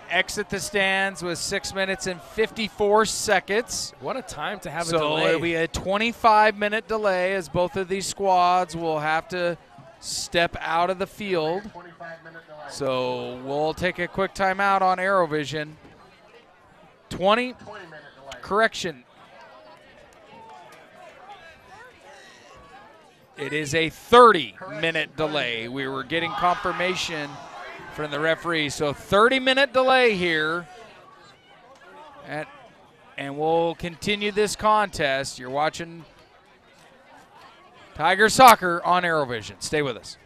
S1: exit the stands with 6 minutes and 54 seconds.
S3: What a time to have a
S1: delay.
S3: delay.
S1: So it'll be a 25-minute delay as both of these squads will have to step out of the field. So we'll take a quick timeout on ArrowVision. 20, correction. It is a 30-minute delay. We were getting confirmation from the referee. So 30-minute delay here. And we'll continue this contest. You're watching Tiger Soccer on ArrowVision. Stay with us.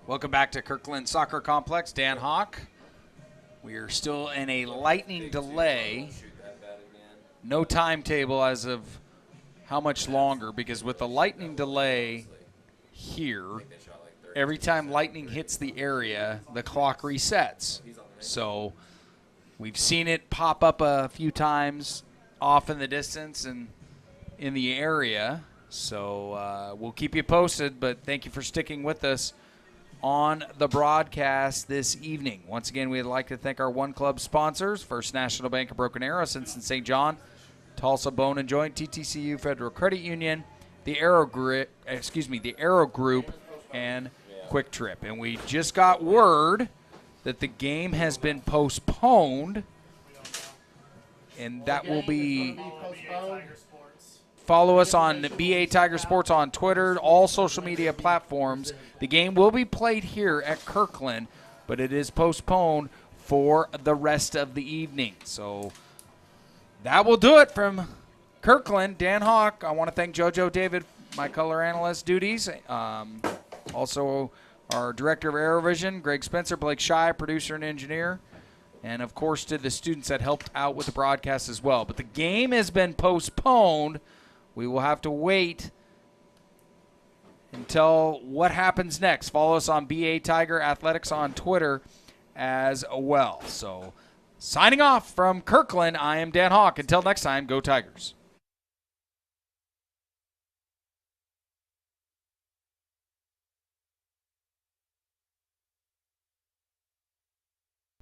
S1: Welcome back to Kirkland Soccer Complex. Dan Hawk. We are still in a lightning delay. No timetable as of how much longer, because with the lightning delay here, every time lightning hits the area, the clock resets. So we've seen it pop up a few times off in the distance and in the area. So we'll keep you posted, but thank you for sticking with us on the broadcast this evening. Once again, we'd like to thank our One Club sponsors: First National Bank of Broken Arrow, Simpson St. John, Tulsa Bone and Joint, TTCU Federal Credit Union, the Arrow Group, and Quick Trip. And we just got word that the game has been postponed, and that will be. Follow us on BA Tiger Sports on Twitter, all social media platforms. The game will be played here at Kirkland, but it is postponed for the rest of the evening. So that will do it from Kirkland. Dan Hawk, I want to thank JoJo David, my color analyst duties. Also our director of ArrowVision, Greg Spencer, Blake Shy, producer and engineer. And, of course, to the students that helped out with the broadcast as well. But the game has been postponed. We will have to wait until what happens next. Follow us on BA Tiger Athletics on Twitter as well. So, signing off from Kirkland, I am Dan Hawk. Until next time, go Tigers.